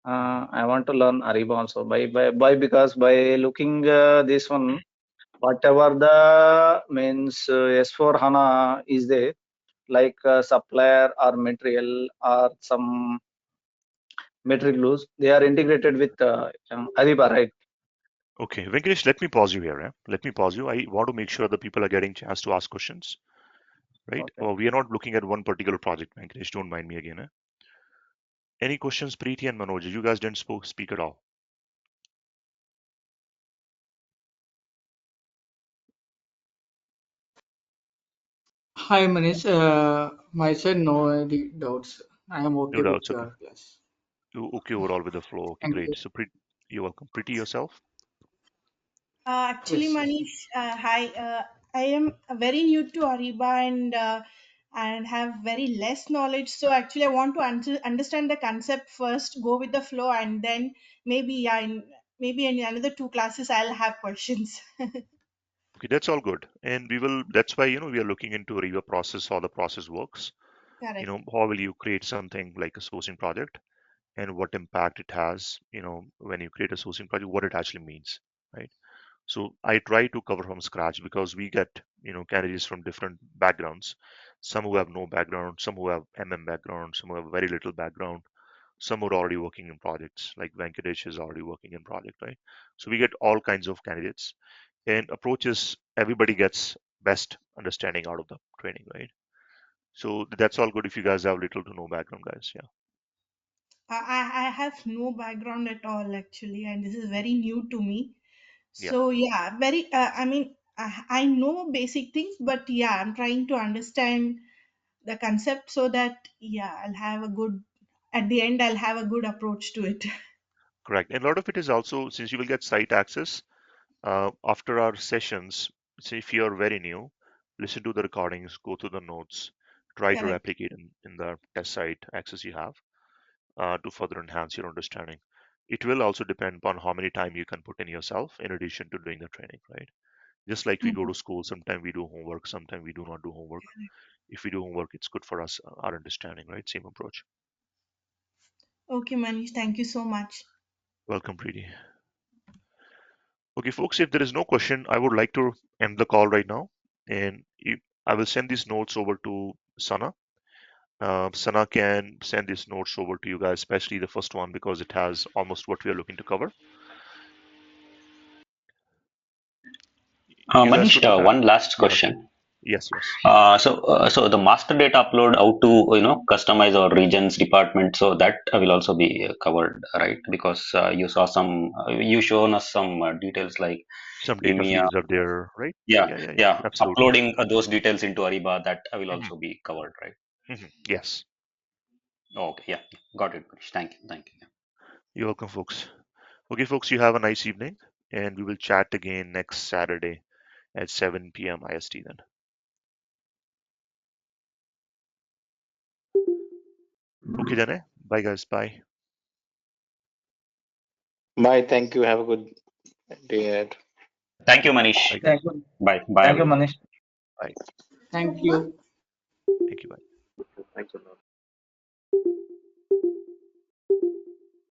I want to learn Ariba also. Because by looking this one, whatever the means S4 HANA is there, like supplier or material or some metric loose, they are integrated with Ariba, right? Okay, Venkatesh, let me pause you here. Let me pause you. I want to make sure the people are getting chance to ask questions, right? Okay. We are not looking at one particular project, Venkatesh. Don't mind me again. Any questions, Preeti and Manoj? You guys didn't speak at all. Hi Manish, my side no any doubts. I am No okay with doubts. Okay. your class. You okay overall with the flow? Okay, Thank great. you. So, you're welcome. Preeti yourself. Actually, Yes. Manish, hi. I am very new to Ariba and have very less knowledge. So actually, I want to understand the concept first, go with the flow, and then maybe in another two classes I'll have questions. Okay, that's all good. And we will. That's why we are looking into Ariba process, how the process works. Correct. How will you create something like a sourcing project, and what impact it has. When you create a sourcing project, what it actually means, right? So I try to cover from scratch because we get candidates from different backgrounds. Some who have no background, some who have background, some who have very little background, some are already working in projects. Like Venkatesh is already working in project, right? So we get all kinds of candidates, and approaches everybody gets best understanding out of the training, right? So that's all good if you guys have little to no background, guys. Yeah, I have no background at all actually, and this is very new to me. yeah, So yeah, very. I mean, I know basic things, but yeah, I'm trying to understand the concept so that yeah, I'll have a good. At the end, I'll have a good approach to it. correct. And a lot of it is also since you will get site access after our sessions. Say if you are very new, listen to the recordings, go through the notes, try to Correct. replicate in the test site access you have to further enhance your understanding. It will also depend upon how many time you can put in yourself in addition to doing the training, right? Just like we go Mhm. to school, sometimes we do homework, sometimes we do not do homework. If we do homework, it's good for us, our understanding, right? Same approach. Okay, Manish, thank you so much. Welcome, Preeti. Okay, folks, if there is no question, I would like to end the call right now. And I will send these notes over to Sana. Sana can send these notes over to you guys, especially the first one, because it has almost what we are looking to cover. You guys Manish, good with that? one last Yeah, question. yes. So the master data upload, how to customize our regions department, so that will also be covered, right? Because you shown us some details like Some data EMEA. fields are there, right? Yeah, Yeah, yeah. absolutely. Uploading those details into Ariba, that will Hmm also be covered, right? Yes, Okay, yeah, got it, Manish. Thank you. you're welcome, folks. Okay, folks, you have a nice evening, and we will chat again next Saturday at 7 p.m. IST then. Okay, then, bye, guys. Bye. Bye. Thank you. Have a good day ahead. Thank you, Manish. Bye, guys. Thank you. Bye, Thank you, everyone. Manish. Bye. Thank you. Thank you. Bye.